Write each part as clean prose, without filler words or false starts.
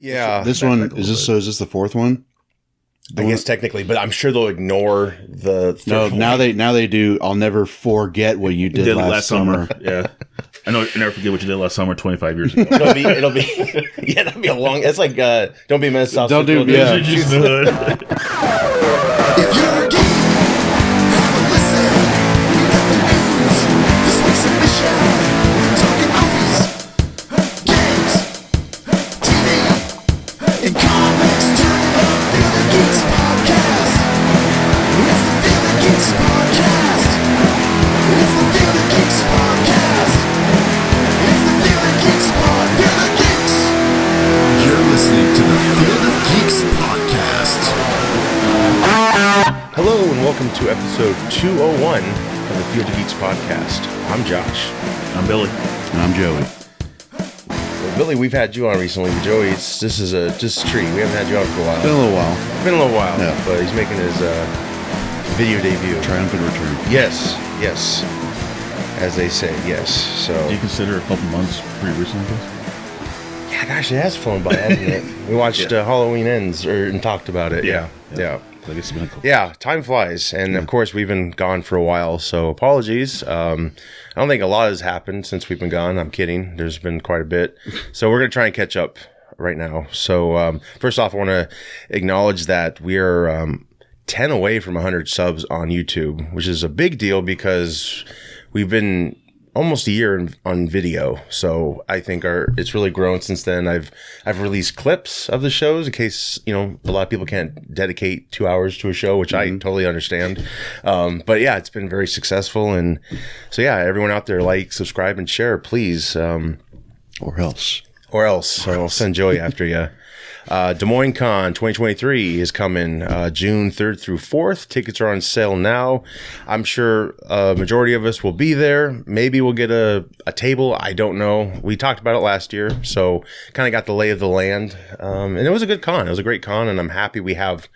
Yeah. This one is this. So is this the fourth one? I guess technically, but I'm sure they'll ignore the. No, now they do. I'll never forget what you did last summer. Yeah, I know. Never forget what you did last summer, 25 years ago. it'll be yeah. That'll be a long. It's like don't be a menace. Don't do Yeah. If you're a geek, have a listen. We got the news. This week's edition. Talking movies, games, TV, and comics. Turn it up. Feel the Geeks podcast. It's the Feel the Geeks podcast. It's the Feel the Geeks podcast. It's the Feel the Geeks pod. Feel the Geeks. You're listening to the Feel the Geeks podcast. Hello and welcome to episode 201 of the Feel the Geeks podcast. I'm Josh. I'm Billy. And I'm Joey. Well, Billy, we've had you on recently, but Joey, this is a treat. We haven't had you on for a while. Been a little while. Been a little while, Yeah. but he's making his video debut. Triumphant return. Yes, as they say, yes. So Do you consider a couple months pretty recent? yeah, gosh, it has flown by, hasn't it? We watched Halloween Ends and talked about it. Yeah. I guess it's been a couple. Yeah, time flies, and of course we've been gone for a while, so apologies. I don't think a lot has happened since we've been gone. I'm kidding. There's been quite a bit, so we're gonna try and catch up right now. So first off, I want to acknowledge that we are 10 away from 100 subs on YouTube, which is a big deal because we've been almost a year on video, so I think it's really grown since then. I've released clips of the shows in case a lot of people can't dedicate 2 hours to a show, which I totally understand. But yeah, it's been very successful, and so yeah, everyone out there, like, subscribe, and share, please. Or else. So I'll send Joey after you. Des Moines Con 2023 is coming June 3rd through 4th. Tickets are on sale now. I'm sure a majority of us will be there. Maybe we'll get a table. I don't know. We talked about it last year, so kind of got the lay of the land. And it was a good con. It was a great con, and I'm happy we have,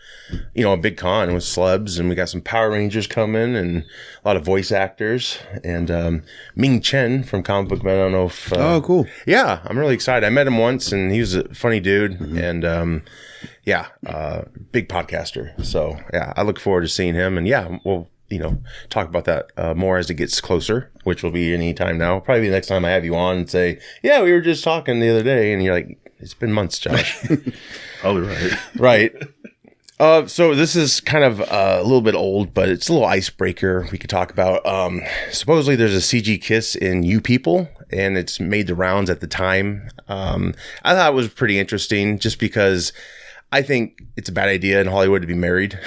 a big con with celebs, and we got some Power Rangers coming and a lot of voice actors. And Ming Chen from Comic Book Man. I don't know if... Oh, cool. Yeah, I'm really excited. I met him once, and he was a funny dude. And big podcaster. So yeah, I look forward to seeing him. And yeah, we'll talk about that more as it gets closer, which will be any time now. Probably the next time I have you on and say, yeah, we were just talking the other day, and you're like, it's been months, Josh. Probably right. Right. So this is kind of a little bit old, but it's a little icebreaker we could talk about. Supposedly there's a CG kiss in You People, and it's made the rounds at the time. I thought it was pretty interesting just because I think it's a bad idea in Hollywood to be married,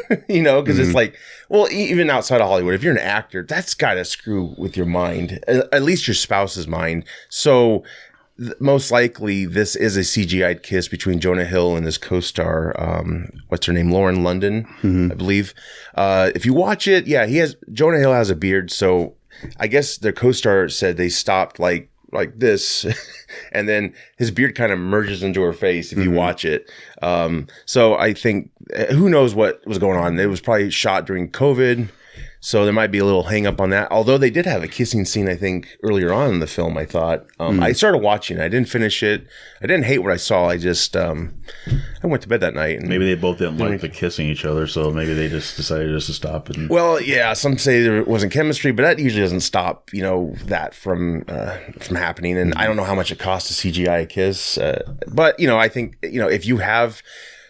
because it's like, well, even outside of Hollywood, if you're an actor, that's got to screw with your mind, at least your spouse's mind. So most likely this is a CGI'd kiss between Jonah Hill and his co-star, what's her name? Lauren London, I believe. If you watch it, yeah, Jonah Hill has a beard. So I guess their co-star said they stopped like this, and then his beard kind of merges into her face if you watch it. So I think, who knows what was going on. It was probably shot during COVID, so there might be a little hang up on that. Although they did have a kissing scene, I think, earlier on in the film, I thought. I started watching it. I didn't finish it. I didn't hate what I saw. I just, I went to bed that night. And Maybe they both didn't like the kissing each other, so maybe they just decided just to stop. Well, yeah, some say there wasn't chemistry, but that usually doesn't stop, that from happening. And I don't know how much it costs to CGI a kiss. But, I think, if you have...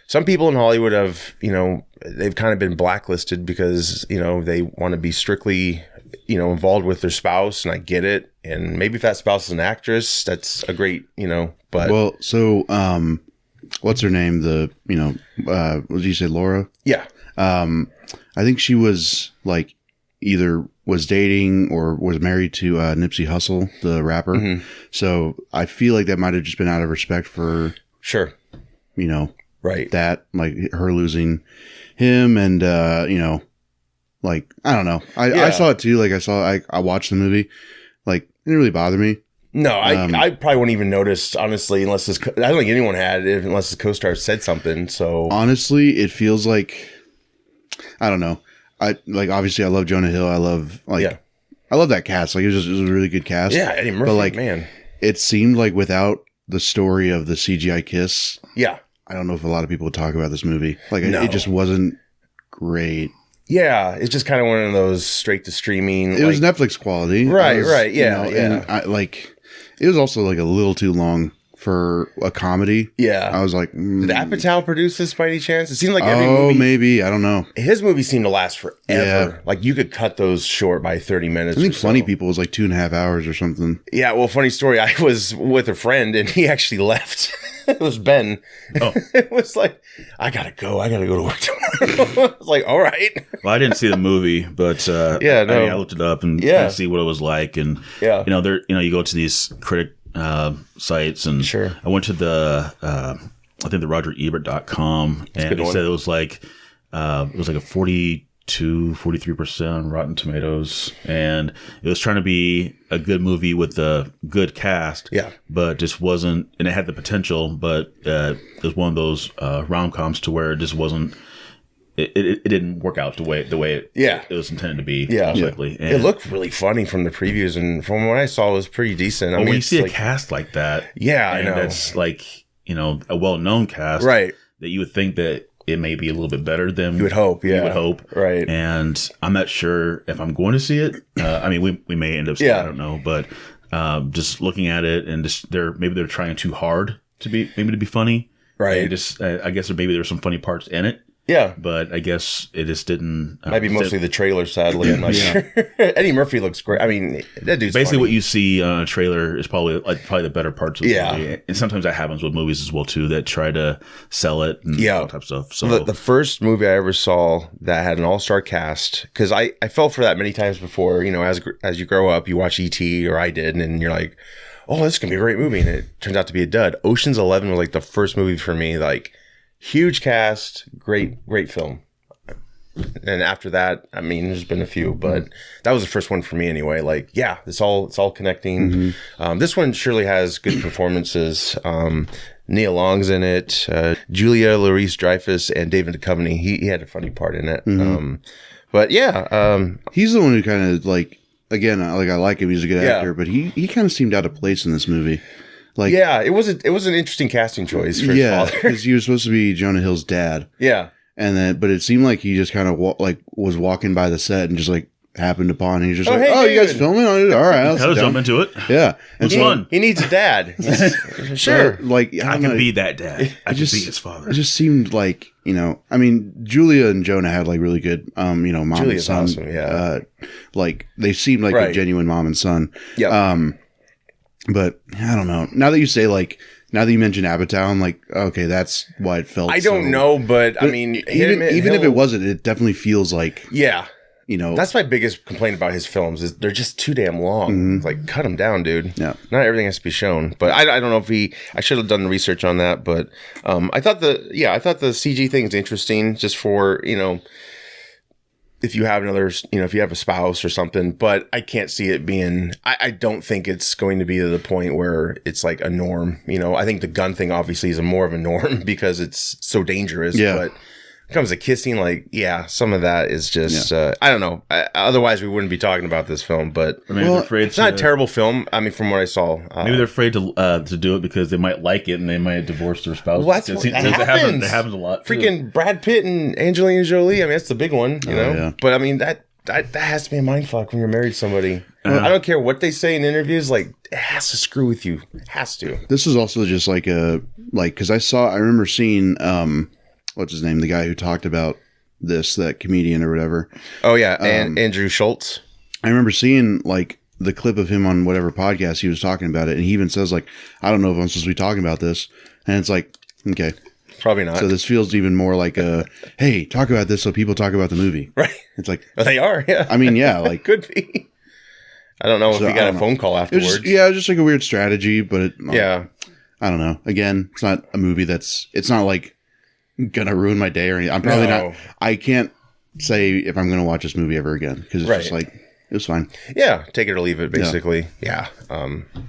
Some people in Hollywood have, they've kind of been blacklisted because, they want to be strictly, involved with their spouse, and I get it. And maybe if that spouse is an actress, that's a great, but. Well, so, what's her name? What did you say, Laura? Yeah. I think she was like either was dating or was married to Nipsey Hussle, the rapper. So I feel like that might have just been out of respect for. Sure. Right. That, like, her losing him, and like, I don't know. I saw it too. Like, I watched the movie. Like, it didn't really bother me. No, I probably wouldn't even notice, honestly, unless I don't think anyone had, unless his co-star said something. So honestly, it feels like, I don't know. Obviously I love Jonah Hill. I love I love that cast. Like, it was a really good cast. Yeah, Eddie Murphy, but like, man, it seemed like without the story of the CGI kiss. Yeah. I don't know if a lot of people would talk about this movie. Like, No. it just wasn't great. Yeah, it's just kind of one of those straight to streaming. It was Netflix quality. Right, It was, right, yeah, you know, yeah. And it was also like a little too long for a comedy. Yeah. I was like, Did Apatow produce this by any chance? It seemed like every movie. Maybe. I don't know. His movies seem to last forever. Yeah. Like you could cut those short by 30 minutes. I think or so. Funny People was like 2.5 hours or something. Yeah, well, funny story. I was with a friend and he actually left. It was Ben. Oh. It was like, I gotta go to work tomorrow. I was like, all right. Well, I didn't see the movie, but Yeah, no. I looked it up and Yeah. kind of see what it was like. And Yeah. you go to these critic sites, and Sure. I went to the I think the RogerEbert.com, and good he one. said it was like a 43% on Rotten Tomatoes, and it was trying to be a good movie with a good cast. Yeah. But just wasn't, and it had the potential, but it was one of those rom-coms to where it just wasn't. It didn't work out the way it was intended to be. Yeah. most likely. And It looked really funny from the previews, and from what I saw, it was pretty decent. I mean, when you it's see like, a cast like that, Yeah, I and know. that's like a well-known cast, right? that you would think that it may be a little bit better than You would hope, yeah. You would hope, Right. And I'm not sure if I'm going to see it. I mean, we may end up seeing it, Yeah. I don't know, but just looking at it, and just maybe they're trying too hard to be funny, Right. And just I guess maybe there's some funny parts in it. Yeah. But I guess it just didn't. Might be mostly the trailer, sadly. I'm not sure. Eddie Murphy looks great. I mean, that dude's basically funny. what you see on a trailer is probably the better parts of the Yeah. movie. And sometimes that happens with movies as well too, that try to sell it and Yeah. all type of stuff. So The first movie I ever saw that had an all-star cast, because I fell for that many times before. As you grow up, you watch E.T. or I did, and you're like, oh, this is going to be a great movie. And it turns out to be a dud. Ocean's 11 was like the first movie for me. Like, huge cast, great film. And after that, I mean, there's been a few, but that was the first one for me anyway. Like, yeah, it's all connecting. This one surely has good performances. Nia Long's in it. Julia Louis-Dreyfus and David Duchovny. He had a funny part in it. But yeah, He's the one who kind of like, again, I like him. He's a good Yeah. actor, but he kind of seemed out of place in this movie. Like, yeah, it was an interesting casting choice for his father. because he was supposed to be Jonah Hill's dad. Yeah. But it seemed like he just kind of was walking by the set and just like happened upon. And he's just Oh, like, hey, "Oh, you guys David." filming? All right, I'll I'll sit down." jump into it. Yeah, and It's fun. He needs a dad. Sure. Like I don't can know, be that dad. I can just- be his father. It just seemed like, I mean, Julia and Jonah had like really good, mom Julia's and son. awesome, yeah. Like they seemed like a Right. genuine mom and son. Yeah. But I don't know. Now that you say now that you mention Apatow, I'm like, okay, that's why it felt. I don't so- know, but I mean, Even if it wasn't, it definitely feels like, yeah. That's That's my biggest complaint about his films is they're just too damn long. It's like, cut them down, dude. Yeah. Not everything has to be shown. But I don't know if I should have done the research on that. But I thought the CG thing is interesting just for, if you have if you have a spouse or something. But I can't see it being, I don't think it's going to be to the point where it's like a norm. I think the gun thing obviously is more of a norm because it's so dangerous. Yeah. But when it comes to kissing, some of that is just, I don't know. Otherwise, we wouldn't be talking about this film. But Or maybe they're afraid it's not a terrible film. I mean, from what I saw. Maybe they're afraid to do it because they might like it and they might divorce their spouse. Well, that's It what seems- happens. That happens a lot. too. Freaking Brad Pitt and Angelina Jolie. I mean, that's the big one, yeah. But I mean, that has to be a mindfuck when you're married to somebody. I don't care what they say in interviews. Like, it has to screw with you. It has to. This is also just because I remember seeing, what's his name? The guy who talked about that comedian or whatever. Oh, yeah. And Andrew Schultz. I remember seeing the clip of him on whatever podcast he was talking about it. And he even says I don't know if I'm supposed to be talking about this. And it's like, okay. Probably not. So this feels even more like hey, talk about this so people talk about the movie. Right. It's like, Well, they are, yeah. I mean, yeah, Could be. I don't know if he I got a don't know. phone call it was afterwards. just, it was just like a weird strategy, but Yeah. I don't know. Again, it's not a movie it's not like gonna ruin my day or anything. I'm probably No. not. I can't say if I'm gonna watch this movie ever again because it's just Right. it was fine. Yeah, take it or leave it, basically. Yeah.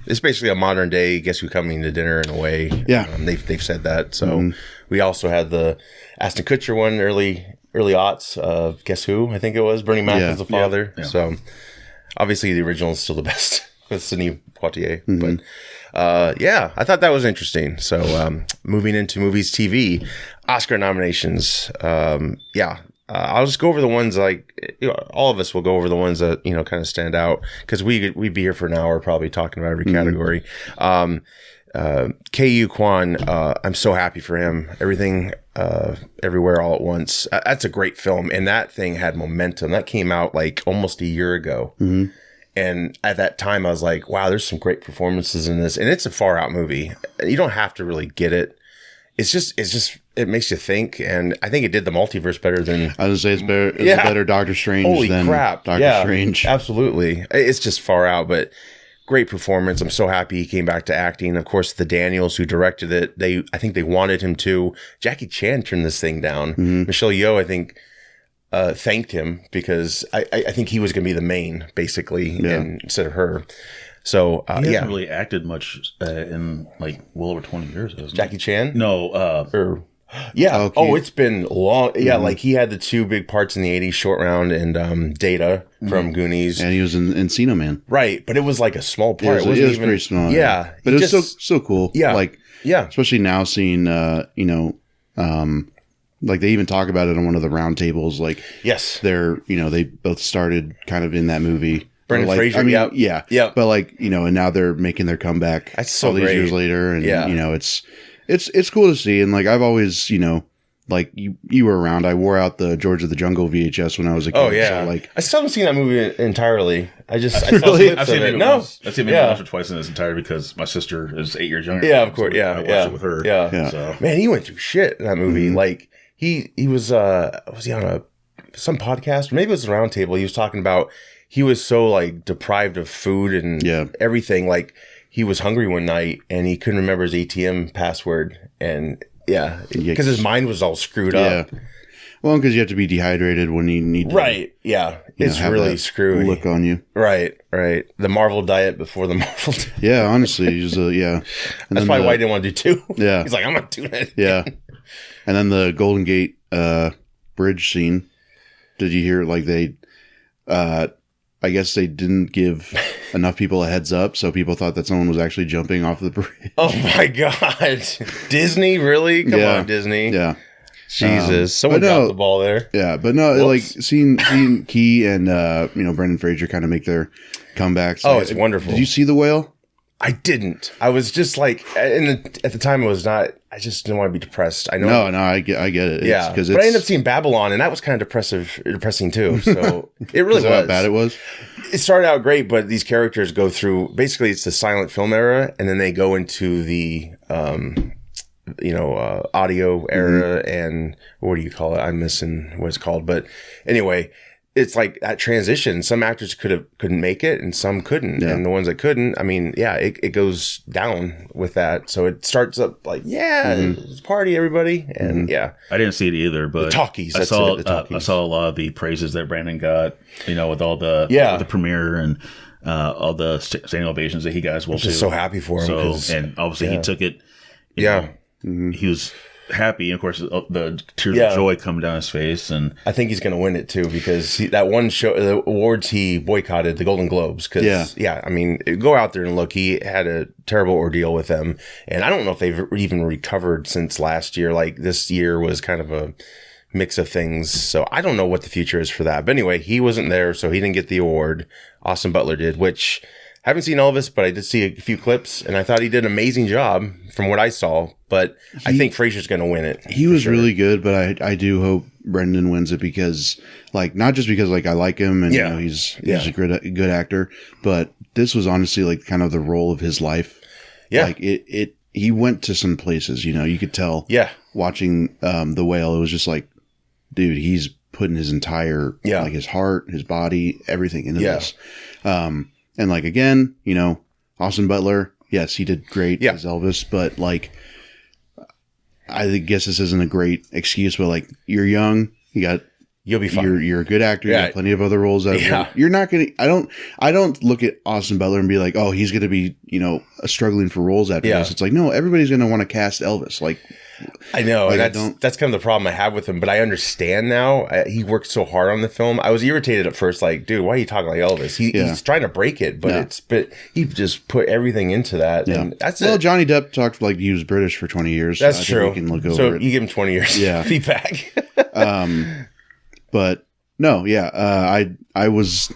It's basically a modern day Guess Who Coming to Dinner in a way. Yeah. They've said that. So we also had the Ashton Kutcher one, early aughts of Guess Who, I think it was. Bernie Mac Yeah. was the father. Yeah. So obviously the original is still the best. with Sidney Poitier. But I thought that was interesting. So moving into movies, TV, Oscar nominations. I'll just go over the ones all of us will go over the ones that kind of stand out, because we'd be here for an hour probably talking about every category. K.U. Kwan, I'm so happy for him. Everything, Everywhere, All at Once. That's a great film, and that thing had momentum. That came out like almost a year ago, and at that time I was like, wow, there's some great performances in this, and it's a far out movie. You don't have to really get it. It's just it makes you think, and I think it did the multiverse better than I was gonna say it's better. It's a better Doctor Strange than Doctor Strange. Absolutely, it's just far out, but great performance. I'm so happy he came back to acting. Of course, the Daniels who directed it, I think they wanted him to. Jackie Chan turned this thing down. Michelle Yeoh, I think, thanked him, because I think he was going to be the main, basically, instead of her. So he hasn't really acted much in like well over 20 years. Jackie Chan? No. It's been long. Yeah, like he had the two big parts in the 80s, Short Round and Data from Goonies. And he was in Encino Man. Right, but it was like a small part. It was even pretty small. Yeah. But it was so cool. Yeah. Like, especially now seeing, like they even talk about it on one of the round tables. Like, yes, they're, they both started kind of in that movie. Brendan Fraser, I mean, but like, and now they're making their comeback. That's so all these great. Years later, and it's cool to see. And like I've always, like you were around. I wore out the George of the Jungle VHS when I was a kid. Oh yeah, so like I still haven't seen that movie entirely. I've seen it once. I've seen it once or twice in its entirety, because my sister is 8 years younger. Yeah, of course. I watched it with her. Yeah. So. Man, he went through shit in that movie. Like he was he on some podcast, or maybe it was a round table. He was talking about. He was so like deprived of food and everything. Like he was hungry one night and he couldn't remember his ATM password. And because his mind was all screwed up. Well, because you have to be dehydrated when you need to. Right. Yeah. It's really screwy. Look on you. Right. The Marvel diet before the Marvel diet. Yeah, honestly. And that's probably why he didn't want to do two. Yeah. He's like, I'm not doing it. Yeah. And then the Golden Gate bridge scene. Did you hear like they... I guess they didn't give enough people a heads up, so people thought that someone was actually jumping off the bridge. Oh my God. Disney? Really? Come on, Disney. Yeah. Jesus. Someone dropped the ball there. Yeah, but no, like seeing Key and Brendan Fraser kind of make their comebacks. Oh, it's wonderful. Did you see The Whale? I didn't. I was just like, at the time, it was not. I just didn't want to be depressed. I know. No, I get it. But I ended up seeing Babylon, and that was kind of depressing too. So it really was. How bad it was. It started out great, but these characters go through. Basically, it's the silent film era, and then they go into the audio era, and what do you call it? I'm missing what it's called, but anyway. It's like that transition. Some actors couldn't make it, and some couldn't. And the ones that couldn't, I mean, it goes down with that. So it starts up like, it's party, everybody, and I didn't see it either, but the talkies. I saw a lot of the praises that Brandon got. With all the the premiere and all the standing ovations that he got as well. I'm just so happy for him. And obviously he took it. He was happy, and of course the tears of joy come down his face, and I think he's going to win it too, because that one show, the awards he boycotted, the Golden Globes, because I mean, go out there and look. He had a terrible ordeal with them, and I don't know if they've even recovered since last year. Like this year was kind of a mix of things, so I don't know what the future is for that. But anyway, he wasn't there, so he didn't get the award. Austin Butler did, which I haven't seen Elvis, but I did see a few clips, and I thought he did an amazing job from what I saw. But I think Fraser's going to win it. He was really good, but I do hope Brendan wins it, because, like, not just because like I like him and he's a good actor, but this was honestly like kind of the role of his life. Yeah, like he went to some places. You could tell. Yeah, watching The Whale, it was just like, dude, he's putting his entire like his heart, his body, everything into this. And like, again, Austin Butler, yes, he did great as Elvis, but like, I guess this isn't a great excuse, but like, you're young, you got You'll be fine. You're a good actor. You have plenty of other roles. You're not going to, I don't look at Austin Butler and be like, oh, he's going to be, struggling for roles after this. It's like, no, everybody's going to want to cast Elvis. Like, I know. Like, that's kind of the problem I have with him, but I understand now. He worked so hard on the film. I was irritated at first, like, dude, why are you talking like Elvis? He's trying to break it, but he just put everything into that. Yeah. And that's Johnny Depp talked like he was British for 20 years. That's true. We can look over so it. You give him 20 years feedback. But no, I was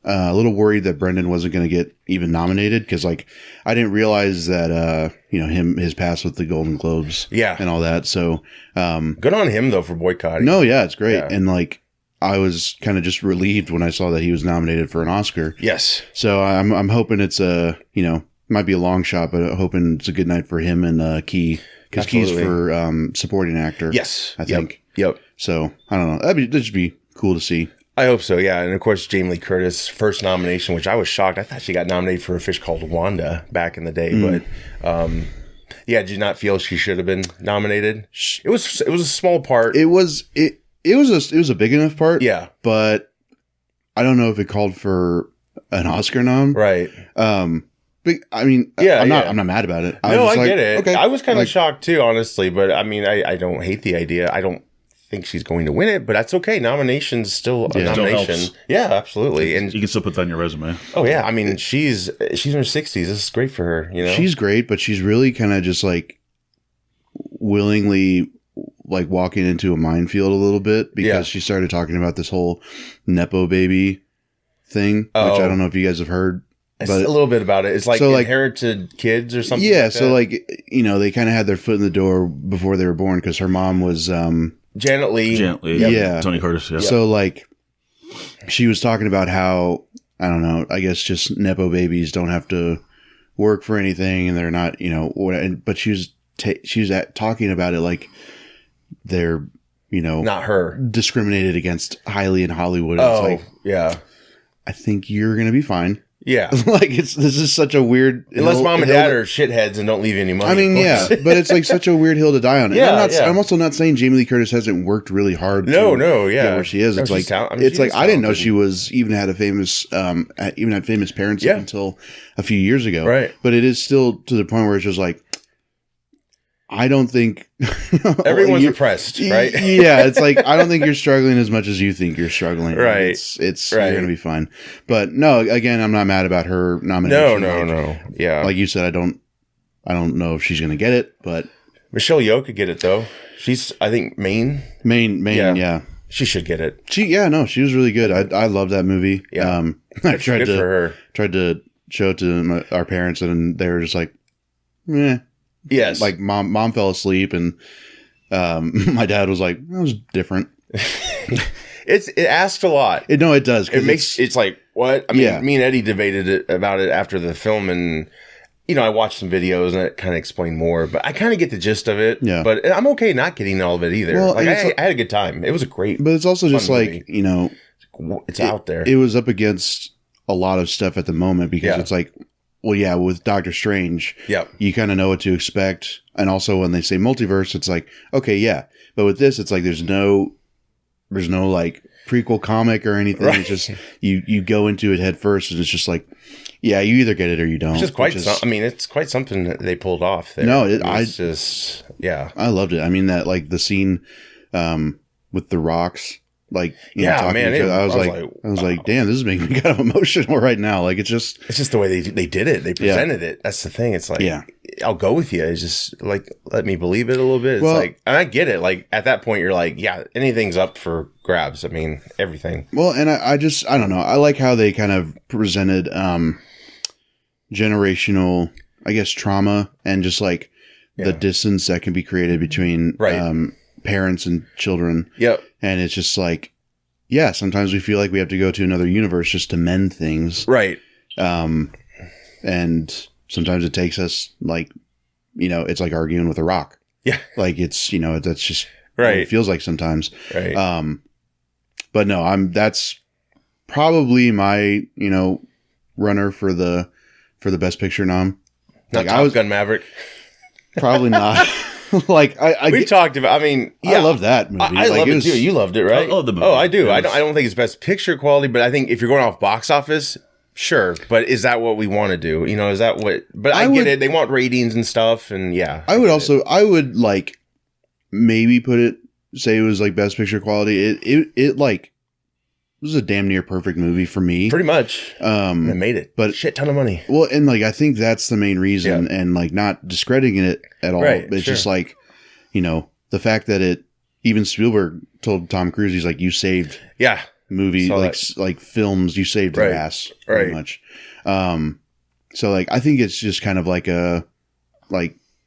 a little worried that Brendan wasn't going to get even nominated because, like, I didn't realize that his past with the Golden Globes, and all that. So, good on him though for boycotting. No, it's great, and like I was kind of just relieved when I saw that he was nominated for an Oscar. Yes. So I'm hoping it's might be a long shot, but I'm hoping it's a good night for him and Key because Key's for supporting actor. Yes, I think. Yep. So I don't know. That'd just be cool to see. I hope so, yeah. And of course, Jamie Lee Curtis, first nomination, which I was shocked. I thought she got nominated for A Fish Called Wanda back in the day, but did you not feel she should have been nominated? It was a small part. It was a big enough part. Yeah, but I don't know if it called for an Oscar nom. Right. But I mean, I'm not mad about it. I get it. Okay. I was kind of shocked too, honestly. But I mean, I don't hate the idea. I don't think she's going to win it, but that's okay. Nomination's still a nomination. Yeah, absolutely. And you can still put that on your resume. Oh yeah, I mean, she's in her 60s. This is great for her. She's great, but she's really kind of just like willingly like walking into a minefield a little bit because she started talking about this whole Nepo baby thing, which I don't know if you guys have heard. But a little bit about it. It's like inherited kids or something. Yeah, like so like they kind of had their foot in the door before they were born because her mom was Janet Leigh. Yeah. Tony Curtis. Yeah. So like she was talking about how, I don't know, I guess just Nepo babies don't have to work for anything and they're not, but she was talking about it like they're, not her discriminated against highly in Hollywood. Oh, it's like, yeah. I think you're going to be fine. Yeah. Like this is such a weird unless mom and dad are shitheads and don't leave you any money. I mean, but it's like such a weird hill to die on. And I'm also not saying Jamie Lee Curtis hasn't worked really hard to get where she is. It's like I didn't know she was even had famous parents up until a few years ago. Right. But it is still to the point where it's just like I don't think everyone's oppressed, right? Yeah, it's like I don't think you're struggling as much as you think you're struggling. Right. It's you're gonna be fine. But no, again, I'm not mad about her nomination. No. Yeah. Like you said, I don't know if she's gonna get it, but Michelle Yeoh could get it though. She's I think Maine. Yeah. She should get it. She was really good. I love that movie. Yeah. I tried to show it to our parents and they were just like, meh. Yes. Like mom fell asleep and my dad was like, that was different. It asks a lot. It does. It's like, what? I mean, me and Eddie debated about it after the film and, I watched some videos and it kind of explained more, but I kind of get the gist of it. Yeah. But I'm okay not getting all of it either. Well, like, I had a good time. It was a great But it's also just movie. Like, it's out there. It was up against a lot of stuff at the moment because it's like, well, yeah, with Doctor Strange, you kind of know what to expect. And also when they say multiverse, it's like, okay, yeah. But with this, it's like there's no like prequel comic or anything. Right. It's just you go into it head first and it's just like, yeah, you either get it or you don't. It's quite something that they pulled off there. No, I loved it. I mean, that like the scene with the rocks. Like, talking to each other. I was like, damn, this is making me kind of emotional right now. Like, it's just the way they did it. They presented it. That's the thing. It's like, I'll go with you. It's just like, let me believe it a little bit. It's like, and I get it. Like at that point, you're like, yeah, anything's up for grabs. I mean, everything. Well, and I don't know. I like how they kind of presented generational, I guess, trauma and just like the distance that can be created between parents and children. Yep. And it's just like, yeah, sometimes we feel like we have to go to another universe just to mend things. Right. And sometimes it takes us like, it's like arguing with a rock. Yeah. Like it's, that's just right. what it feels like sometimes. Right. But no, that's probably my, runner for the best picture nom. Not like Top Gun Maverick. Probably not. Like we've talked about. I mean, I love that movie. I love it too. You loved it, right? Oh, the movie. Oh, I do. I don't think it's best picture quality, but I think if you're going off box office, sure. But is that what we want to do? Is that what? But I get it. They want ratings and stuff, and yeah. I would like maybe say it was like best picture quality. It like was a damn near perfect movie for me. Pretty much. They made it, but shit ton of money. Well, and like I think that's the main reason, and like not discrediting it at all. Right, it's just like the fact that even Spielberg told Tom Cruise, he's like, you saved movie like films, you saved your ass pretty much. So like I think it's just kind of like a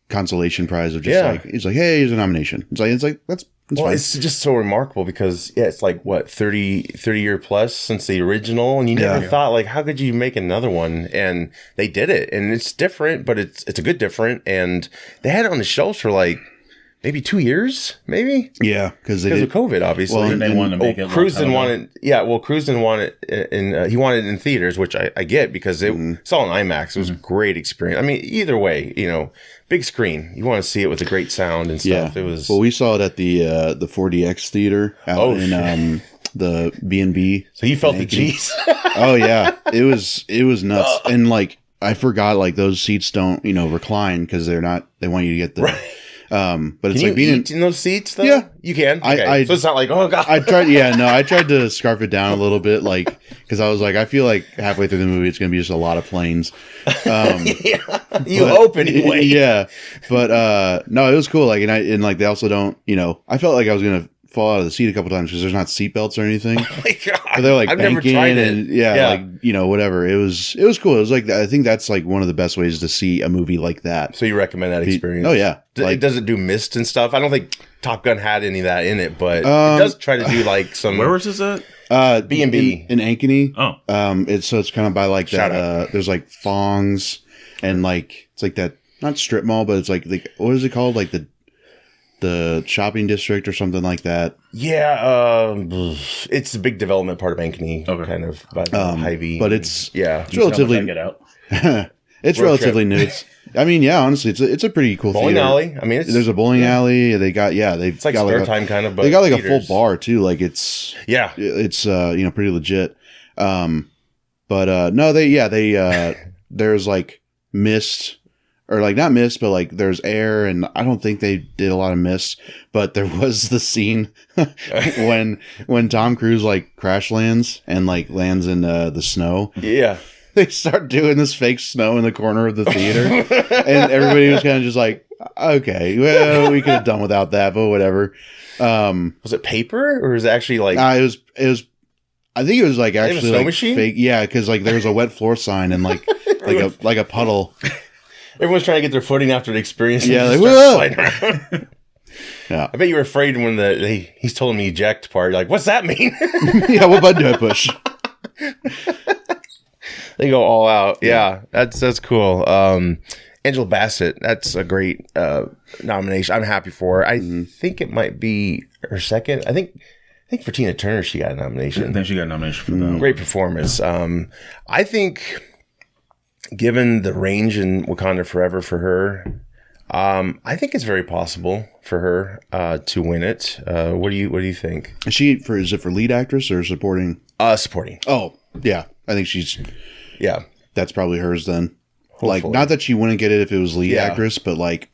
consolation prize of just like it's like, hey, here's a nomination. It's like that's fine. It's just so remarkable because it's like what 30 year plus since the original, and you never thought like how could you make another one, and they did it, and it's different, but it's a good different, and they had it on the shelves for like maybe 2 years, maybe. Yeah, because of COVID, obviously. Well, and they wanted to make it. Cruise didn't want it. Yeah, well, Cruise didn't want it, he wanted it in theaters, which I get because it's all in IMAX. It was a great experience. I mean, either way, big screen. You want to see it with a great sound and stuff. Yeah. It was. Well, we saw it at the 4DX theater out in the B&B. So you felt the cheese. Oh yeah, it was nuts, and like I forgot like those seats don't recline because they want you to get the. Right. But it's can like you being eat in those seats though? Yeah, you can. Okay. So it's not like, oh god. I tried to scarf it down a little bit, like because I was like, I feel like halfway through the movie it's gonna be just a lot of planes. You hope anyway. Yeah, but no, it was cool. Like and like they also don't. I felt like I was gonna fall out of the seat a couple times because there's not seat belts or anything. Oh my god! But they're like I've banking and like whatever. It was cool. It was like I think that's like one of the best ways to see a movie like that. So you recommend that experience? Oh yeah. Does it do mist and stuff? I don't think Top Gun had any of that in it, but it does try to do like some. Where was this at? B&B in Ankeny. Oh, it's kind of by like that. There's like Fong's and like it's like that not strip mall, but it's like what is it called? Like the shopping district or something like that. Yeah, it's a big development part of Ankeny, kind of by the Hy-Vee. But it's relatively get out. It's relatively new. I mean, yeah, honestly, it's a pretty cool bowling theater. alley. I mean, there's a bowling alley. They got it's like spare time kind of. But they got like theaters. A full bar too. Like it's pretty legit. But no, they there's like mist. Or like not mist, but like there's air, and I don't think they did a lot of mist. But there was the scene when Tom Cruise like crash lands and like lands in the snow. Yeah, they start doing this fake snow in the corner of the theater, and everybody was kind of just like, okay, well, we could have done without that, but whatever. Was it paper or was it actually like? It was. I think it was like actually snow like machine? Fake. Yeah, because like there was a wet floor sign and like like a puddle. Everyone's trying to get their footing after the experience. Yeah, like, sliding around. Yeah. I bet you were afraid when he's told him the eject part. You're like, what's that mean? Yeah, what button do I push? They go all out. Yeah, that's cool. Angela Bassett, that's a great nomination. I'm happy for her. I think it might be her second. I think for Tina Turner she got a nomination. I think she got a nomination for that. Great performance. I think. Given the range in Wakanda Forever for her, I think it's very possible for her to win it. What do you think? Is it for lead actress or supporting? Supporting. Oh, yeah. I think that's probably hers then. Hopefully. Like, not that she wouldn't get it if it was lead actress, but like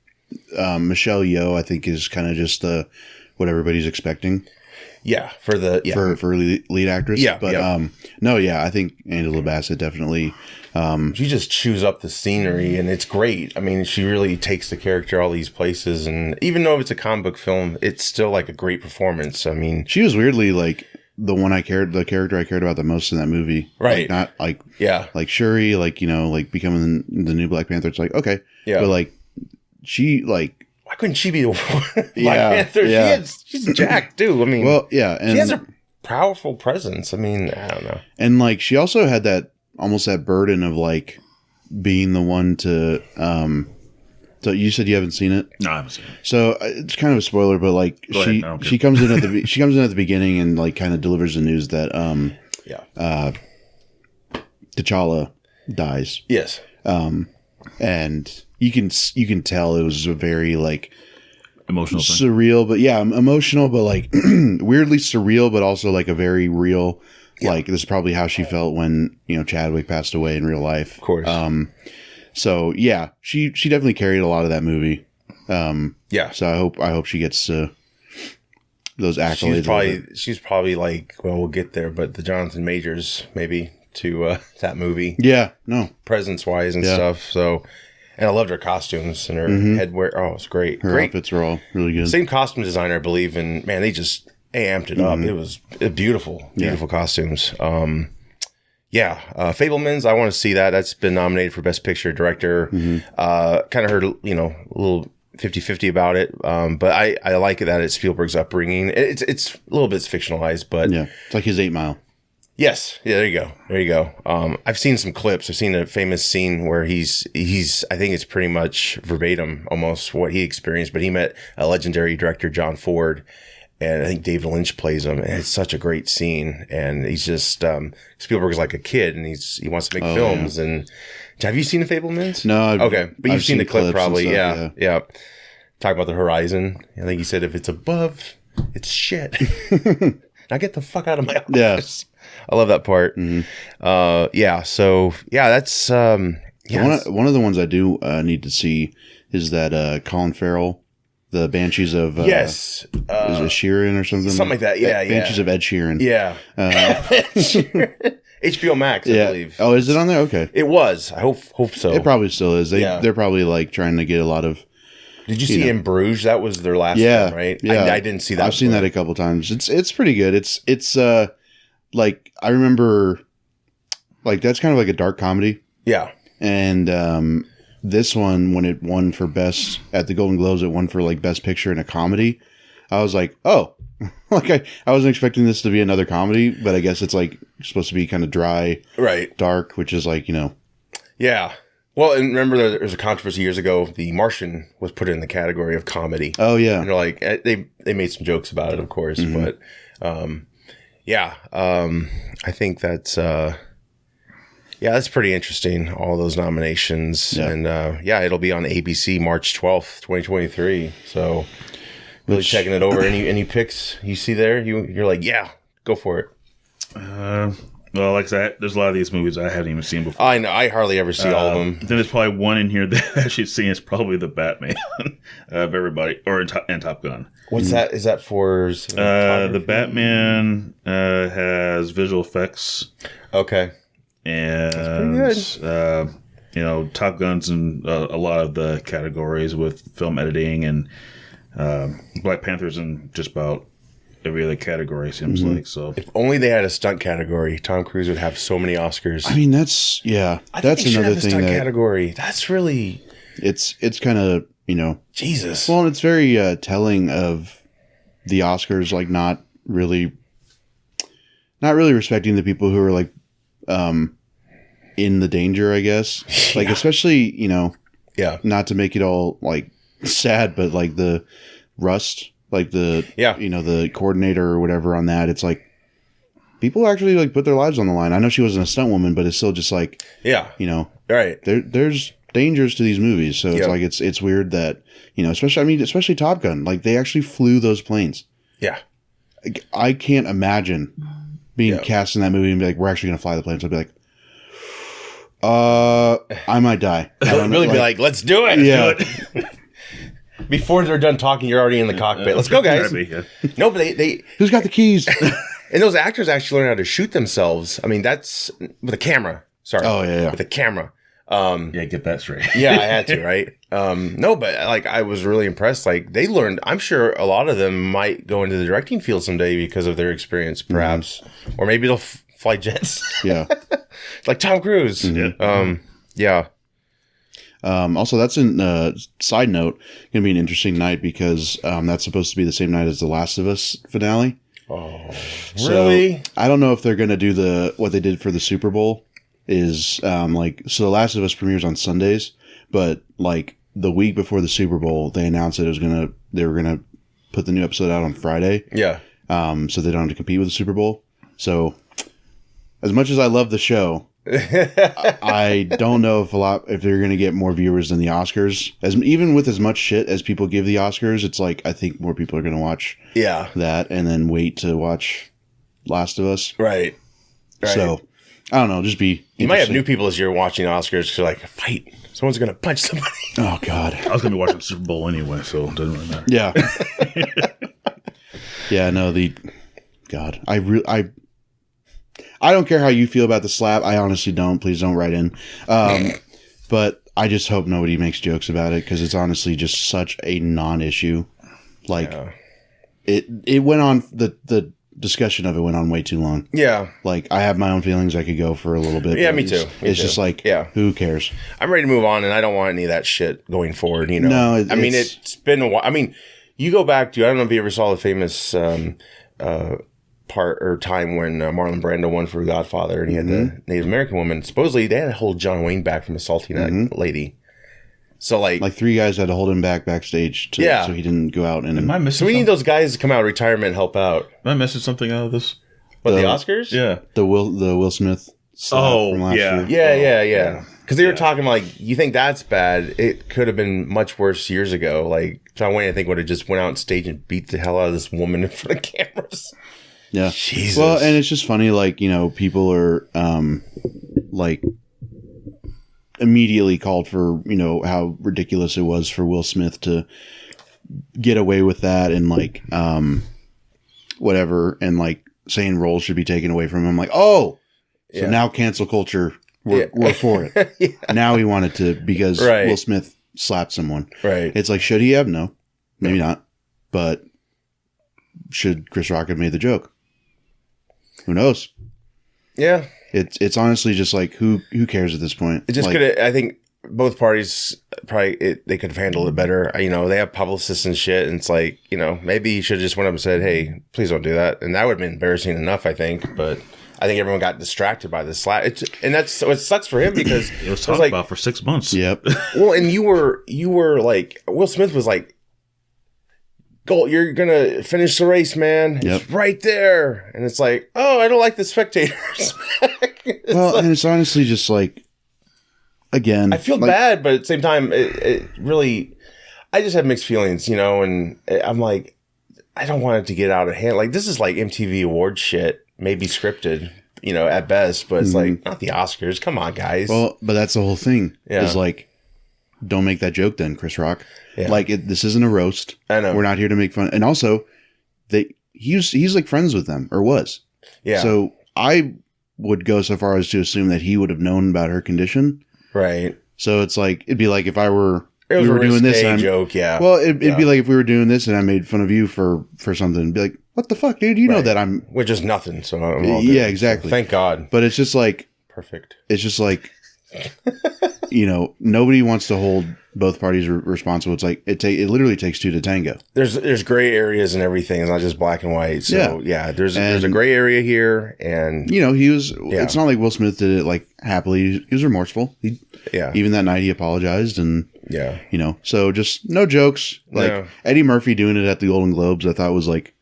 Michelle Yeoh, I think is kind of just what everybody's expecting. Yeah, for lead actress. Yeah, but I think Angela Bassett definitely. She just chews up the scenery, and it's great. I mean, she really takes the character all these places, and even though it's a comic book film, it's still like a great performance. I mean, she was weirdly like the character I cared about the most in that movie. Right? Like, not like Shuri, like like becoming the new Black Panther. It's like okay, but like she like. Why couldn't she be the Black Panther? Yeah. She's jacked too. I mean, well, yeah, and she has a powerful presence. I mean, I don't know. And like, she also had almost that burden of like being the one to. So you said you haven't seen it? No, I haven't seen it. So it's kind of a spoiler, but like she comes in at the beginning and like kind of delivers the news that T'Challa dies. Yes. And you can tell it was a very like emotional thing. Surreal, but yeah, emotional, but like weirdly surreal, but also like a very real. Yeah. Like this is probably how she felt when Chadwick passed away in real life. Of course. So yeah, she definitely carried a lot of that movie. Yeah. So I hope she gets those accolades. She's probably like, well, we'll get there, but the Jonathan Majors maybe to that movie. Yeah. No. Presence wise and stuff. So, and I loved her costumes and her headwear. Oh, it's great. Her outfits are all really good. Same costume designer, I believe, and man, they just amped it up. It was beautiful costumes. Fabelmans, I want to see that. That's been nominated for Best Picture Director. Kind of heard, a little 50-50 about it. But I like it that it's Spielberg's upbringing. It's a little bit fictionalized, but yeah, it's like his 8 Mile. Yes. Yeah, there you go. I've seen some clips. I've seen a famous scene where he's I think it's pretty much verbatim almost what he experienced, but he met a legendary director, John Ford, and I think David Lynch plays him, and it's such a great scene. And he's just Spielberg's like a kid, and he wants to make films. Yeah. And have you seen The Fabelmans? No. Okay, but you've seen the clip probably. Yeah. Talk about the horizon. I think he said if it's above, it's shit. Now get the fuck out of my office. Yes. I love that part. So that's one of the ones I do need to see is that Colin Farrell. The Banshees of yes, is it Sheeran or something like that? Yeah, Banshees of Ed Sheeran. Yeah, HBO Max, I believe. Oh, is it on there? Okay, it was. I hope so. It probably still is. They're probably like trying to get a lot I Did you see In Bruges? That was their last one, right? Yeah, I didn't see that. I've seen that a couple times. It's pretty good. It's like I remember, like that's kind of like a dark comedy. Yeah, and this one, when it won for best at the Golden Globes, it won for like best picture in a comedy. I was like, oh, like I wasn't expecting this to be another comedy, but I guess it's like supposed to be kind of dry, right? Dark, which is like, yeah. Well, and remember there was a controversy years ago. The Martian was put in the category of comedy. Oh yeah, and they're like they made some jokes about it, of course, but I think that's. Yeah, that's pretty interesting, all those nominations. Yeah. And it'll be on ABC March 12th, 2023. So really checking it over. Any picks you see there? You're like, yeah, go for it. Well, like I said, there's a lot of these movies I haven't even seen before. I know. I hardly ever see all of them. Then there's probably one in here that I've actually seen. It's probably the Batman of everybody, or and Top Gun. What's that? Is that for the Batman has visual effects. Okay. And Top Gun's in a lot of the categories with film editing, and Black Panther's in just about every other category, seems like. So if only they had a stunt category, Tom Cruise would have so many Oscars. I mean, that's another thing. Stunt category. That's really it's kind of Jesus. Well, it's very telling of the Oscars, like not really respecting the people who are like in the danger, I guess. Like especially not to make it all like sad, but like the Rust. Like the coordinator or whatever on that, it's like people actually like put their lives on the line. I know she wasn't a stunt woman, but it's still just like, right. There's dangers to these movies. So it's like, it's weird that, especially Top Gun, like they actually flew those planes. Yeah. I can't imagine being cast in that movie and be like, we're actually going to fly the planes. I'd be like, I might die. Really be like, let's do it. Yeah. Do it. Before they're done talking, you're already in the cockpit. Let's go, guys. No, but they who's got the keys? And those actors actually learn how to shoot themselves. I mean, that's with a camera. Sorry. Oh yeah. With a camera. Get that straight. Yeah, I had to, right? No, but like I was really impressed. Like they learned. I'm sure a lot of them might go into the directing field someday because of their experience, perhaps, or maybe they'll fly jets. Yeah, like Tom Cruise. Yeah. Also, that's a side note. Going to be an interesting night because that's supposed to be the same night as the Last of Us finale. Oh, really? So, I don't know if they're going to do what they did for the Super Bowl. Is so the Last of Us premieres on Sundays, but like the week before the Super Bowl, they announced that they were gonna put the new episode out on Friday. Yeah. So they don't have to compete with the Super Bowl. So as much as I love the show, I don't know if they're going to get more viewers than the Oscars. Even with as much shit as people give the Oscars, it's like I think more people are going to watch that and then wait to watch Last of Us. Right. So I don't know. Just be. You might have new people this year watching Oscars because you're like, fight. Someone's going to punch somebody. Oh God. I was going to be watching the Super Bowl anyway, so it doesn't really matter. Yeah. Yeah. No. God. I don't care how you feel about the slap. I honestly don't. Please don't write in. But I just hope nobody makes jokes about it because it's honestly just such a non-issue. Like it went on. The discussion of it went on way too long. Yeah. Like I have my own feelings. I could go for a little bit. Yeah, me too. It's just like, who cares? I'm ready to move on, and I don't want any of that shit going forward. You know. No. I mean, it's been a while. I mean, you go back to I don't know if you ever saw the famous. Part or time when Marlon Brando won for Godfather and he had the Native American woman. Supposedly they had to hold John Wayne back from assaulting that lady. So like 3 guys had to hold him backstage so he didn't go out and. Am I missing so we need those guys to come out of retirement and help out. Am I missing something out of this? What the Oscars? Yeah, the Will Smith. From last year. Yeah. Because they were talking like, you think that's bad? It could have been much worse years ago. Like John Wayne, I think would have just went out on stage and beat the hell out of this woman in front of cameras. Yeah. Jesus. Well, and it's just funny, like, you know, people are like immediately called for, you know, how ridiculous it was for Will Smith to get away with that and like whatever and like saying roles should be taken away from him. Like, so now cancel culture, we're for it. Now we want it to because Will Smith slapped someone. Right. It's like, should he have? No, maybe not. But should Chris Rock have made the joke? Who knows? Yeah. It's honestly just like who cares at this point? It just like, could have, I think both parties probably they could have handled it better. You know, they have publicists and shit, and it's like, you know, maybe he should have just went up and said, "Hey, please don't do that," and that would have been embarrassing enough, I think. But I think everyone got distracted by the slap, and that's it sucks for him because it was talked about for 6 months. Yep. Well, and you were like Will Smith was like, "Go, you're gonna finish the race, man. It's right there," and it's like, "Oh, I don't like the spectators." And it's honestly just like. Again, I feel bad, but at the same time, it really, I just have mixed feelings, you know, and I'm like, I don't want it to get out of hand. Like, this is like MTV Awards shit, maybe scripted, you know, at best, but it's like, not the Oscars. Come on, guys. Well, but that's the whole thing. Yeah. Is like, don't make that joke then, Chris Rock. Yeah. Like, this isn't a roast. I know. We're not here to make fun. And also, he's like friends with them, or was. Yeah. So I would go so far as to assume that he would have known about her condition. Right. So it's like, it'd be like if we were doing this and joke, Well, it'd be like if we were doing this and I made fun of you for something. It'd be like, what the fuck, dude? You know that I'm... Which is nothing, so I'm all good. Yeah, exactly. So thank God. But it's just like... Perfect. It's just like, you know, nobody wants to hold both parties responsible. It's like, it literally takes two to tango. There's gray areas and everything. It's not just black and white. So, there's a gray area here. And, you know, it's not like Will Smith did it like happily. He was remorseful. Even that night he apologized and, you know, so just no jokes. Like Eddie Murphy doing it at the Golden Globes, I thought was like,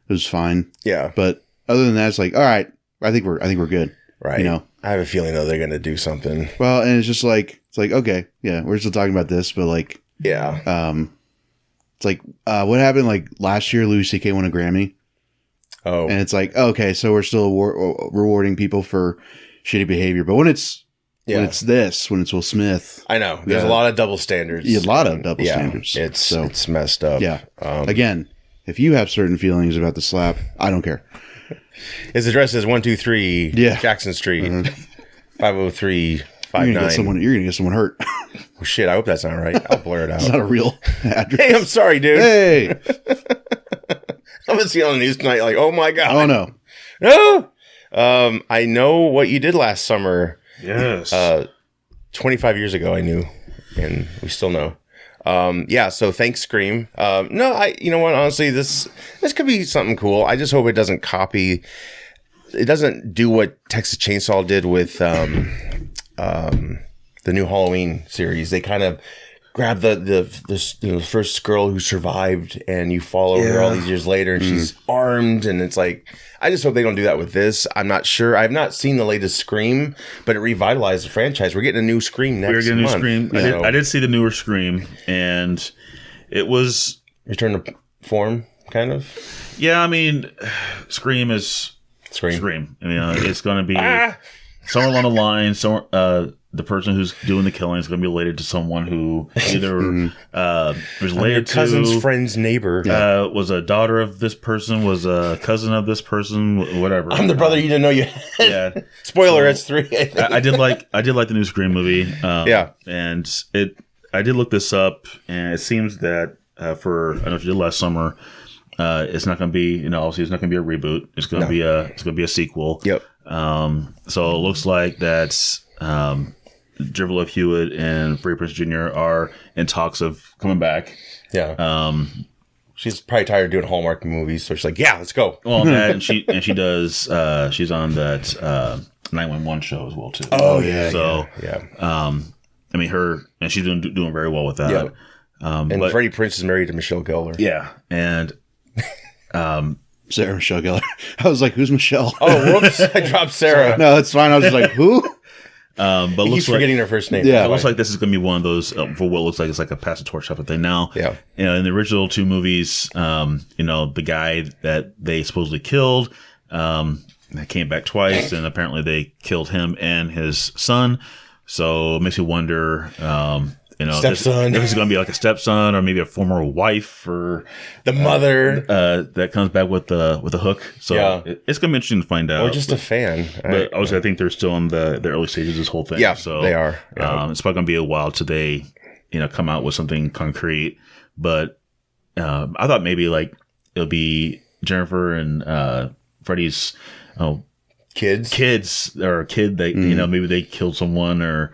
it was fine. Yeah. But other than that, it's like, all right, I think we're good. Right. You know, I have a feeling though they're going to do something. Well, and it's just like, okay, yeah, we're still talking about this, but like, it's like, what happened like last year? Louis C.K. won a Grammy. Oh, and it's like, okay, so we're still rewarding people for shitty behavior, but when it's when it's Will Smith, I know there's a lot of double standards. Yeah, a lot of double standards. It's messed up. Yeah. Again, if you have certain feelings about the slap, I don't care. His address is 123 Jackson Street, 50359. You're gonna get someone hurt. Oh, shit, I hope that's not right. I'll blur it out. It's not a real address. Hey, I'm sorry, dude. Hey. I'm gonna see on the news tonight, like, oh my God. Oh no. No. I know what you did last summer. Yes. 25 years ago, I knew, and we still know. So thanks, Scream. You know what? Honestly, this could be something cool. I just hope it doesn't copy. It doesn't do what Texas Chainsaw did with the new Halloween series. They kind of grab the first girl who survived, and you follow her all these years later, and she's armed, and it's like, I just hope they don't do that with this. I'm not sure. I've not seen the latest Scream, but it revitalized the franchise. We're getting a new Scream next month. We're getting a new Scream. I did see the newer Scream, and it was return to form, kind of. Yeah, I mean, Scream is Scream. I mean, it's going to be somewhere along the line. The person who's doing the killing is going to be related to someone who either was related to cousin's friend's neighbor, was a daughter of this person, was a cousin of this person, whatever. I'm the brother you didn't know you had. Yeah. Spoiler, it's 3. I did like the new Scream movie. And I did look this up, and it seems that I know what you did last summer. It's not going to be, obviously it's not going to be a reboot. It's going to be a sequel. Yep. So it looks like that's Jibble Love Hewitt and Freddie Prinze Jr. are in talks of coming back. Yeah. She's probably tired of doing Hallmark movies, so she's like, "Yeah, let's go." Well, and she does. She's on that 911 show as well too. Oh yeah. So yeah. I mean, she's doing very well with that. Yeah. And Freddie Prinze is married to Michelle Gellar. Yeah, and Sarah Michelle Gellar. I was like, "Who's Michelle?" Oh, whoops! I dropped Sarah. No, that's fine. I was just like, "Who?" But he's forgetting her first name. Yeah, it looks like this is going to be one of those for what looks like it's like a pass the torch type of thing. Now, in the original 2 movies, the guy that they supposedly killed, came back twice, and apparently they killed him and his son. So it makes you wonder. Stepson. If it's going to be like a stepson or maybe a former wife or the mother that comes back with a hook. So it's going to be interesting to find out. Or just a fan. But obviously, I think they're still in the early stages of this whole thing. Yeah, so they are. It's probably going to be a while till they, come out with something concrete. But I thought maybe like it'll be Jennifer and Freddie's kids or a kid that maybe they killed someone or.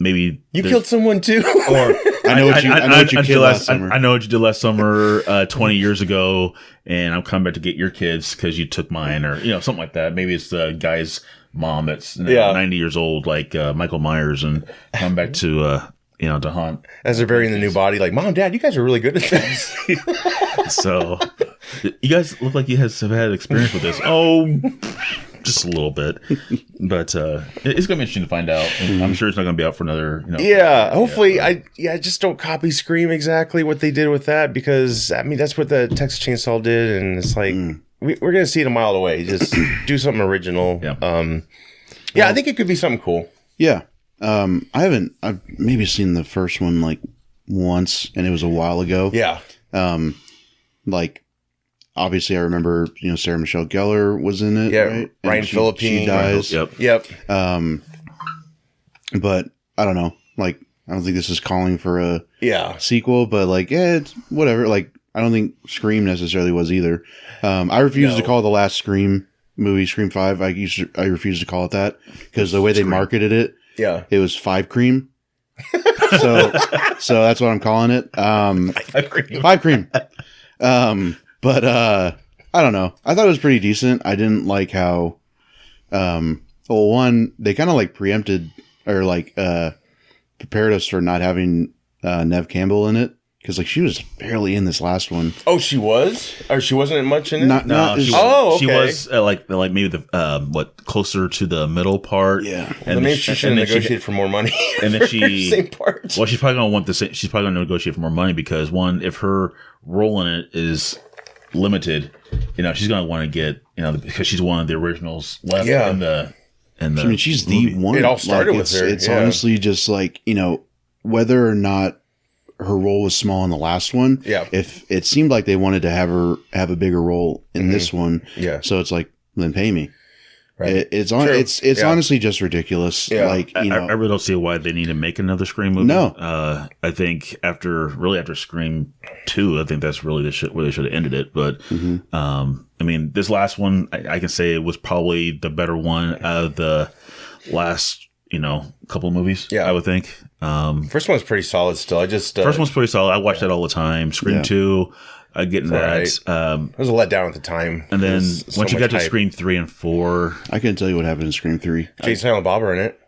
Maybe you killed someone too. Or I know what you did last summer. I know what you did last summer, 20 years ago, and I'm coming back to get your kids because you took mine, or something like that. Maybe it's the guy's mom that's 90 years old, like Michael Myers, and come back to to haunt as they're burying the new body. Like, Mom, Dad, you guys are really good at this. So you guys look like you have had experience with this. Oh. Just a little bit, but it's gonna be interesting to find out. I'm sure it's not gonna be out for another. Hopefully, I just don't copy Scream exactly what they did with that, because I mean that's what the Texas Chainsaw did, and it's like we're gonna see it a mile away. Just do something original. Yeah. I think it could be something cool. Yeah. I've maybe seen the first one like once, and it was a while ago. Yeah. Obviously, I remember, Sarah Michelle Gellar was in it. Yeah, right? Ryan Phillippe. She dies. Yep. But I don't know. Like, I don't think this is calling for a sequel. But it's whatever. Like, I don't think Scream necessarily was either. I refuse to call the last Scream movie Scream 5. I refuse to call it that because the way they marketed it, it was 5 Cream. so that's what I'm calling it. 5 Cream. But I don't know. I thought it was pretty decent. I didn't like how, one, they kind of like preempted or prepared us for not having Neve Campbell in it, because she was barely in this last one. Oh, she was, or she wasn't much in it. She was like maybe the closer to the middle part. Yeah, and maybe she should have negotiated for more money. And then she same part. Well, she's probably gonna want the same. She's probably gonna negotiate for more money because one, if her role in it is limited, she's gonna want to get because she's one of the originals left in the. I mean, she's the one. It all started with her. It's honestly just whether or not her role was small in the last one. Yeah. If it seemed like they wanted to have her have a bigger role in this one. Yeah. So it's like, then pay me. Right. It's honestly just ridiculous. Yeah. I really don't see why they need to make another Scream movie. No. I think after Scream 2, I think that's really where they should have ended it. But I mean, this last one, I can say it was probably the better one out of the last couple of movies. Yeah, I would think. First one's pretty solid. Still, first one's pretty solid. I watch that all the time. Scream 2. I get into that. It was a letdown at the time. And then once you got to Scream 3 and 4, I couldn't tell you what happened in Scream 3. Jay Silent Bob are in it.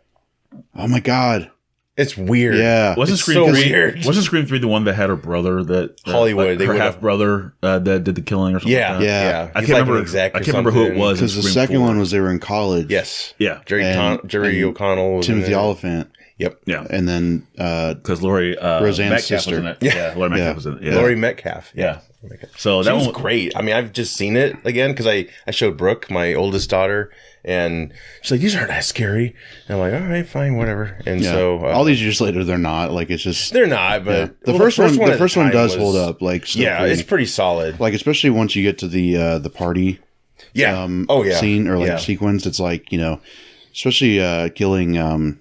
Oh my god! It's weird. Yeah. Wasn't It's Scream so 3 weird. Wasn't Scream 3 the one that had her brother that Hollywood, her half brother that did the killing or something? Yeah, like that? Yeah. I He's can't like an remember. exec I or can't remember who it something. was. Because the second one was they were in college. Yes. Yeah. Jerry O'Connell. Was Timothy in it. Oliphant. Yep. Yeah. And then Because Laurie Roseanne's Metcalf sister. was in it. Yeah. Laurie Metcalf was in it. Yeah. Laurie Metcalf. Yeah. Metcalf. So That that was one great. I mean, I've just seen it again because I showed Brooke, my oldest daughter, and she's like, "These aren't that scary." And I'm like, "All right, fine, whatever." And so all these years later, they're not. Like, it's just they're not. But the well, first one. The at first one time does was- hold up. Like, still Yeah, it's pretty solid. like especially once you get to the party. Yeah. Scene or like Yeah. sequence. It's like, especially killing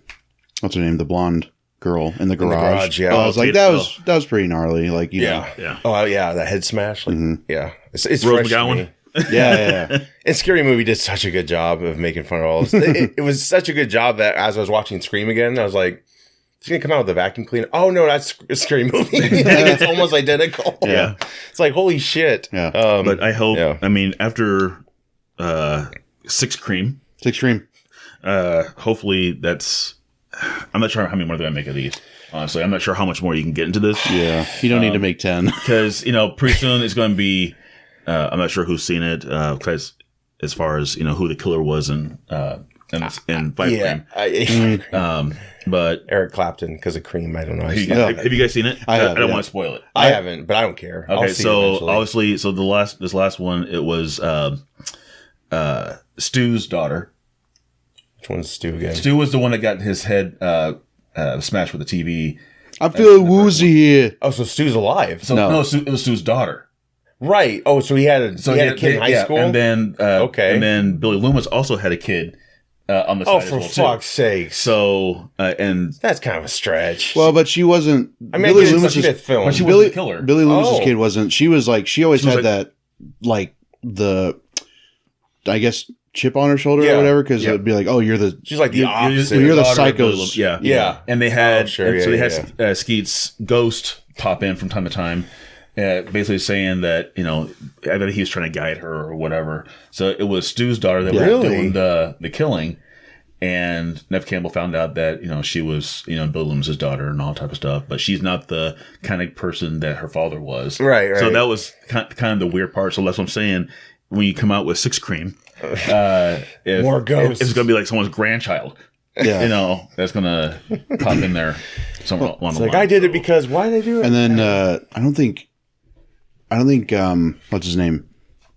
what's her name, the blonde girl in the garage. yeah. I was like, Kate- that was pretty gnarly. Like, Yeah. Yeah. Oh yeah, that head smash. Like, yeah. It's Rose fresh to McGowan? me. yeah. And Scary Movie did such a good job of making fun of all this. It was such a good job that as I was watching Scream again, I was like, "It's gonna come out with a vacuum cleaner." Oh no, that's a Scary Movie. Like, it's almost identical. Yeah. It's like holy shit. Yeah. But I hope. Yeah. I mean, after Six Cream, It's extreme. hopefully that's. I'm not sure how many more they're gonna make of these. Honestly, I'm not sure how much more you can get into this. Yeah. You don't need to make 10. Because pretty soon it's going to be. I'm not sure who's seen it. Because as far as who the killer was in Fight Yeah. Cream. But Eric Clapton because of Cream. I don't know. have you guys seen it? I have, I don't yeah. want to spoil it. I haven't, but I don't care. I'll Okay, see it so eventually. obviously, this last one, it was Stu's daughter. Which one's Stu again? Stu was the one that got his head smashed with the TV. I feel woozy here. Oh, so Stu's alive. So No. it was Stu's daughter. Right. Oh, so he had a kid in high school. and then Okay. and then Billy Loomis also had a kid on the side Oh, as for well, fuck's sake! So and That's kind of a stretch. Well, but she wasn't. I mean, Billy it's Loomis's- the fifth film. But she was the killer. Billy Loomis's Oh. kid wasn't. She was like, she always was had like- that, like, I guess, chip on her shoulder Yeah. or whatever, because Yeah. it would be like, oh, you're the. She's like the opposite. you're the daughter of Billy psychos. Loomis. Yeah, Yeah. And they had, sure, and so yeah, they had Skeet's ghost pop in from time to time, basically saying that I think he was trying to guide her or whatever. So it was Stu's daughter that was Really? doing the killing, and Neve Campbell found out that she was Bill Loomis' daughter and all type of stuff, but she's not the kind of person that her father was. Right. So that was kind of the weird part. So that's what I'm saying. When you come out with Six Cream, More ghosts. It's going to be like someone's grandchild. Yeah. That's going to pop in there somewhere along It's the like line. I did it because why did I do it? And then I don't think what's his name,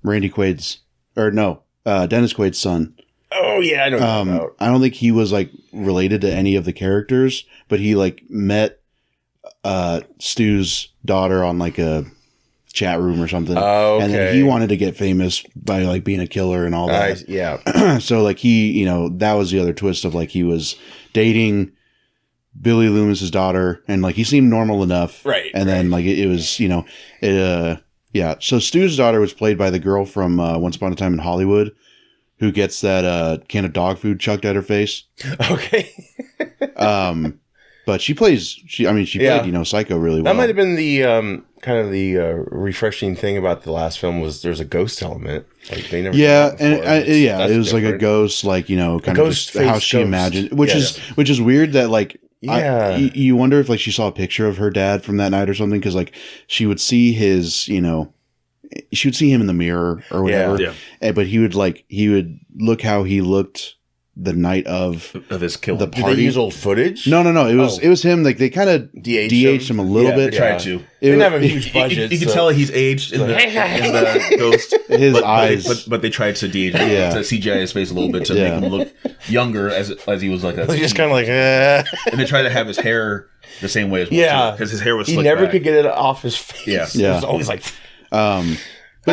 Randy Quaid's Dennis Quaid's son. Oh yeah, I know what you're talking about. I don't think he was like related to any of the characters, but he like met Stu's daughter on like a chat room or something. Oh, And then okay. he wanted to get famous by like being a killer and all that. Yeah. So like he, that was the other twist of like he was dating Billy Loomis's daughter, and like he seemed normal enough, Right, And then like it was, yeah. So Stu's daughter was played by the girl from Once Upon a Time in Hollywood, who gets that can of dog food chucked at her face. Okay. But she played Psycho really well. That might have been the kind of the refreshing thing about the last film was there's a ghost element. Like they never. Yeah, did that before. and That's it was like a different. ghost, like kind of just ghost-faced how she ghost. imagined, which Yeah. is weird that like Yeah. you wonder if like she saw a picture of her dad from that night or something, because like she would see his she would see him in the mirror or whatever, Yeah. but he would look how he looked the night of his kill. the Did they party. use old footage? No. It was him. Like they kind of DH'd him a little bit. They tried to. They didn't have a huge You budget. can so- tell he's aged in the ghost. His but eyes. But they tried to de-age Yeah. to CGI his face a little bit to Yeah. make him look younger as he was like a. He's just kind of like, eh. And they tried to have his hair the same way as well. Yeah. Because his hair was He slicked never back. could get it off his face. Yeah. It Yeah. was always like, But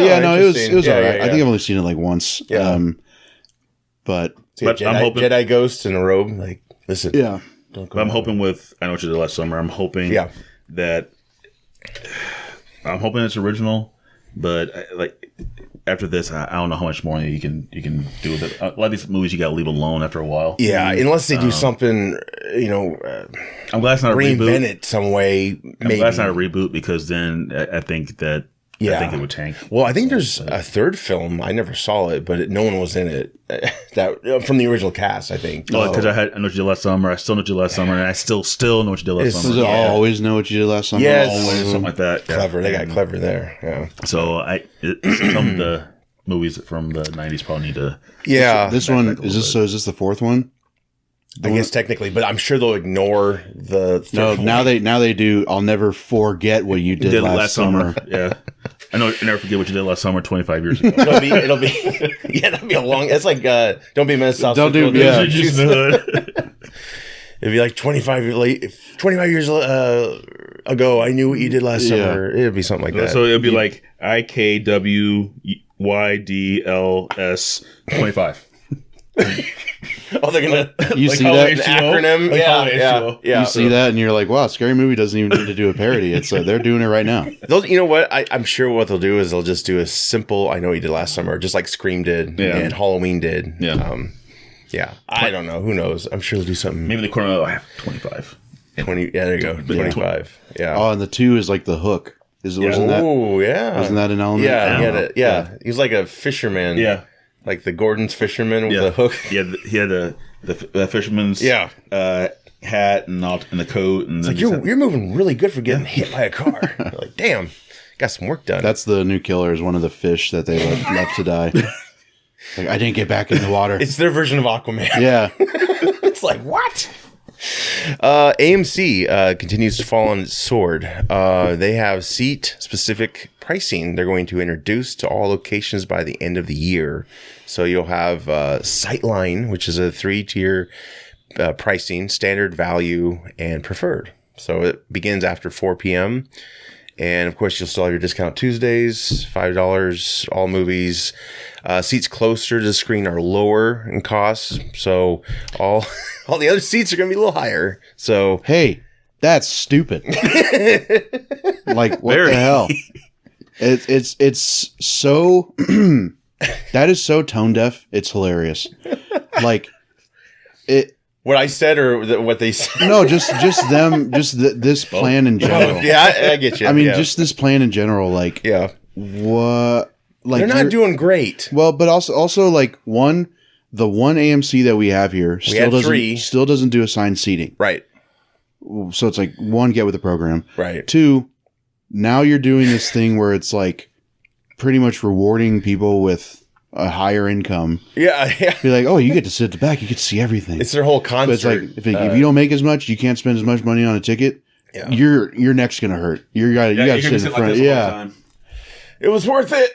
yeah, no, it was interesting. all Yeah, right. yeah, I think yeah. I've only seen it like once. Yeah. But But Jedi, I'm hoping- Jedi ghost in a robe. Like, listen. yeah. Don't But I'm hoping I know what you did last summer. I'm hoping that it's original, but after this, I don't know how much more you can do with it. A lot of these movies you got to leave alone after a while. Yeah, unless they do something, I'm glad it's not a reinvent reboot. it some way. I'm Maybe. glad it's not a reboot, because then I think that I think it would tank. Well, I think there's a third film. I never saw it, but no one was in it. That from the original cast, I think. Oh, because I know what you did last summer. I still know what you did last summer, and I still know what you did last summer. Does it always know what you did last summer? Yes. Always, something like that. Clever. They got clever there. Yeah. So some of the movies from the 90s probably need to. Yeah. This one is this. So is this the fourth one? I guess technically, but I'm sure they'll ignore the. No, now they do. I'll never forget what you did last summer. Yeah, I know. I never forget what you did last summer, 25 years ago. it'll be yeah. That'd be a long. It's like don't be a menace. Don't do yeah. It'd be like 25 years ago. I knew what you did last summer. It'd be something like that. So it'd be like IKWYDLS 25. Oh, they're gonna you see that an acronym? Yeah. You see that, and you're like, "Wow, Scary Movie doesn't even need to do a parody. It's they're doing it right now." You know what? I'm sure what they'll do is they'll just do a simple. I know you did last summer, just like Scream did and Halloween did. Yeah, I don't know. Who knows? I'm sure they'll do something. Maybe the corner. I have 25. 20. Yeah, there you go. 25. Yeah. Oh, and the 2 is like the hook. Wasn't that? Oh, yeah. Wasn't that an element? Yeah, he had it. Yeah, he was like a fisherman. Yeah. Like the Gordon's fisherman with the hook. Yeah, he had the fisherman's hat and the coat. And it's like you're moving really good for getting hit by a car. You're like, damn, got some work done. That's the new killer. Is one of the fish that they left to die. Like, I didn't get back in the water. It's their version of Aquaman. Yeah. It's like, what? AMC continues to fall on its sword. They have seat-specific pricing they're going to introduce to all locations by the end of the year. So you'll have Sightline, which is a 3-tier pricing, standard, value, and preferred. So it begins after 4 p.m., and of course, you'll still have your discount Tuesdays, $5, all movies. Seats closer to the screen are lower in cost. So all the other seats are going to be a little higher. So hey, that's stupid. Like, what the hell? It's so that is so tone deaf. It's hilarious. Like it. What I said or what they said? No, just them, this plan in general. Yeah, I get you. I mean, just this plan in general. Like, what? Like, they're not doing great. Well, but also like the one AMC that we have here still doesn't do assigned seating. Right. So it's like, 1, get with the program. Right. 2, now you're doing this thing where it's like pretty much rewarding people with a higher income. Yeah. Be like, oh, you get to sit at the back, you get to see everything. It's their whole concert. But it's like if you don't make as much, you can't spend as much money on a ticket. Yeah. Your neck's gonna hurt. You got to sit in front. Like it was worth it.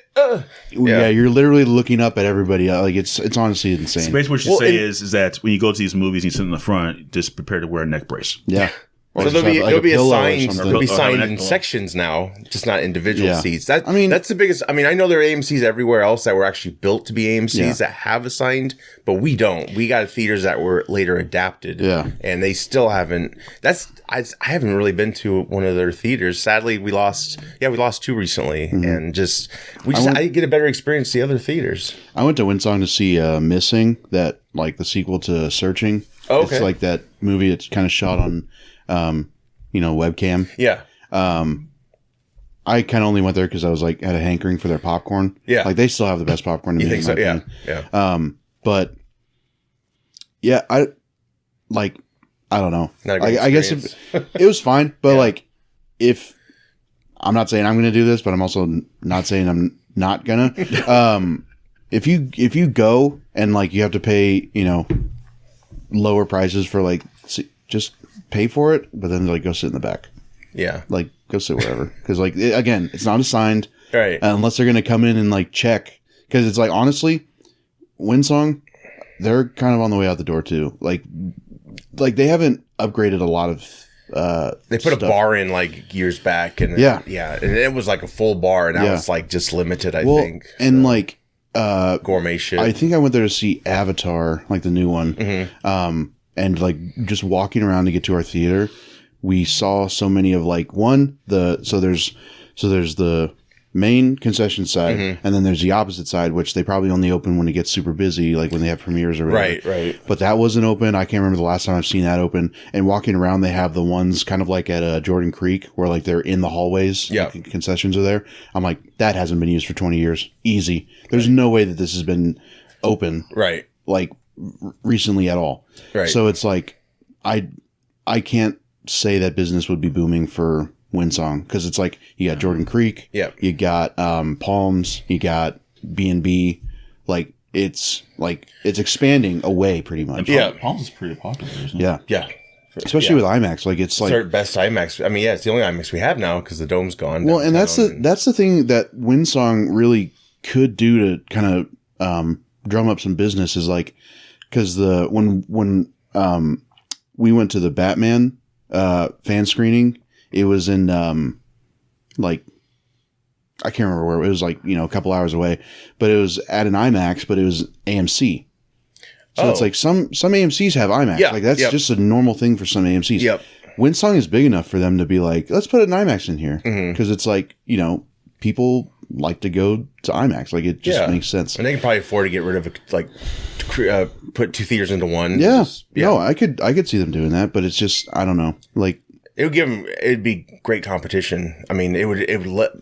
Yeah, you're literally looking up at everybody. Like it's honestly insane. So basically, what you say is that when you go to these movies, and you sit in the front, just prepare to wear a neck brace. Yeah. So they'll be assigned in sections now, just not individual seats. That's the biggest. I mean, I know there are AMCs everywhere else that were actually built to be AMCs that have assigned, but we don't. We got theaters that were later adapted, and they still haven't. I haven't really been to one of their theaters. Sadly, we lost 2 recently, and I get a better experience at the other theaters. I went to Winsong to see Missing, that like the sequel to Searching. Oh, okay. It's like that movie that's kind of shot on webcam. Yeah. I kind of only went there because I was like had a hankering for their popcorn. Yeah. Like they still have the best popcorn. You think so? Yeah. Yeah. But yeah, I don't know. I guess it was fine, but like if I'm not saying I'm going to do this, but I'm also not saying I'm not gonna. If you go and like you have to pay, lower prices for like just pay for it, but then like go sit in the back. Yeah. Like go sit wherever. Because like again, it's not assigned. Right. Unless they're gonna come in and like check. Because it's like honestly, Winsong, they're kind of on the way out the door too. Like they haven't upgraded a lot of they put a bar in like years back and and it was like a full bar and now it's like just limited, I think. And like gourmet shit. I think I went there to see Avatar, like the new one. Mm-hmm. And like just walking around to get to our theater, we saw so many of like there's the main concession side, and then there's the opposite side, which they probably only open when it gets super busy, like when they have premieres or whatever. Right. But that wasn't open. I can't remember the last time I've seen that open. And walking around, they have the ones kind of like at Jordan Creek, where like they're in the hallways. Yeah, like, concessions are there. I'm like, that hasn't been used for 20 years. Easy. There's no way that this has been open. Right. Like recently at all. Right. So it's like, I can't say that business would be booming for Windsong, because it's like you got Jordan Creek, you got Palms, you got B&B, like it's expanding away pretty much. Palms is pretty popular, isn't it? Yeah. Especially with IMAX, like it's like our best IMAX. I mean, it's the only IMAX we have now because the dome's gone. Well, and that's the thing that Windsong really could do to kind of drum up some business is like, because when we went to the Batman fan screening. It was in, like, I can't remember where it was, like, a couple hours away, but it was at an IMAX, but it was AMC. So it's like some AMCs have IMAX. Yeah, like, that's just a normal thing for some AMCs. Yep. Windsong is big enough for them to be like, let's put an IMAX in here. Because it's like, people like to go to IMAX. Like, it just makes sense. And they can probably afford to get rid of it, like, put two theaters into one. Yeah. No, I could see them doing that, but it's just, I don't know. Like, it would give them. It'd be great competition. I mean, it would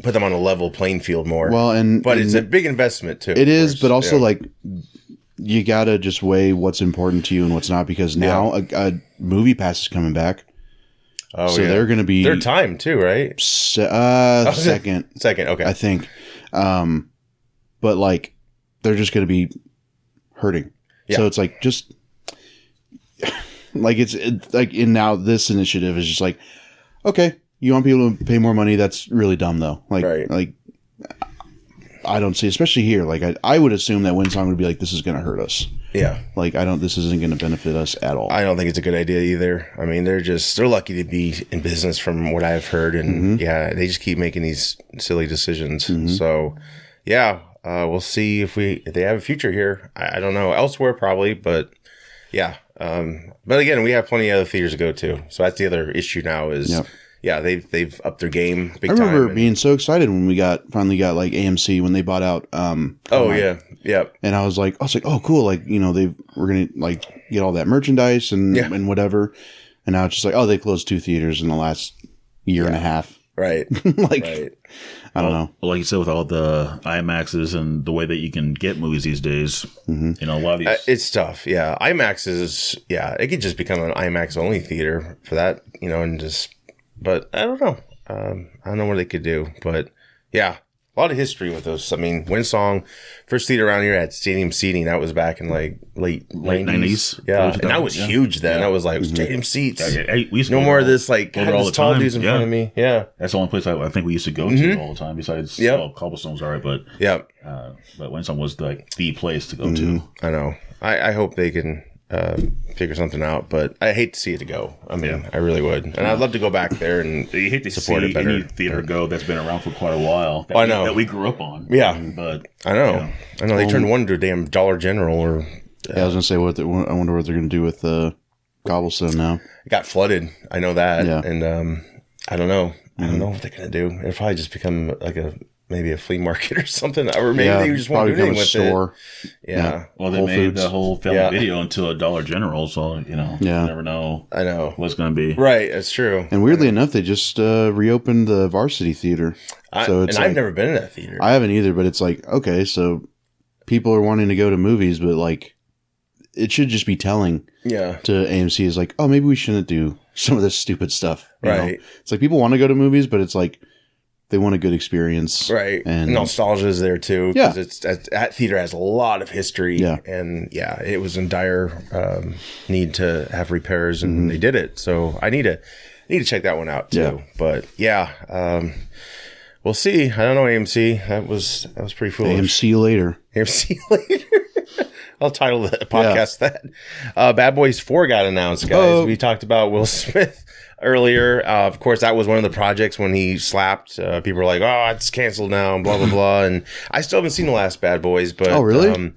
put them on a level playing field more. Well, but it's a big investment too. It is, but also like you gotta just weigh what's important to you and what's not, because now a movie pass is coming back. Oh, so they're going to be their time too, right? Second, okay, I think. But like they're just going to be hurting. Yeah. So it's like just. Like it's like now this initiative is just like, okay, you want people to pay more money? That's really dumb though. Like, like I don't see, especially here. Like I would assume that Windsong would be like, this is going to hurt us. Yeah. Like this isn't going to benefit us at all. I don't think it's a good idea either. I mean, they're lucky to be in business from what I've heard. And they just keep making these silly decisions. So we'll see if they have a future here. I don't know, elsewhere probably, but yeah. But again, we have plenty of other theaters to go to. So that's the other issue now is, they've upped their game big time. I remember being so excited when we finally got like AMC when they bought out. And I was like, oh, cool. Like, we're going to like get all that merchandise and whatever. And now it's just like, oh, they closed 2 theaters in the last year and a half. Right. I don't know. Like you said, with all the IMAXs and the way that you can get movies these days, a lot of these... it's tough. Yeah. IMAX is, it could just become an IMAX only theater for that, but I don't know. I don't know what they could do, but yeah, a lot of history with those. I mean, Windsong, first theater around here had stadium seating. That was back in like late 90s. Yeah. And that was huge then. That was like stadium seats. We used to no more of this like all the tall dudes in front of me. Yeah. That's the only place I think we used to go to all the time, besides Cobblestone was all right, but but Windsong was like the place to go to. I know. I hope they can figure something out, but I hate to see it go. I mean, I really would, and I'd love to go back there and you hate to support see it better. Any theater go that's been around for quite a while. I know that we grew up on. Yeah, but I know. They turned one into a damn Dollar General, or I was gonna say I wonder what they're gonna do with Cobblestone now. It got flooded. I know that, and I don't know. I don't know what they're gonna do. It'll probably just become like maybe a flea market or something, or maybe they just won't do anything with store. It. Yeah. Well, they made the whole film video into a Dollar General, so you never know. I know what's going to be. Right, that's true. And weirdly enough, they just reopened the Varsity Theater. I've never been in that theater. I haven't either, but it's like, okay, so people are wanting to go to movies, but like it should just be telling to AMC is like, oh, maybe we shouldn't do some of this stupid stuff. You know? It's like people want to go to movies, but it's like they want a good experience. Right. And nostalgia is there too. Yeah. Because that theater has a lot of history. Yeah. And it was in dire need to have repairs, and they did it. So I need to check that one out too. Yeah. But we'll see. I don't know, AMC. That was pretty foolish. AMC later. AMC later. I'll title the podcast that. Bad Boys 4 got announced, guys. We talked about Will Smith earlier. Of course, that was one of the projects when he slapped. People were like, oh, it's canceled now, blah, blah, blah. And I still haven't seen the last Bad Boys. But, oh, really?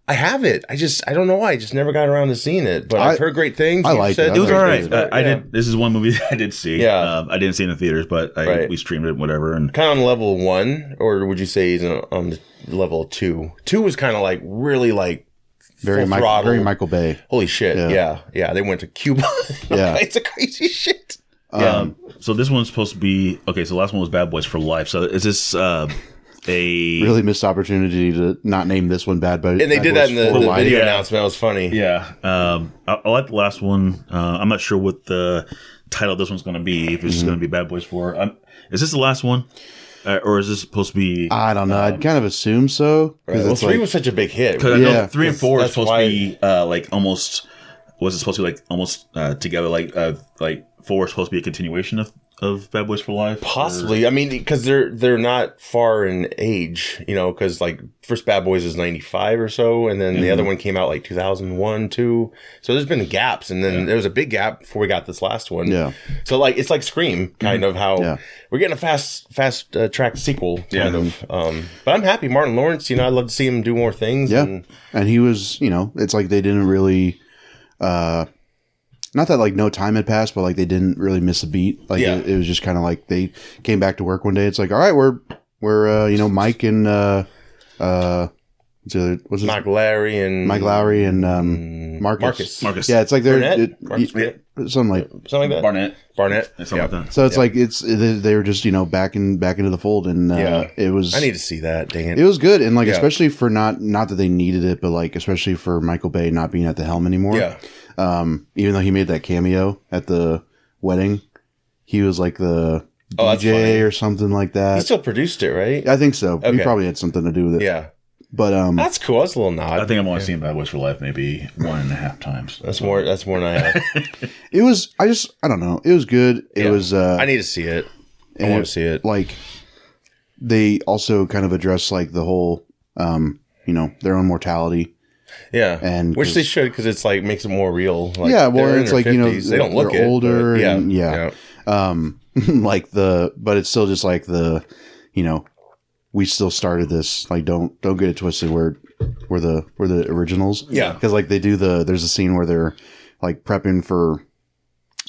I have it. I don't know why. I just never got around to seeing it. But I've heard great things. I liked it. It was all right. I did. This is one movie that I did see. Yeah. I didn't see it in the theaters, but we streamed it, whatever. And kind of on level 1, or would you say he's on the level 2? 2 was kind of like really like very Michael Bay. Holy shit! Yeah. They went to Cuba. Yeah, it's a crazy shit. So this one's supposed to be okay. So the last one was Bad Boys for Life. So is this a really missed opportunity to not name this one Bad Boys? And they did that in the video announcement. That was funny. Yeah. I like the last one. I'm not sure what the title of this one's going to be. If it's going to be Bad Boys 4. Is this the last one? Or is this supposed to be? I don't know. I'd kind of assume so. Well, 3 was such a big hit. Because I know 3 and 4 is supposed to be like almost. Was it supposed to be like almost together? Like 4 is supposed to be a continuation of Bad Boys for Life? Possibly. I mean, because they're not far in age, because like first Bad Boys is 95 or so, and then the other one came out like 2001, 2. So there's been gaps, and then there was a big gap before we got this last one. Yeah. So like it's like Scream, kind of how we're getting a fast track sequel, kind of. But I'm happy. Martin Lawrence, I'd love to see him do more things. Yeah. And he was, it's like they didn't really. Not that like no time had passed, but like they didn't really miss a beat. Like it was just kind of like they came back to work one day. It's like, all right, we're Mike and what's his Mike Lowry and Marcus. Yeah, it's like they're something like that. Barnett. Something like that. So it's like they were just back into the fold, and it was. I need to see that. Dang it! It was good, and like especially for not that they needed it, but like especially for Michael Bay not being at the helm anymore. Yeah. Even though he made that cameo at the wedding, he was like the DJ or something like that. He still produced it, right? I think so. Okay. He probably had something to do with it. Yeah. But that's cool. That's a little nod. I think I've only seen Bad Boys for Life maybe 1.5 times. That's more than I have. It was. I don't know. It was good. It was. I need to see it. I want to see it. Like they also kind of address like the whole, their own mortality. Yeah, and which they should, because it's like makes it more real. Like, it's like 50s. They don't look they're older. But it's still just like we still started this. Like, don't get it twisted. We're the originals. Yeah, because like they do there's a scene where they're like prepping for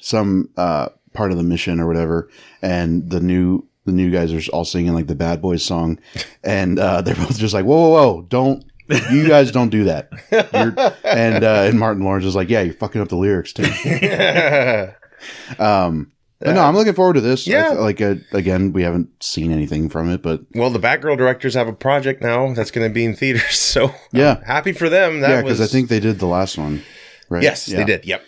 some part of the mission or whatever, and the new guys are all singing like the Bad Boys song, and they're both just like, whoa, don't. You guys don't do that. And Martin Lawrence is like, yeah, you're fucking up the lyrics too. But no, I'm looking forward to this. Yeah. Again, we haven't seen anything from it, but well, the Batgirl directors have a project now that's going to be in theaters. So yeah, happy for them. Because I think they did the last one, right? Yes, they did. Yep.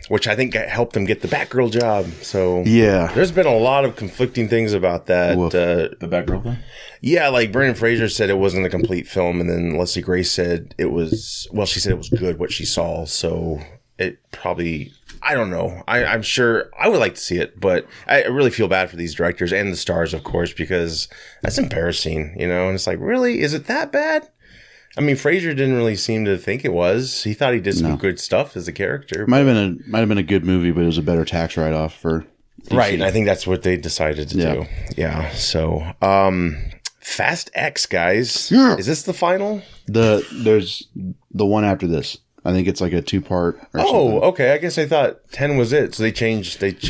Which I think helped them get the Batgirl job. So yeah, there's been a lot of conflicting things about that. The Batgirl thing. Yeah, like Brendan Fraser said it wasn't a complete film, and then Leslie Grace said it was. Well, she said it was good what she saw. So it probably. I don't know. I'm sure I would like to see it, but I really feel bad for these directors and the stars, of course, because that's embarrassing, And it's like, really, is it that bad? I mean, Fraser didn't really seem to think it was. He thought he did some good stuff as a character. Might have been a good movie, but it was a better tax write off for DC. Right. And I think that's what they decided to do. Yeah. So, Fast X, guys. Yeah. Is this the final? There's the one after this. I think it's like a 2-part. Or something. Okay. I guess I thought 10 was it. So they changed. I think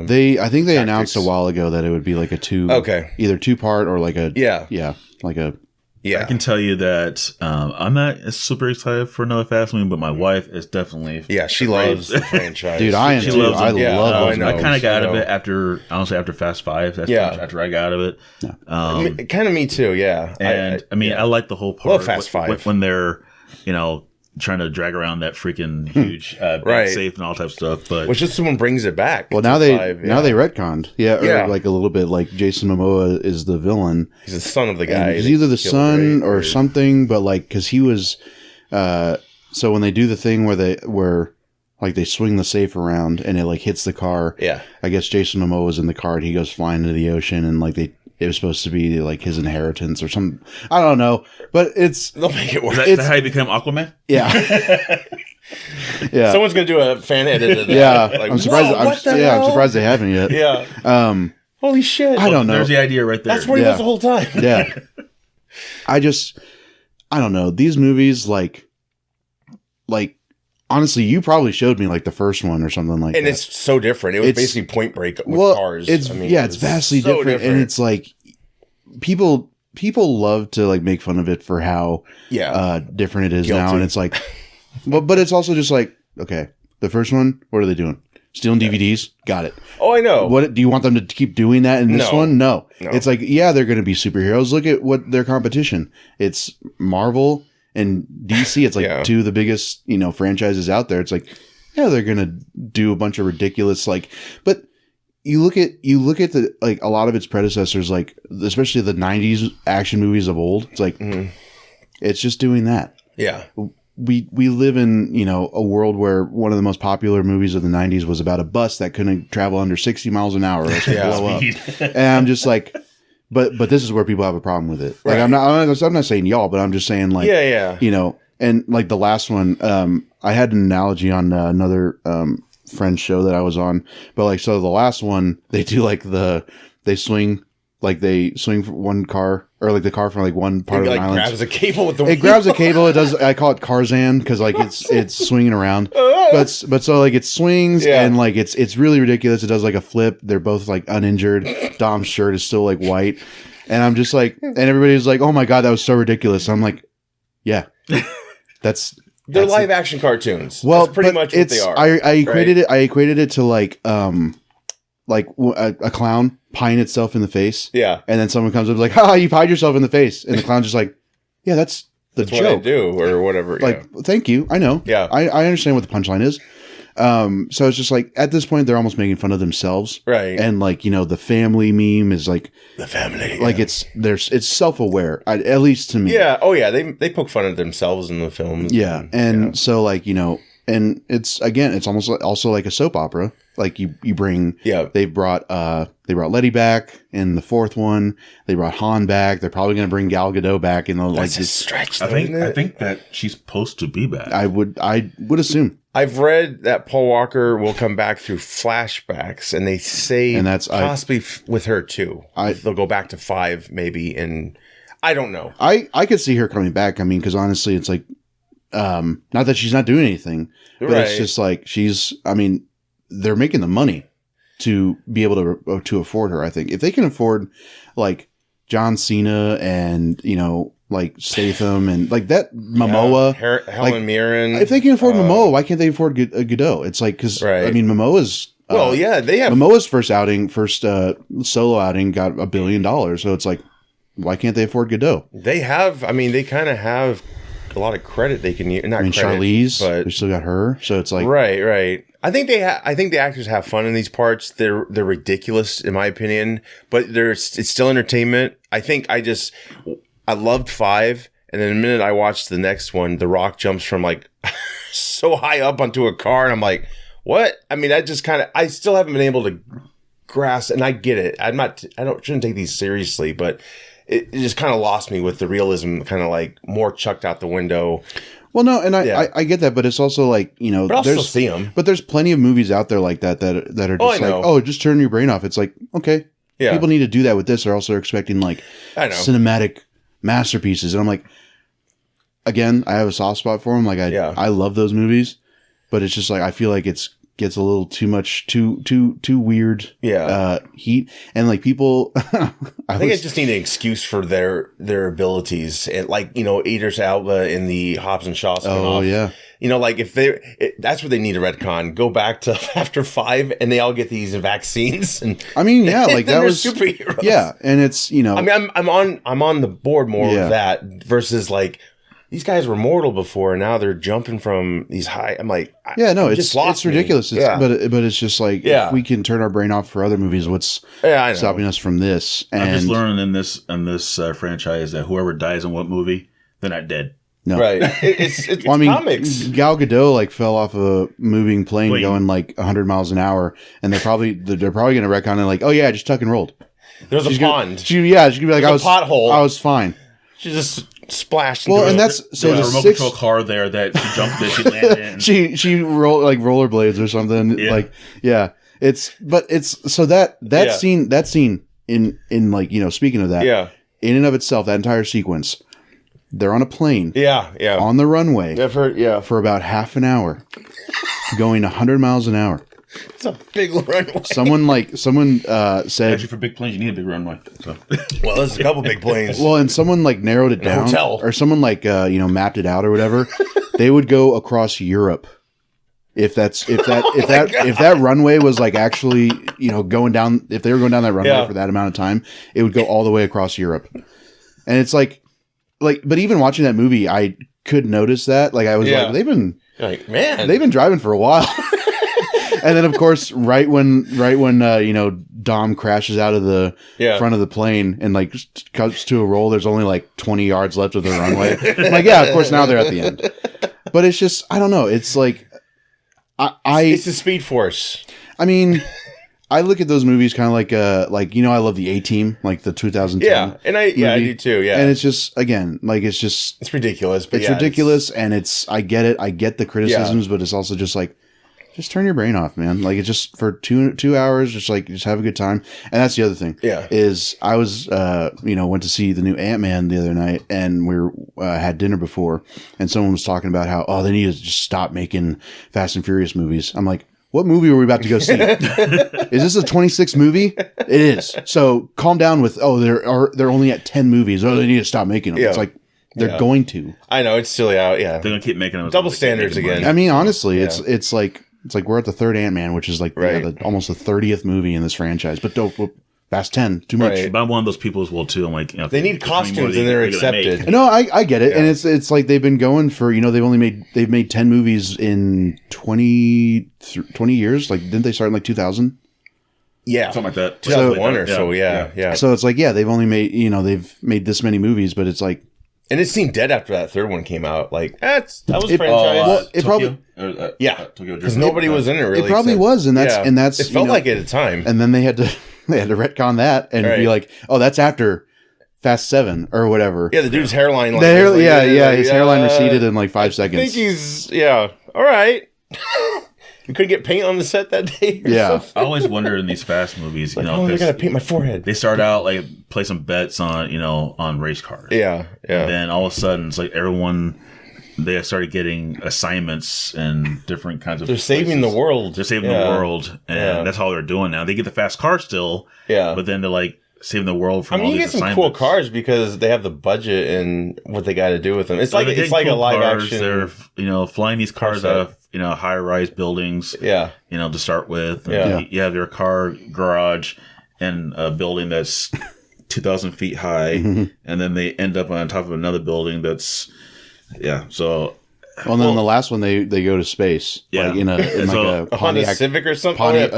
they tactics. Announced a while ago that it would be like a 2. Okay. Either 2-part or like a like a. Yeah, I can tell you that I'm not super excited for another Fast movie, but my wife is definitely. Yeah, she loves the franchise. Dude, I am too. I love it. I kind of got out of it after Fast 5. That's after I got out of it. Yeah. Kind of me too. Yeah, and I like the whole part. Love Fast 5 when they're trying to drag around that freaking huge safe and all type of stuff, but which just someone brings it back. Well, now they retconned, or like a little bit like Jason Momoa is the villain. He's the son of the guy. He's either the son or something, but like because he was. So when they do the thing where they swing the safe around and it like hits the car. Yeah, I guess Jason Momoa was in the car and he goes flying into the ocean and like it was supposed to be like his inheritance or something. I don't know, but they'll make it work. Is that how you become Aquaman? Yeah. Yeah. Someone's gonna do a fan edit of that. Yeah. Like, I'm surprised. I'm surprised they haven't yet. Yeah. Holy shit. I don't know. There's the idea right there. That's where he was the whole time. Yeah. I'm surprised I don't know, these movies, like honestly, you probably showed me like the first one or something like that. And it's so different. It was basically Point Break with cars. It's it's vastly so different, and it's like people love to like make fun of it for how different it is now, and it's like, but it's also just like, okay, the first one, what are they doing? Stealing DVDs? Got it. Oh, I know. What do you want them to keep doing that in this one? No. It's like, yeah, they're going to be superheroes. Look at what their competition. It's Marvel and DC. It's like two of the biggest, franchises out there. It's like, yeah, they're going to do a bunch of ridiculous, like, but you look at the, like, a lot of its predecessors, like, especially the 90s action movies of old. It's like, it's just doing that. Yeah. We live in, a world where one of the most popular movies of the 90s was about a bus that couldn't travel under 60 miles an hour or else it'd blow up. And I'm just like, but this is where people have a problem with it. Like, right. I'm not saying y'all, but I'm just saying, like, and like the last one, I had an analogy on another friend's show that I was on, but like, so the last one, they do like they swing from one car, or like the car from like one part of the island. It grabs a cable with the wheel. It grabs a cable. It does. I call it Tarzan because like it's swinging around. But so like it swings and like it's really ridiculous. It does like a flip. They're both like uninjured. Dom's shirt is still like white, and I'm just like, and everybody's like, "Oh my god, that was so ridiculous." I'm like, yeah, they're live action cartoons. Well, that's pretty much what they are. I equated it. I equated it to like a clown pieing itself in the face. Yeah. And then someone comes up like, "Ha, you pied yourself in the face." And the clown's just like, "Yeah, that's joke. What I do," or whatever. Like, thank you. I know. Yeah. I understand what the punchline is. So it's just like, at this point, they're almost making fun of themselves. Right. And like, the family meme is like, the family. Like it's self-aware, at least to me. Yeah. Oh yeah. They poke fun at themselves in the films. Yeah. And so like, and it's almost also like a soap opera. Like you bring, they brought Letty back in the fourth one. They brought Han back. They're probably going to bring Gal Gadot back in the like this stretch. I think that she's supposed to be back. I would assume. I've read that Paul Walker will come back through flashbacks, and they say, and that's possibly with her too. They'll go back to 5 maybe, and I don't know. I could see her coming back. I mean, because honestly, it's like, not that she's not doing anything, but it's just like they're making the money to be able to afford her. I think if they can afford like John Cena and like Statham and like that Momoa, Helen Mirren. If they can afford Momoa, why can't they afford Godot? It's like, because I mean, Momoa's they have Momoa's first solo outing got $1 billion, so it's like, why can't they afford Godot? They have. I mean, they kind of have a lot of credit they can use. Charlize, but we still got her, so it's like right. I think the actors have fun in these parts. They're ridiculous in my opinion, but it's still entertainment. I loved 5, and then the minute I watched the next one, The Rock jumps from like so high up onto a car, and I'm like, what? I mean, I still haven't been able to grasp, and I get it. Shouldn't take these seriously, but it just kind of lost me with the realism, kind of like more chucked out the window. Well, no, and I get that, but it's also like, but I'll still see them. But there's plenty of movies out there like that are just just turn your brain off. It's like, okay, people need to do that with this, or else they're expecting like cinematic masterpieces. And I'm like, again, I have a soft spot for them. Like I love those movies, but it's just like, I feel like gets a little too much, too weird heat, and like people I think I just need an excuse for their abilities, and like Idris Elba in the Hobbs and Shaw spin-off. Like if that's where they need a retcon, go back to after 5 and they all get these vaccines, and I mean like that was superheroes. And it's I mean I'm on the board more with that versus like, these guys were mortal before, and now they're jumping from these high. I'm like, it's ridiculous. But it's just like, if we can turn our brain off for other movies, what's stopping us from this? And I'm just learning in this franchise that whoever dies in what movie, they're not dead. No, right? It's comics. Gal Gadot like fell off a moving plane going like 100 miles an hour, and they're probably going to retcon it like, oh yeah, just tuck and rolled. There's a pond. She could be like, I was pothole. I was fine. She just splashed. And that's so the remote control car there that she jumped in, she landed in. she rolled like rollerblades or something. It's so that scene in like, speaking of that, in and of itself, that entire sequence, They're on a plane. Yeah. On the runway. I've heard, for about half an hour, going 100 miles an hour. It's a big runway. Someone said, actually, for big planes, you need a big runway. So. Well, there's a couple big planes. Well, and someone narrowed it down, or someone mapped it out or whatever. They would go across Europe if that runway was actually going down. If they were going down that runway for that amount of time, it would go all the way across Europe. And it's but even watching that movie, I could notice that. I was they've been driving for a while. And then, of course, right when Dom crashes out of the front of the plane and comes to a roll, there's only 20 yards left of the runway. I'm of course now they're at the end. But it's just, I don't know. It's it's the Speed Force. I mean, I look at those movies kind of I love the A-Team, the 2010. Yeah, and I do too. Yeah, and it's just it's ridiculous. But it's ridiculous, and I get it. I get the criticisms, but it's also just just turn your brain off, man. It's just for 2 hours, just have a good time. And that's the other thing. Yeah. Is I was, went to see the new Antman the other night, and we had dinner before, and someone was talking about how, they need to just stop making Fast and Furious movies. I'm like, what movie are we about to go see? Is this a 26 movie? It is. So calm down with, they're only at 10 movies. They need to stop making them. Yeah. It's they're going to. I know, it's silly out. Yeah. They're going to keep making them. Double standards again. I mean, honestly, it's we're at the third Ant-Man, which is almost the 30th movie in this franchise. But Fast 10, too much. Right. But I'm one of those people as well too. I'm they need costumes and they're accepted. No, I get it, and it's they've been going for they've made 10 movies in 20 years. Didn't they start in 2000? Yeah, something like that. 2001 or so. Yeah. So it's they've only made they've made this many movies, but it's and it seemed dead after that third one came out. That was franchise. It probably because nobody was in it really. It probably was, and that's it felt like it at the time. And then they had to retcon that and be like, that's after Fast 7 or whatever. Yeah, the dude's hairline. His hairline receded in 5 seconds. I think he's all right. You couldn't get paint on the set that day. Something. I always wonder in these Fast movies, they're gonna paint my forehead. They start out play some bets on on race cars. Yeah. And then all of a sudden, it's everyone. They started getting assignments and different kinds of. They're saving the world. They're saving the world, and that's all they're doing now. They get the fast car still, but then they're saving the world from. All you these get some cool cars because they have the budget and what they got to do with them. It's it's like cool a live cars. action. They're flying these cars out of high rise buildings. Yeah, to start with. And you have your car garage and a building that's 2,000 feet high, and then they end up on top of another building that's. Yeah, so. Well, then the last one they go to space. Yeah, in a Honda Civic or something. Pontiac,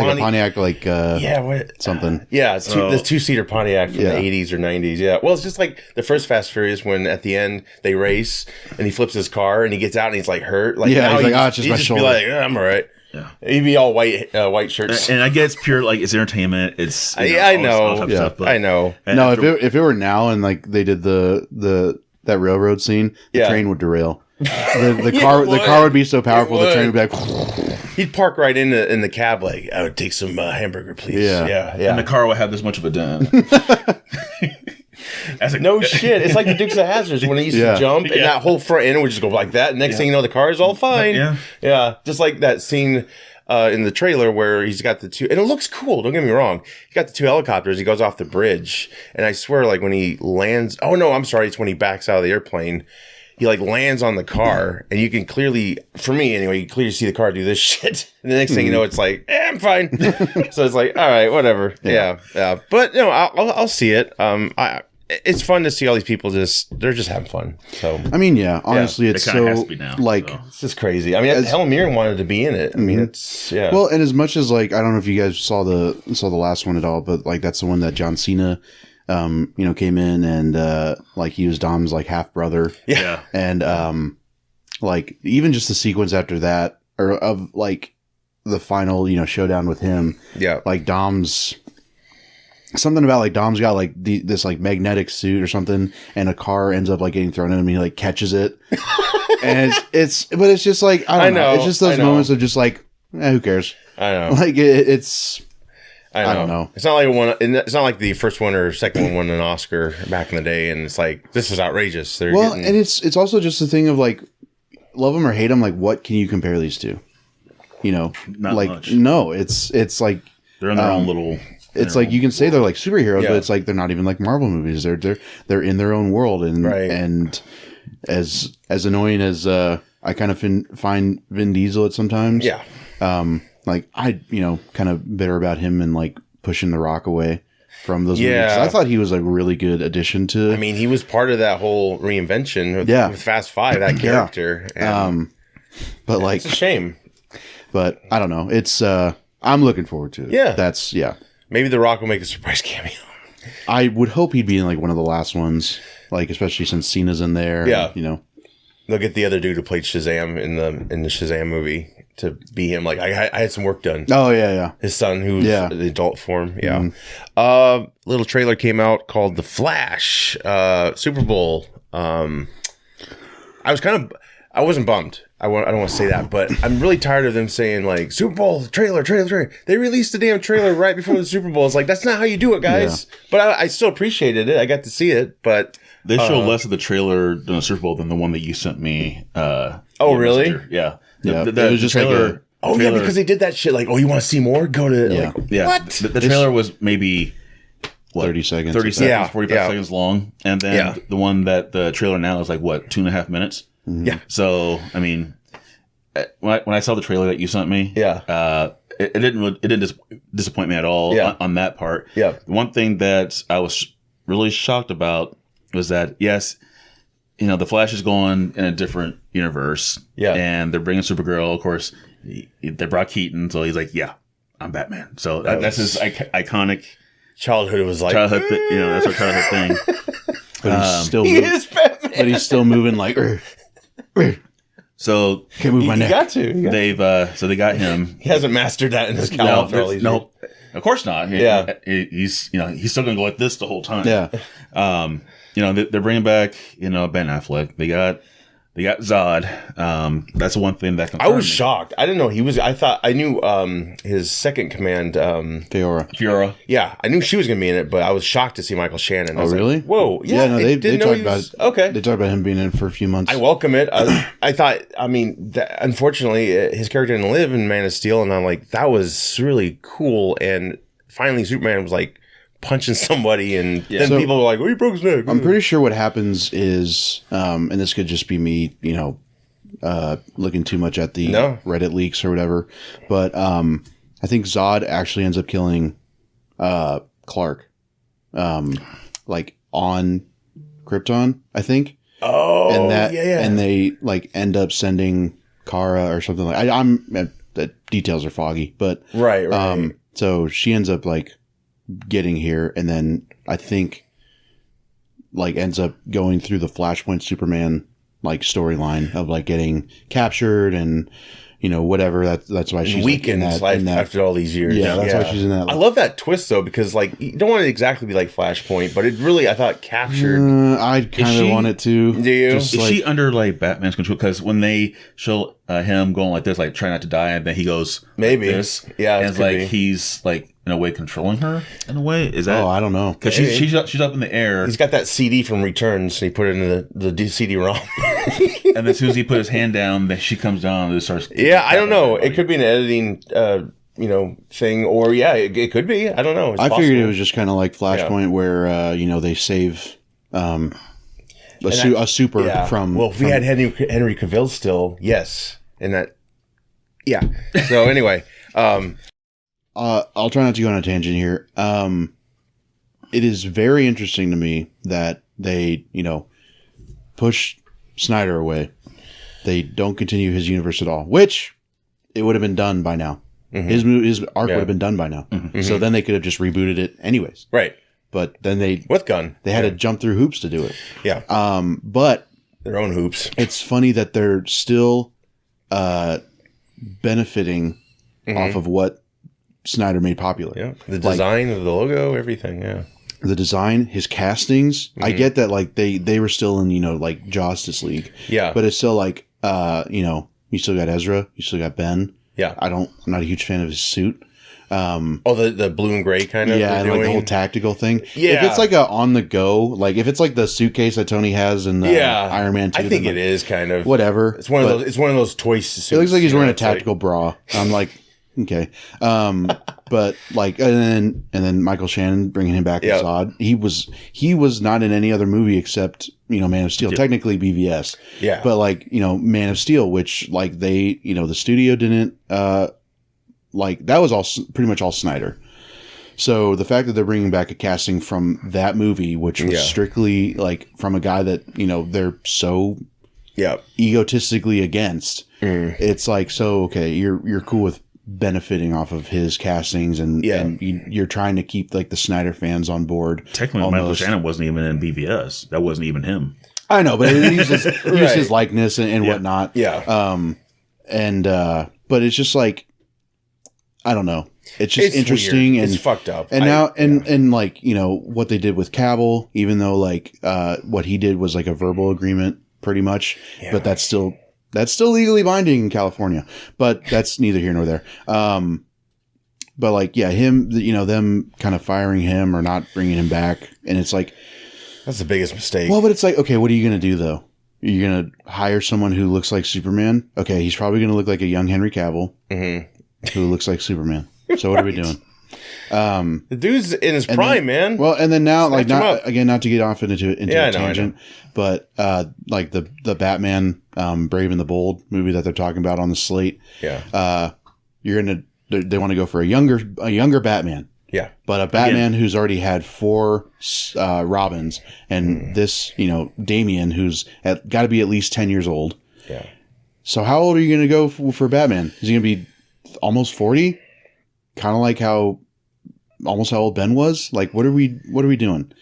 something. Yeah, it's the 2-seater Pontiac from the 80s or 90s. Yeah, well, it's just like the first Fast Furious when at the end they race and he flips his car and he gets out and he's hurt. He's it's just my shoulder. Be I'm all right. Yeah, he'd be all white shirts. And I get it's pure it's entertainment. It's I know. Stuff, I know. No, if it were now and they did that railroad scene, the train would derail. The car would be so powerful, the train would be he'd park right in the cab I would take some hamburger, please. Yeah. And the car would have this much of a dent. No shit. It's like the Dukes of Hazzard when he used to jump and that whole front end would just go like that. Next thing you know, the car is all fine. Yeah. Just like that scene in the trailer where he's got the two, and it looks cool. Don't get me wrong. He got the two helicopters. He goes off the bridge, and I swear, when he lands. Oh no, I'm sorry. It's when he backs out of the airplane. He lands on the car, and you can clearly, for me anyway, you clearly see the car do this shit. And the next thing you know, it's I'm fine. So it's all right, whatever. Yeah. But I'll see it. It's fun to see all these people they're just having fun. So I mean, honestly, it's it so has to be now, it's just crazy. I mean, Helen Mirren wanted to be in it. I mean, it's Well, and as much as I don't know if you guys saw the last one at all, but that's the one that John Cena. Came in and he was Dom's half brother. Yeah. And even just the sequence after that, or of the final, showdown with him. Yeah. Dom's something about Dom's got this magnetic suit or something, and a car ends up getting thrown at him, and he catches it. And it's just I don't know. It's just those moments of just who cares? I know. It's. I don't know. It's not like it's not like the first one or second one won an Oscar back in the day, and it's like this is outrageous. And it's also just the thing of like, love them or hate them. Like, what can you compare these to? You know, not like much. No, it's like they're in their own little. It's like you can say they're like superheroes, but it's like they're not even like Marvel movies. They're in their own world, and as annoying as I kind of find Vin Diesel at sometimes. Yeah. Like kind of bitter about him and like pushing The Rock away from those movies. I thought he was like a really good addition to. I mean, he was part of that whole reinvention with Fast Five. That character. But like, it's a shame. But I don't know. It's I'm looking forward to it. Yeah, maybe The Rock will make a surprise cameo. I would hope he'd be in like one of the last ones, like especially since Cena's in there. Yeah, and, they'll get the other dude who played Shazam in the Shazam movie to be him. Like I had some work done. Oh yeah. His son, who's the adult form. Yeah. Little trailer came out called The Flash. Super Bowl. I wasn't bummed. I don't want to say that, but I'm really tired of them saying like Super Bowl trailer. They released the damn trailer right before the Super Bowl. It's like that's not how you do it, guys. Yeah. But I still appreciated it. I got to see it, but they show less of the trailer during the Super Bowl than the one that you sent me. Really? Messenger. Yeah. It was just trailer, like yeah, because they did that shit. Like, you want to see more? Go to what? The trailer was maybe 30 seconds, 45 seconds long, and then the one that the trailer now is like 2.5 minutes. Mm-hmm. Yeah. So I mean, when I saw the trailer that you sent me, it didn't disappoint me at all on that part. Yeah. The one thing that I was really shocked about was that the Flash is going in a different universe. Yeah. And they're bringing Supergirl. Of course, they brought Keaton, so he's like, yeah, I'm Batman. So that's his iconic childhood. It was like that's our childhood thing. But he's still he is Batman. But he's still moving like. So can't move my neck. Got to. They got him. He hasn't mastered that in his cowl for all these years. Of course not. He's still gonna go like this the whole time. Yeah. They're bringing back Ben Affleck. They got Zod. That's one thing that I was shocked. I didn't know he was. I knew his second command, Fiora. Yeah, I knew she was going to be in it, but I was shocked to see Michael Shannon. Oh, really? Like, whoa. Yeah, no, they talked about it. Okay. They talked about him being in it for a few months. I welcome it. I thought, unfortunately, his character didn't live in Man of Steel, and I'm like, that was really cool. And finally, Superman was like, punching somebody, and then people were like, he broke his neck. I'm pretty sure what happens is, and this could just be me, looking too much at the Reddit leaks or whatever, but I think Zod actually ends up killing Clark, like on Krypton, I think. Oh, and they like end up sending Kara or something like. The details are foggy, but right. So she ends up like getting here, and then I think like ends up going through the Flashpoint Superman like storyline of like getting captured and whatever. That's why she's weakened after all these years. Yeah, that's why she's in that. I love that twist though, because like you don't want it to exactly be like Flashpoint, but it really I thought captured. I kind of want it to. Do you? Is she under like Batman's control? Because when they show him going like this, like trying not to die, and then he goes maybe like this, and it's like he's like in a way controlling her in a way. Is that? Oh, I don't know. Because she's up in the air. He's got that CD from Returns, and he put it in the CD-ROM. And as soon as he put his hand down, then she comes down and starts. Yeah, I don't know. It could be an editing, thing, or it could be. I don't know. I figured it was just kind of like Flashpoint, where they save a super from. Well, if we had Henry Cavill still, yes, and that. Yeah. So anyway, I'll try not to go on a tangent here. It is very interesting to me that they, push Snyder away. They don't continue his universe at all, which it would have been done by now. Mm-hmm. His arc would have been done by now. Mm-hmm. So then they could have just rebooted it anyways. Right. But then they had to jump through hoops to do it. Yeah. But their own hoops. It's funny that they're still benefiting off of what Snyder made popular. Yeah. The design of the logo, everything. Yeah. The design, his castings. Mm-hmm. I get that like they were still in, like Justice League. Yeah. But it's still like you still got Ezra, you still got Ben. Yeah. I'm not a huge fan of his suit. The blue and gray kind of. Yeah, and like the whole tactical thing. Yeah. If it's like a on the go, like if it's like the suitcase that Tony has in Iron Man 2. I think it is kind of. Whatever. It's one of those toy suits. It looks like he's wearing a tactical bra. I'm like, okay. But like, and then Michael Shannon bringing him back as Zod. He was not in any other movie except, Man of Steel, technically BVS. Yeah. But like, Man of Steel, which like they, the studio didn't, like that was all pretty much all Snyder. So the fact that they're bringing back a casting from that movie, which was strictly like from a guy that, they're so egotistically against, it's like, so, okay, you're cool with benefiting off of his castings and you're trying to keep like the Snyder fans on board. Technically, Michael Shannon wasn't even in BVS. That wasn't even him. I know, but he used his likeness and whatnot. Yeah. But it's just like, I don't know. It's just interesting weird. and it's fucked up. And and like, what they did with Cavill, even though like what he did was like a verbal agreement pretty much, but that's still legally binding in California, but that's neither here nor there. But like, him, them kind of firing him or not bringing him back. And it's like, that's the biggest mistake. Well, but it's like, okay, what are you going to do though? You're going to hire someone who looks like Superman. Okay. He's probably going to look like a young Henry Cavill who looks like Superman. So what are we doing? The dude's in his prime, man. Well, and then now, like, not to get off into a tangent, but like the Batman, Brave and the Bold movie that they're talking about on the slate. Yeah. They want to go for a younger Batman. Yeah. But a Batman who's already had 4 Robins, and this, Damian, who's got to be at least 10 years old. Yeah. So how old are you going to go for Batman? Is he going to be almost 40? Kind of like almost how old Ben was. Like, what are we doing?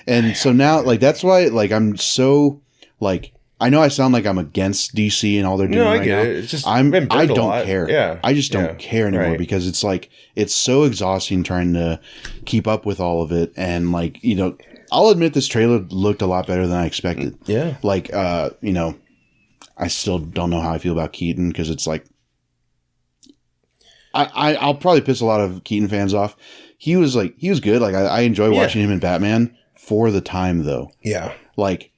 And so now, like, that's why, like, I'm so, like, I know I sound like I'm against DC and all they're doing right now. It's just I don't care. Yeah. I just don't care anymore because it's like, it's so exhausting trying to keep up with all of it. And like, I'll admit this trailer looked a lot better than I expected. Yeah. Like, I still don't know how I feel about Keaton because it's like, I'll probably piss a lot of Keaton fans off. He was good. Like I enjoy watching him in Batman for the time though. Yeah. Like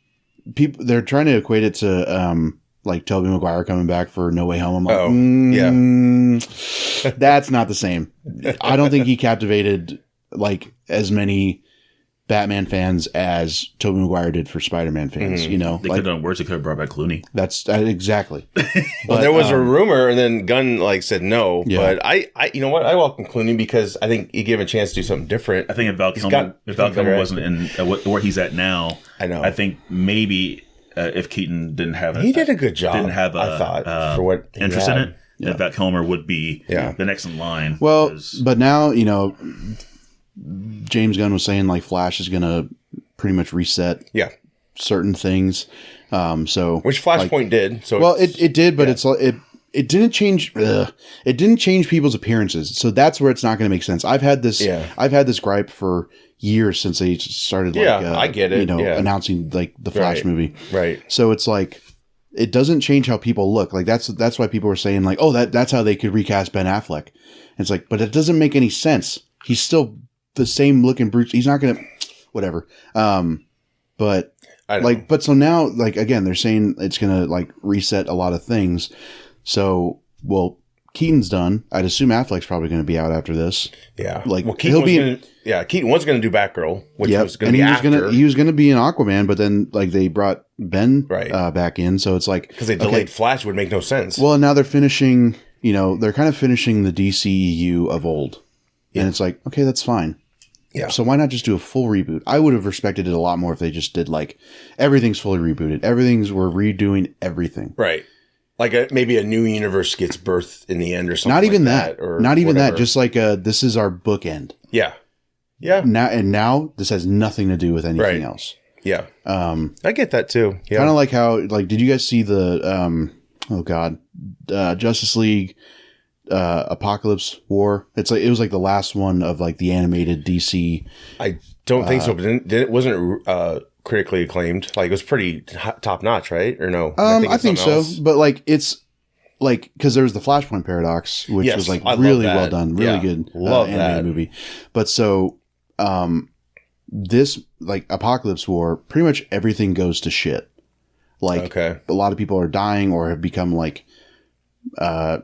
people, they're trying to equate it to, like Tobey Maguire coming back for No Way Home. I'm like, that's not the same. I don't think he captivated like as many Batman fans as Tobey Maguire did for Spider-Man fans. They could have done worse. They could have brought back Clooney. That's exactly. Well, there was a rumor, and then Gunn said no. Yeah. But I I welcome Clooney because I think you give him a chance to do something different. I think if Val Kilmer wasn't in where he's at now, I think maybe if Keaton didn't have he did a good job. Didn't have I thought for what interest in it. Yeah. Val Kilmer would be the next in line. Well, but now James Gunn was saying like Flash is going to pretty much reset certain things. So which Flashpoint did. So it did, but it didn't change. It didn't change people's appearances. So that's where it's not going to make sense. I've had this gripe for years since they started. I get it. Announcing like the Flash movie. Right. So it's like it doesn't change how people look. Like that's why people were saying like, oh, that's how they could recast Ben Affleck. And it's like, but it doesn't make any sense. He's still the same looking Bruce. He's not going to, whatever. But so now, like, again, they're saying it's going to like reset a lot of things. So, well, Keaton's done. I'd assume Affleck's probably going to be out after this. Yeah. Like, Keaton was going to do Batgirl, which was going to be after. He was going to be in Aquaman, but then like they brought Ben back in. So it's like, because they delayed Flash would make no sense. Well, now they're finishing, they're kind of finishing the DCEU of old. Yeah. And it's like, okay, that's fine. Yeah. So why not just do a full reboot? I would have respected it a lot more if they just did like everything's fully rebooted. We're redoing everything. Right. Like maybe a new universe gets birthed in the end or something. Not even that. Or not even that. Just like this is our bookend. Yeah. Yeah. Now this has nothing to do with anything else. Yeah. I get that too. Yeah. Kind of like how did you guys see the Justice League Apocalypse War? It's like it was like the last one of like the animated DC. I don't think so, but it wasn't critically acclaimed. Like it was pretty top notch, right? Or no? I think so, but like it's like, because there was the Flashpoint Paradox, which was like really well done, really good animated movie. But so this, like, Apocalypse War, pretty much everything goes to shit. Like, a lot of people are dying or have become like, just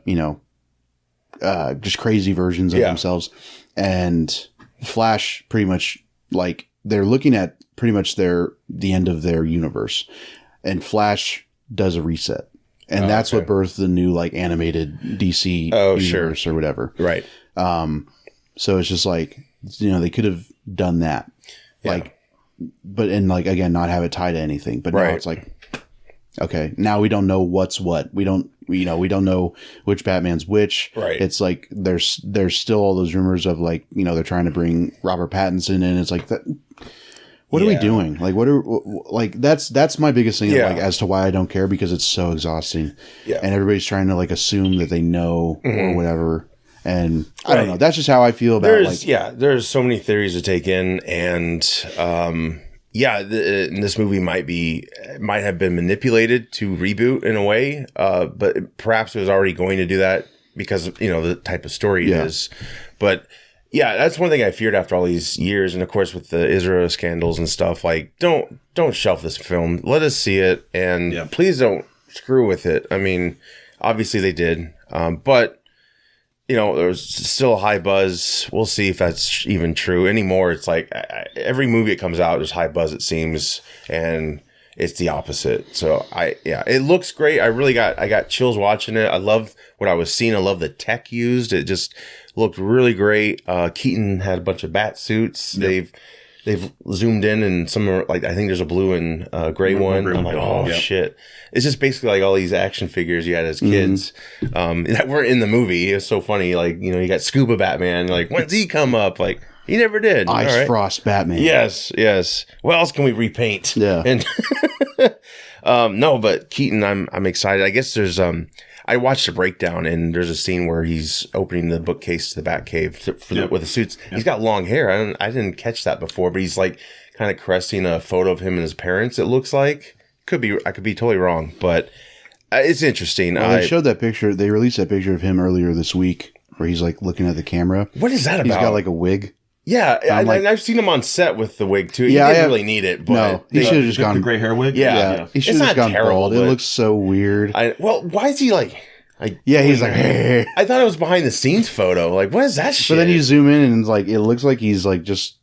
crazy versions of themselves. And Flash pretty much, like, they're looking at pretty much the end of their universe. And Flash does a reset. And that's what birthed the new, like, animated DC universe or whatever. Right. So it's just like, they could have done that. Like, but, and like, again, not have it tied to anything. But now it's like, okay, now we don't know what's what. We don't know which Batman's which. Right. It's like, there's still all those rumors of, like, they're trying to bring Robert Pattinson in. It's like, that. What are we doing? Like, that's my biggest thing, like, as to why I don't care, because it's so exhausting. Yeah. And everybody's trying to, like, assume that they know or whatever. And I don't know. That's just how I feel about there's so many theories to take in. And, this movie might have been manipulated to reboot in a way. But perhaps it was already going to do that because, the type of story it is. But yeah, that's one thing I feared after all these years. And of course, with the Israel scandals and stuff, like, don't shelf this film. Let us see it. And please don't screw with it. I mean, obviously they did. But, there's still a high buzz. We'll see if that's even true anymore. It's like every movie that comes out, there's high buzz, it seems. And it's the opposite. So it looks great. I got chills watching it. I love what I was seeing. I love the tech used. It just looked really great. Keaton had a bunch of bat suits. Yep. They've zoomed in, and some are like, I think there's a blue and gray one. I'm like, oh shit! It's just basically like all these action figures you had as kids that were in the movie. It was so funny. Like, you got Scuba Batman. Like, when's he come up? Like, he never did. Ice Frost Batman. Yes. What else can we repaint? Yeah. And no, but Keaton, I'm excited. I guess there's I watched a breakdown, and there's a scene where he's opening the bookcase to the Batcave with the suits. Yep. He's got long hair. I didn't catch that before, but he's like kind of caressing a photo of him and his parents. It looks like I could be totally wrong, but it's interesting. Well, they showed that picture. They released that picture of him earlier this week, where he's like looking at the camera. What is that about? He's got like a wig. Yeah, and I've seen him on set with the wig too. He didn't really need it, but no, he should have just gone the gray hair wig. Yeah. He should have just gone bald. It looks so weird. Why is he like? He's like, I thought it was behind the sscenes photo. Like, what is that shit? But then you zoom in, and it's like, it looks like he's like just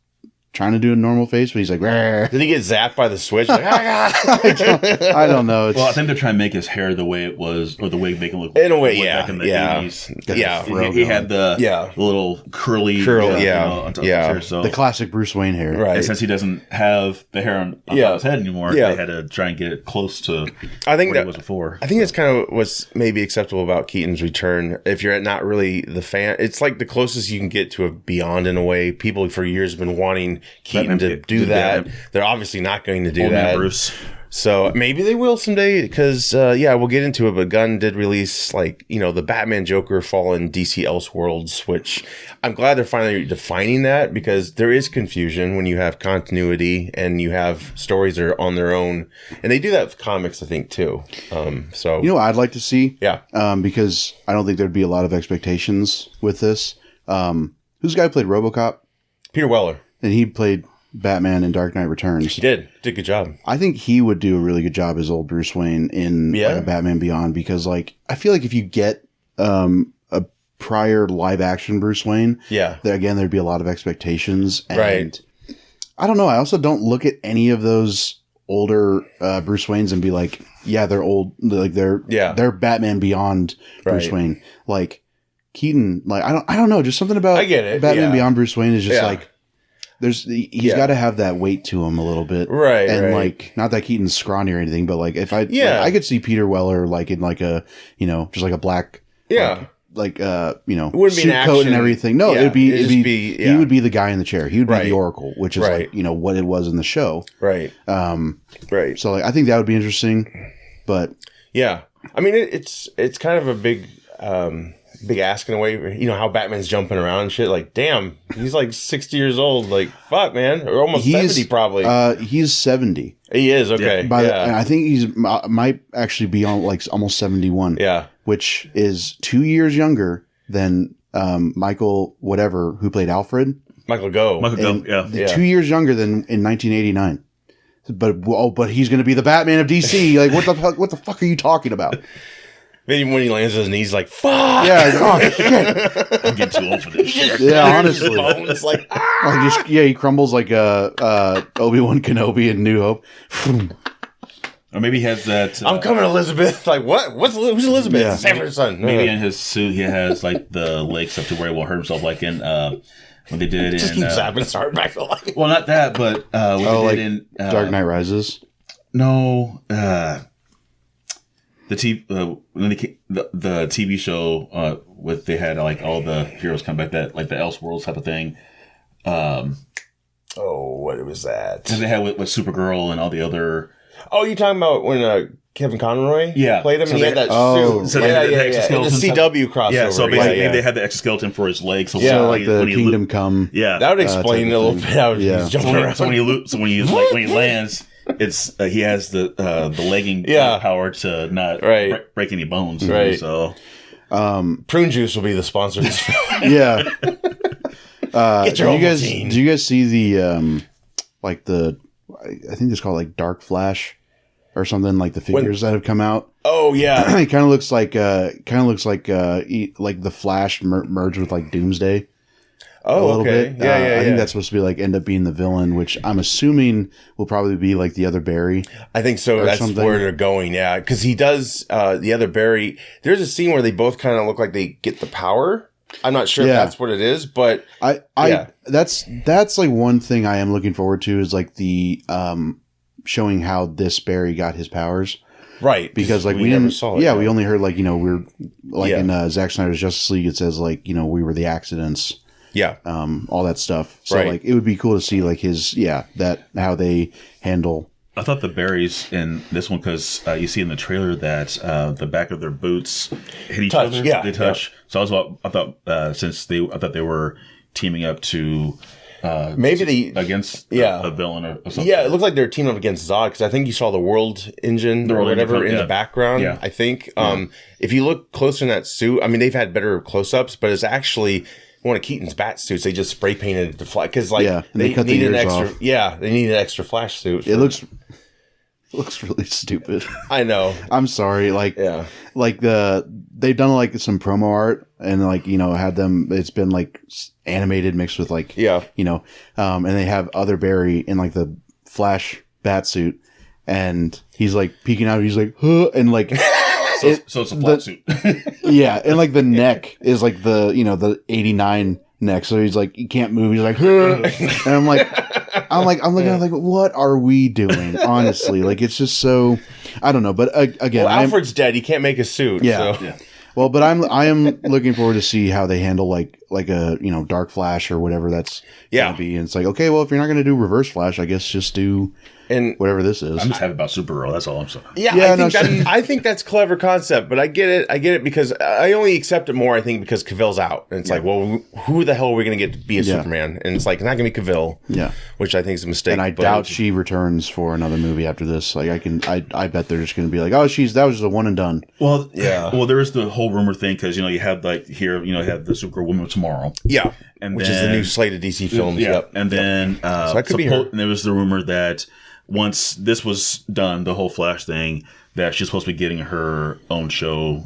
trying to do a normal face, but he's like, did he get zapped by the switch? Like, I don't know. Well, I think they're trying to make his hair the way it was, or the wig make it look in a way, back in the 80s. Yeah. He had the little curly on top of his hair, so the classic Bruce Wayne hair. Right. And since he doesn't have the hair on top of his head anymore, they had to try and get it close to what it was before. I think that's kind of what's maybe acceptable about Keaton's return. If you're not really the fan, it's like the closest you can get to a Beyond in a way. People for years have been wanting Keaton to do that. They're obviously not going to do that. Bruce. So maybe they will someday, because we'll get into it. But Gunn did release the Batman Joker Fallen DC Elseworlds, which I'm glad they're finally defining that, because there is confusion when you have continuity and you have stories that are on their own, and they do that with comics, I think, too. So what I'd like to see, because I don't think there'd be a lot of expectations with this. Who's the guy who played RoboCop? Peter Weller, and he played Batman in Dark Knight Returns. He did a good job. I think he would do a really good job as old Bruce Wayne in like, Batman Beyond, because like I feel like if you get a prior live action Bruce Wayne, there'd be a lot of expectations. And I don't know. I also don't look at any of those older Bruce Waynes and be like, they're old. Like they're Batman Beyond Bruce Wayne. Like Keaton, like I don't know. Just something about I get it. Batman Beyond Bruce Wayne is just like. He's got to have that weight to him a little bit, right? And like, not that Keaton's scrawny or anything, but like, if I could see Peter Weller like in like a just like a black suit coat and everything. No, it'd be he would be the guy in the chair. He would be the Oracle, which is like what it was in the show, right? So like, I think that would be interesting, but I mean it's kind of a big. big asking away. You know how Batman's jumping around and shit. Like, damn, he's like 60 years old. Like, fuck, man, or almost 70 probably. He's 70. He is okay. And I think he's might actually be on like almost 71. Yeah, which is 2 years younger than Michael whatever who played Alfred. Michael Gough. Yeah. 2 years younger than in 1989. But he's going to be the Batman of DC. Like, what the fuck are you talking about? Maybe when he lands on his knees, like, fuck. Yeah. Oh, shit. I'm getting too old for this shit. Yeah, honestly. It's like, he crumbles like Obi-Wan Kenobi in New Hope. Or maybe he has that. I'm coming, Elizabeth. Like, what? Who's Elizabeth? Yeah. Sanford's son. Maybe in his suit, he has like the legs up to where he won't hurt himself, like in when they did it just in. Just keep zapping his heart back to life. Well, not that, but when they did in Dark Knight Rises. No, the TV show with they had like all the heroes come back, that like the Elseworlds type of thing. What was that? Because they had with Supergirl and all the other. Oh, you talking about when Kevin Conroy played him? So and he had that suit. So yeah. And the CW crossover. Yeah, so basically they had the exoskeleton for his legs. So like the Kingdom Come. Yeah, that would explain a little bit how he's jumping around. So when he lands, it's he has the legging power to not break any bones. Right. So Prune Juice will be the sponsor of this film. Yeah. Get your do you guys see the I think it's called like Dark Flash or something, like the figures that have come out. Oh yeah, it kind of looks like the Flash merged with like Doomsday. Oh, a little okay. bit. Yeah. I think that's supposed to be like end up being the villain, which I'm assuming will probably be like the other Barry. I think so. That's something. Where they're going. Yeah, because he does the other Barry. There's a scene where they both kind of look like they get the power. I'm not sure if that's what it is, but that's like one thing I am looking forward to is like the showing how this Barry got his powers. Right. Because like we never saw it. Yeah, we only heard like, we're like in Zack Snyder's Justice League, it says like, we were the accidents. Yeah. All that stuff. So like it would be cool to see like his how they handle. I thought the berries in this one, because you see in the trailer that the back of their boots hit each other. Yeah, they touch. Yeah. So I thought they were teaming up to maybe against a villain or something. Yeah, it looked like they were teaming up against Zod, because I think you saw the World Engine or whatever in the background. Yeah. I think if you look closer in that suit, I mean they've had better close-ups, but it's actually one of Keaton's bat suits. They just spray painted it to fly because they cut need an extra. Off. Yeah, they need an extra Flash suit. It looks really stupid. I know. I'm sorry. Like they've done like some promo art and like had them. It's been like animated mixed with like and they have other Barry in like the Flash bat suit, and he's like peeking out. He's like, huh, and like. So it's a flat suit. Yeah, and like the neck is like the the 89 neck, so he's like he can't move. He's like, huh. And I'm looking at like, what are we doing? Honestly, like it's just so I don't know. But again, Alfred's dead. He can't make a suit. Yeah. So. Yeah. Well, but I am looking forward to see how they handle like a Dark Flash or whatever that's gonna be. And it's like, okay, well if you're not gonna do Reverse Flash, I guess just do. And whatever this is, I'm just happy about Supergirl. That's all I'm saying. Yeah, I think that's a clever concept, but I get it because I only accept it more. I think because Cavill's out, and it's like, well, who the hell are we going to get to be a Superman? And it's like, it's not going to be Cavill. Yeah, which I think is a mistake. And I doubt she returns for another movie after this. Like I bet they're just going to be like, oh, that was a one and done. Well, yeah. Well, there is the whole rumor thing because you have like here, you have the Supergirl woman tomorrow. Yeah, which is the new slate of DC films. Yeah, yep. And then so that could be her. And there was the rumor that. Once this was done, the whole Flash thing, that she's supposed to be getting her own show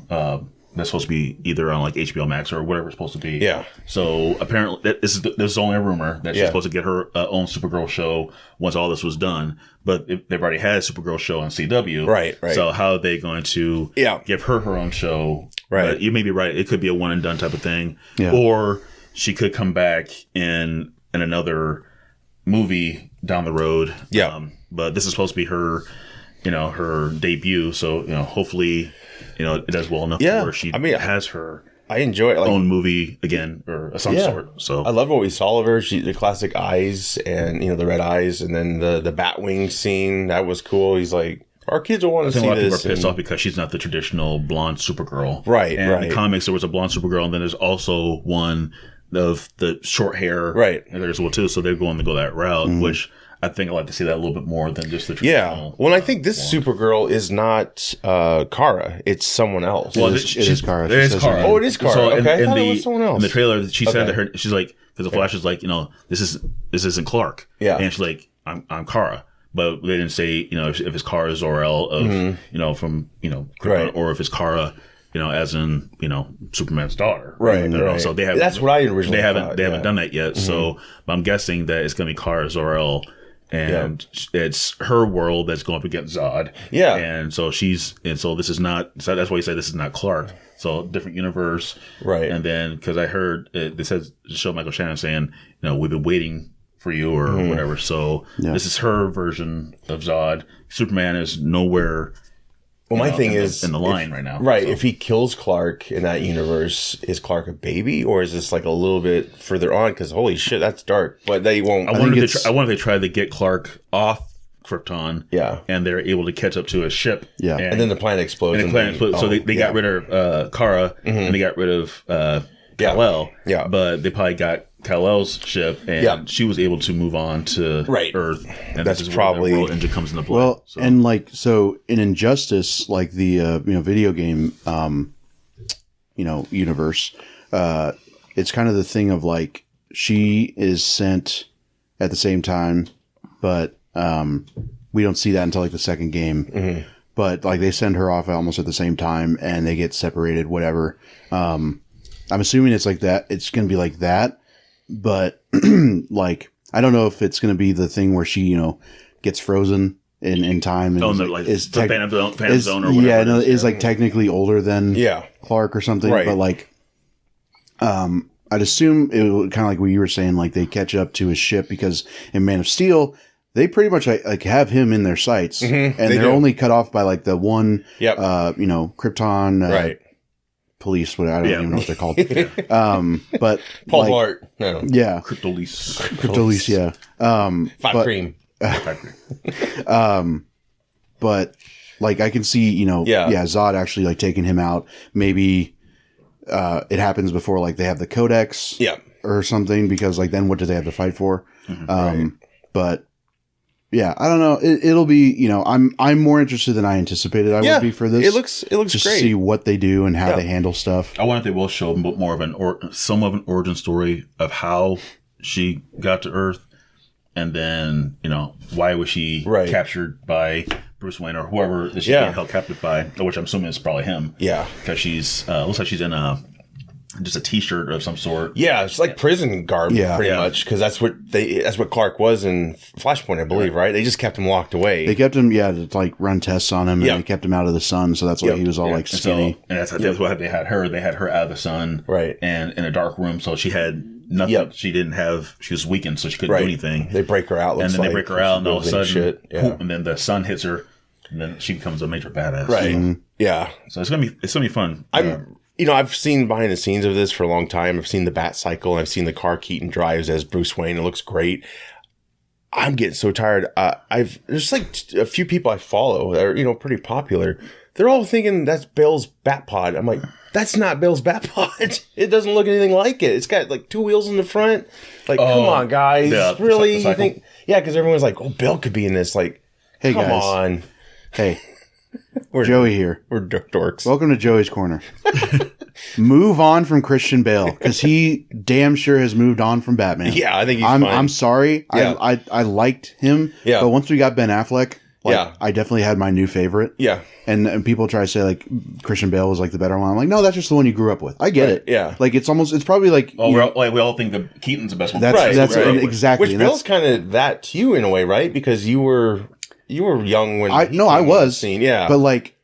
that's supposed to be either on like HBO Max or whatever it's supposed to be. Yeah. So apparently, this is only a rumor that she's supposed to get her own Supergirl show once all this was done. But they've already had a Supergirl show on CW. Right. So how are they going to give her own show? Right. But you may be right. It could be a one and done type of thing. Yeah. Or she could come back in another movie down the road. Yeah. But this is supposed to be her, her debut. So, hopefully, it does well enough to where she has her I enjoy it. Own movie again or of some sort. So I love what we saw of her. The classic eyes and, the red eyes and then the Batwing scene. That was cool. He's like Our kids will want to see this. A lot of people are pissed off because she's not the traditional blonde Supergirl. Right, and right. in the comics, there was a blonde Supergirl, and then there's also one of the short hair. Right. And there's one too, so they're going to go that route, which I think I'd like to see that a little bit more than just the traditional. Yeah. Well, I think this Supergirl is not Kara. It's someone else. Well, it is Kara. It is Kara. Oh, it is Kara. So okay. in I thought the, it was someone else. in the trailer, she said that she's like, because the Flash is like, this isn't Clark. Yeah. And she's like, I'm Kara. But they didn't say, if it's Kara Zor-El of, from, Krypton, Right. or if it's Kara, as in, Superman's daughter. Right. Right. So they haven't. That's what I originally thought. They haven't done that yet. So but I'm guessing that it's going to be Kara Zor-El. And it's her world that's going up against Zod. Yeah. And so this is not, so that's why you say this is not Clark. So different universe. Right. And then, because I heard, they said, show Michael Shannon saying, we've been waiting for you or whatever. So this is her version of Zod. Superman is nowhere. Well, my thing is in the line right now. Right. So. If he kills Clark in that universe, is Clark a baby, or is this like a little bit further on? Because holy shit, that's dark. But they won't. I wonder if they tried to get Clark off Krypton. Yeah. And they're able to catch up to a ship. Yeah. And then the planet explodes. So they got rid of Kara and they got rid of Kal-El. Yeah. But they probably got Kal-El's ship, and she was able to move on to Earth. And that's this is probably where the world engine comes into play. Well, and so in Injustice, like the video game, universe, it's kind of the thing of like she is sent at the same time, but we don't see that until like the second game. But like they send her off almost at the same time, and they get separated. Whatever. I'm assuming it's like that. It's going to be like that. But like, I don't know if it's going to be the thing where she, gets frozen in time. And is the Phantom Zone or whatever. Yeah, no, is like technically older than Clark or something. Right. But like, I'd assume it would kind of like what you were saying, like they catch up to his ship because in Man of Steel, they pretty much like have him in their sights, and they're only cut off by like the one, Krypton, right. Police, I don't even know what they're called. But Paul Blart. No. Yeah. Cryptolise, yeah. Five cream. But like I can see, Zod actually like taking him out. Maybe it happens before like they have the Codex or something, because like then what do they have to fight for? But yeah, I don't know. It'll be, I'm more interested than I anticipated I would be for this. It looks just great. To see what they do and how they handle stuff. I wonder if they will show more of some of an origin story of how she got to Earth, and then why was she captured by Bruce Wayne or whoever that she got held captive by, which I'm assuming is probably him. Yeah, because she's looks like she's in just a T-shirt of some sort. Yeah, it's like prison garb, pretty much, because that's what Clark was in Flashpoint, I believe, right? They just kept him locked away. They kept him, to like run tests on him, and they kept him out of the sun, so that's why he was all like skinny. And that's why they had her. They had her out of the sun, right? And in a dark room, so she had nothing. She didn't have. She was weakened, so she couldn't do anything. They break her out, and then they break her out, and all of a sudden, and then the sun hits her, and then she becomes a major badass. Right? Yeah. So it's gonna be fun. I've seen behind the scenes of this for a long time. I've seen the Bat Cycle, and I've seen the car Keaton drives as Bruce Wayne. It looks great. I'm getting so tired. There's like a few people I follow that are, pretty popular. They're all thinking that's Bale's Batpod. I'm like, that's not Bale's Batpod. It doesn't look anything like it. It's got like two wheels in the front. Like, come on, guys. Yeah, really? You think? Yeah, because everyone's like, oh, Bale could be in this. Like, hey, come guys. on. Hey. Joey here. We're dorks. Welcome to Joey's Corner. Move on from Christian Bale, because he damn sure has moved on from Batman. Yeah, I think he's fine. I'm sorry. Yeah. I liked him. Yeah. But once we got Ben Affleck, I definitely had my new favorite. Yeah. And people try to say like Christian Bale was like the better one. I'm like, no, that's just the one you grew up with. I get it. Yeah. Like it's probably like. Oh, we all think that Keaton's the best one. That's exactly. Which Bale's kind of that to you in a way, right? Because you were young when I was seen, but like.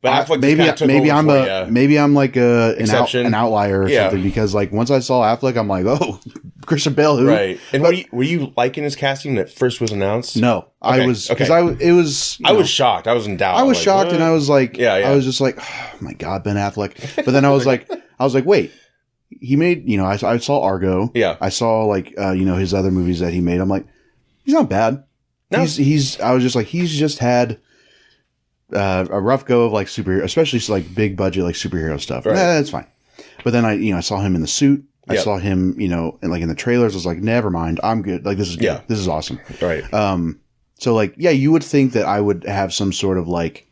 But maybe I'm like an outlier or something, because like once I saw Affleck, I'm like, oh, Christian Bale, who? Right? And were you liking his casting that first was announced? No, okay. I was because I was shocked. I was in doubt. I was shocked, and I was like, I was just like, oh my god, Ben Affleck. But then I was like, wait, he made I saw Argo. Yeah, I saw like his other movies that he made. I'm like, he's not bad. No, he's I was just like, he's just had. a rough go of like superhero, especially like big budget like superhero stuff. Right. That's fine. But then I saw him in the suit. I saw him, and like in the trailers. I was like, never mind, I'm good. Like this is good. Yeah. This is awesome. Right. So like, yeah, you would think that I would have some sort of like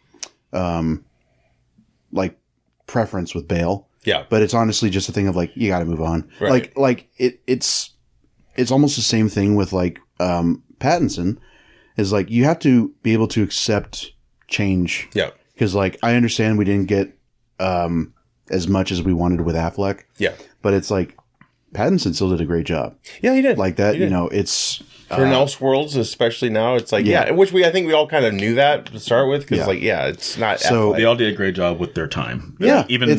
preference with Bale. Yeah. But it's honestly just a thing of like, you got to move on. Right. Like it's almost the same thing with like Pattinson. Is like you have to be able to accept change. Yeah. Because like I understand we didn't get as much as we wanted with Affleck. Yeah. But it's like Pattinson still did a great job. Yeah, he did. Like that, it's for Elseworlds, especially now. It's like which I think we all kind of knew that to start with because it's not. So Affleck. They all did a great job with their time. Yeah, even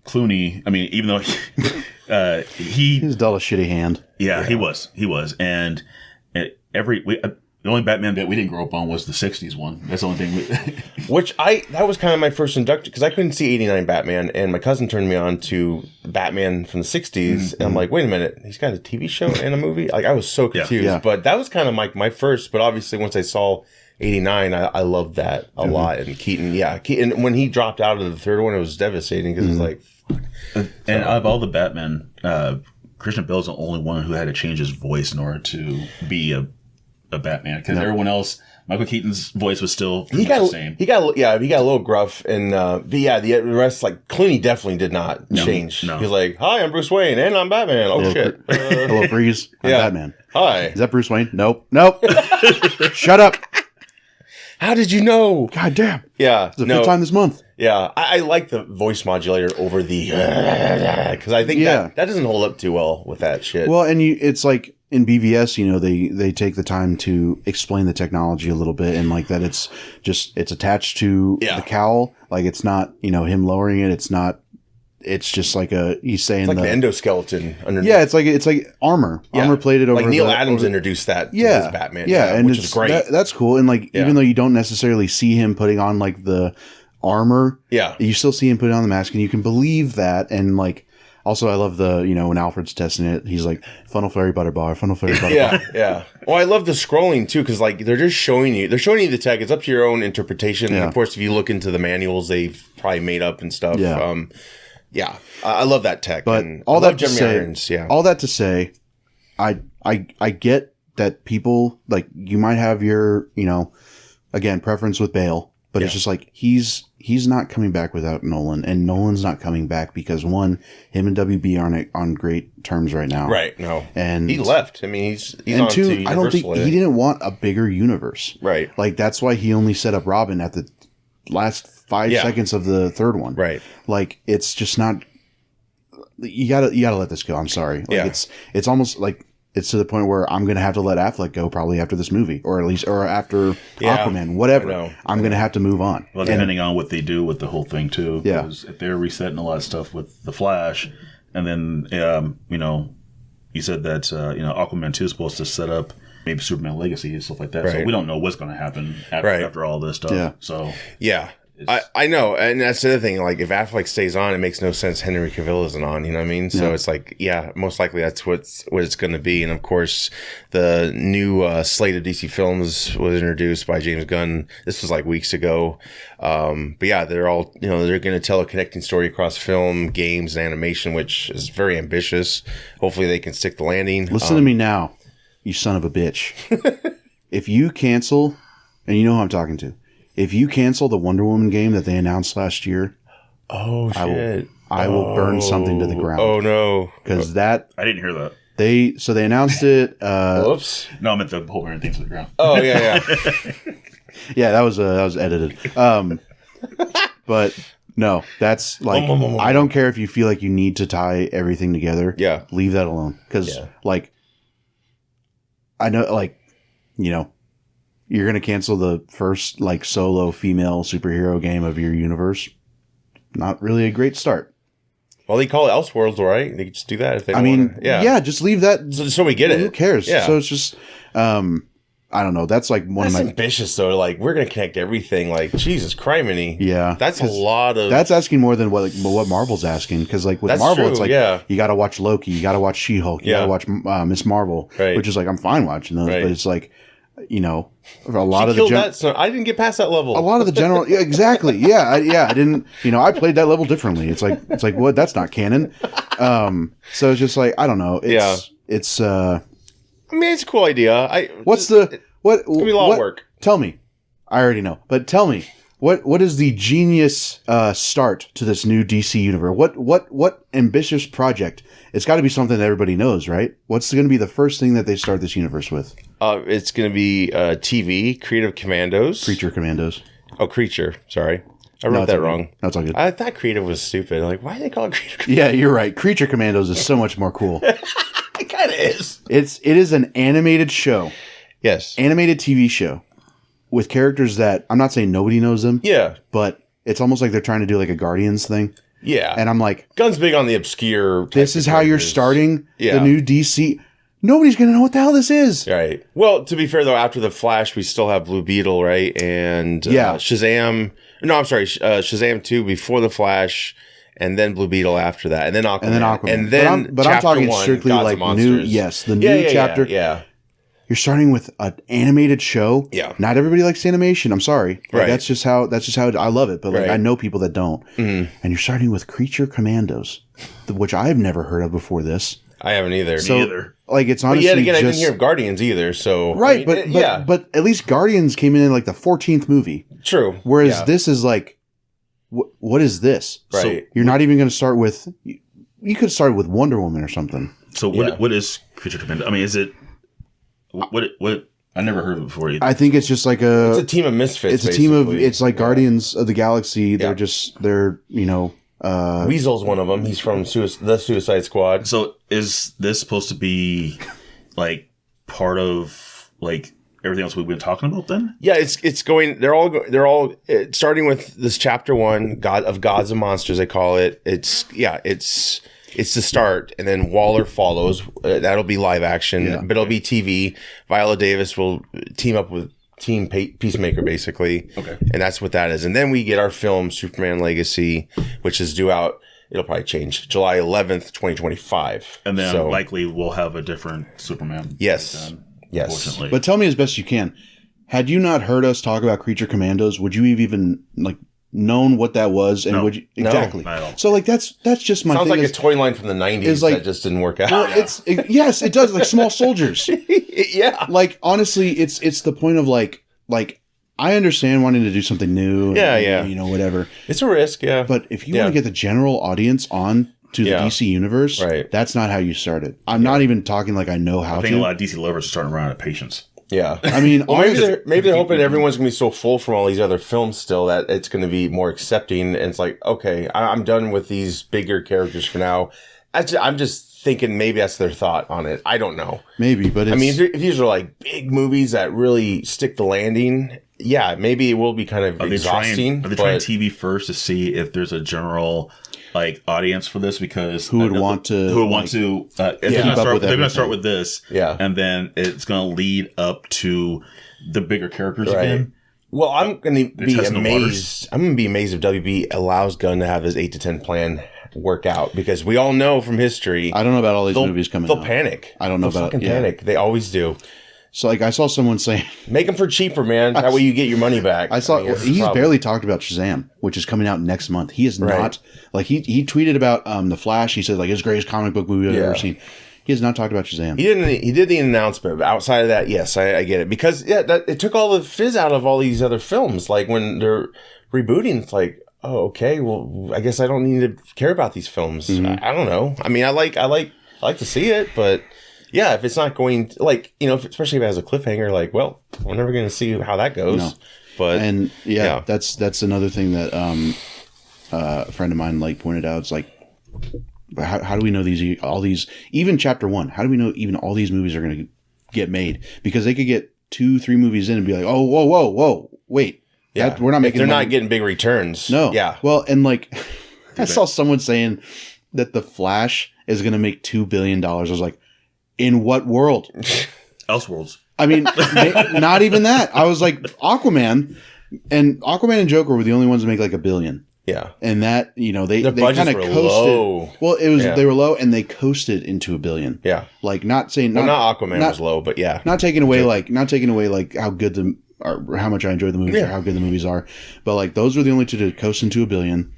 Clooney. Even though he's dull as shitty hand. Yeah, he was, and the only Batman that we didn't grow up on was the '60s one. That's the only thing. That was kind of my first induction because I couldn't see '89 Batman, and my cousin turned me on to Batman from the '60s, and I'm like, wait a minute, he's got a TV show and a movie. Like I was so confused, Yeah. but that was kind of my first. But obviously, once I saw '89, I loved that a lot. And Keaton, when he dropped out of the third one, it was devastating because it's like, and out of all the Batman, Christian Bale's the only one who had to change his voice in order to be a Batman because everyone else, Michael Keaton's voice was still the same. He got a little gruff, and the rest like Clooney definitely did not change. No. He was like, "Hi, I'm Bruce Wayne, and I'm Batman." Oh shit! Hello, Freeze. I'm Batman. Hi. Is that Bruce Wayne? Nope. Shut up. How did you know? God damn. Yeah, It's the fifth time this month. Yeah, I like the voice modulator over the because I think that doesn't hold up too well with that shit. Well, and it's like in BVS, they take the time to explain the technology a little bit, and like that it's attached to the cowl. Like it's not him lowering it. It's not. It's just like he's saying it's like the endoskeleton underneath. Yeah, it's like armor plated over. Like Neil Adams introduced that to his Batman. Yeah, and which is great. That's cool. And like even though you don't necessarily see him putting on like the armor, you still see him putting on the mask, and you can believe that. And like also, I love the when Alfred's testing it, he's like funnel fairy butter bar, funnel fairy butter bar. Yeah. Well, I love the scrolling too because like they're showing you the tech. It's up to your own interpretation. And of course, if you look into the manuals, they've probably made up and stuff. Yeah, I love that tech. But and all I love that to Jeremy say, Irons, all that to say, I get that people like you might have your again preference with Bale, but it's just like he's not coming back without Nolan, and Nolan's not coming back because one, him and WB aren't on great terms right now. Right. No, and he left. I mean, he's and on two, to Universal. I don't think he didn't want a bigger universe. Right. Like that's why he only set up Robin at the last 5 seconds of the third one. Right. Like it's just not. You gotta let this go. I'm sorry. Like it's almost like it's to the point where I'm gonna have to let Affleck go probably after this movie, or after Aquaman, whatever. I'm gonna have to move on. Well, depending on what they do with the whole thing too. Because if they're resetting a lot of stuff with the Flash, and then you said that Aquaman 2 is supposed to set up maybe Superman Legacy and stuff like that. So we don't know what's going to happen after all this stuff. Yeah. So I know, and that's the other thing. Like, if Affleck stays on, it makes no sense Henry Cavill isn't on. You know what I mean? So it's like, most likely that's what it's going to be. And of course, the new slate of DC films was introduced by James Gunn. This was like weeks ago. But they're all they're going to tell a connecting story across film, games, and animation, which is very ambitious. Hopefully, they can stick the landing. Listen to me now, you son of a bitch. If you cancel, and you know who I'm talking to. If you cancel the Wonder Woman game that they announced last year, shit! I will burn something to the ground. Oh no! Because I didn't hear that. They announced it. Whoops! No, I meant the whole burning thing to the ground. Oh yeah. Yeah, that was edited. But no, that's like I don't care if you feel like you need to tie everything together. Yeah, leave that alone because like I know you're going to cancel the first like solo female superhero game of your universe. Not really a great start. Well, they call it Elseworlds, right? They could just do that if they want. Yeah, just leave that. So we get it. Who cares? Yeah. So it's just, I don't know. That's like one that's of my ambitious though. Like we're going to connect everything. Like Jesus criminy. Yeah, that's a lot of. That's asking more than what Marvel's asking. Because like with Marvel, it's like you got to watch Loki, you got to watch She-Hulk, you got to watch Miss Marvel, which is like I'm fine watching those, but it's like. you know, a lot of the I didn't get past that level. A lot of the general, yeah, exactly, yeah, I didn't, you know, I played that level differently. It's like what? That's not canon. So it's just like I don't know. It's. I mean, it's a cool idea. What's the what? It's gonna be a lot of work. Tell me. I already know, but tell me. What is the genius start to this new DC universe? What ambitious project? It's got to be something that everybody knows, right? What's going to be the first thing that they start this universe with? It's going to be TV, Creative Commandos. Creature Commandos. Oh, Creature. Sorry. I wrote that wrong. That's all good. I thought Creative was stupid. Like, why do they call it Creative Commandos? Yeah, you're right. Creature Commandos is so much more cool. It kind of is. It is an animated show. Yes. Animated TV show. With characters that, I'm not saying nobody knows them. Yeah. But it's almost like they're trying to do like a Guardians thing. Yeah. And I'm like... Gun's big on the obscure... This is how you're starting the new DC... Nobody's going to know what the hell this is. Right. Well, to be fair, though, after The Flash, we still have Blue Beetle, right? And Shazam... No, I'm sorry. Shazam 2 before The Flash... And then Blue Beetle after that. And then Aquaman. And then but I'm talking strictly Gods like new... Yes, the new chapter. Yeah. You're starting with an animated show. Yeah. Not everybody likes animation. I'm sorry. Like, right. That's just how I love it. But like I know people that don't. Mm-hmm. And you're starting with Creature Commandos, which I've never heard of before this. I haven't either. So, Me either. Like it's honestly but yet again, I didn't hear of Guardians either. So right, I mean, but at least Guardians came in like the 14th movie. True. Whereas this is like, what is this? Right. So you're not even going to start with. You could start with Wonder Woman or something. So what is Creature Commando? I mean, is it what? I never heard of it before either. I think it's just like it's a team of misfits. It's a team of. It's like Guardians of the Galaxy. They're they're Weasel's one of them. He's from the Suicide Squad. So is this supposed to be like part of like everything else we've been talking about then? Yeah, it's going. They're all starting with this chapter 1, Gods and Monsters. They call it. It's the start, and then Waller follows. That'll be live action, but it'll be TV. Viola Davis will team up with Team Peacemaker, basically. Okay. And that's what that is. And then we get our film, Superman Legacy, which is due out, it'll probably change, July 11th, 2025. And then likely we'll have a different Superman. Yes. Yes. Unfortunately. But tell me as best you can. Had you not heard us talk about Creature Commandos, would you have even like known what that was? And would you exactly? No. So like that's just my sounds thing. like a toy line from the 90s that just didn't work out. Well, yes, it does. Like Small Soldiers. Yeah. Like honestly, it's the point of like I understand wanting to do something new. And, you know, whatever. It's a risk, yeah. But if you want to get the general audience on to the DC universe, that's not how you start it. I'm not even talking like I know how to. I think a lot of DC lovers are starting to run out of patience. Yeah. I mean, well, maybe they're hoping everyone's going to be so full from all these other films still that it's going to be more accepting. And it's like, okay, I'm done with these bigger characters for now. I'm just thinking maybe that's their thought on it. I don't know. Maybe, but I mean, if these are like big movies that really stick the landing, yeah, maybe it will be kind of exhausting. Are they trying TV first to see if there's a general like audience for this? Because who would want to they're going to start with this, and then it's going to lead up to the bigger characters again. Well, I'm going to be amazed. I'm going to be amazed if WB allows Gunn to have his 8 to 10 plan work out, because we all know from history. I don't know about all these movies coming out. They'll panic. I don't know about fucking panic. They always do. So like I saw someone saying, make them for cheaper, man. That way you get your money back. He's barely talked about Shazam, which is coming out next month. He is not like he tweeted about The Flash. He said like his greatest comic book movie I've ever seen. He has not talked about Shazam. He did the announcement, but outside of that, yes, I get it, because it took all the fizz out of all these other films. Like when they're rebooting, it's like, oh, okay, well, I guess I don't need to care about these films. Mm-hmm. I don't know. I mean, I like to see it, but. Yeah, if it's not going to, like, you know, especially if it has a cliffhanger, like, well, we're never going to see how that goes. No. But that's another thing that a friend of mine like pointed out. It's like, how do we know all these even chapter 1? How do we know even all these movies are going to get made? Because they could get 2-3 movies in and be like, oh, whoa, wait, we're not making. They're not getting big returns. No, yeah. Well, and like I saw someone saying that The Flash is going to make $2 billion. I was like. In what world? Elseworlds. I mean, not even that. I was like, Aquaman and Joker were the only ones that make like $1 billion. Yeah. And that, they Their budgets kind of were coasted. low. Well, it was they were low and they coasted into $1 billion. Yeah. Like not saying not Aquaman was low, but yeah. Not taking away like how good or how much I enjoyed the movies or how good the movies are. But like those were the only two to coast into $1 billion.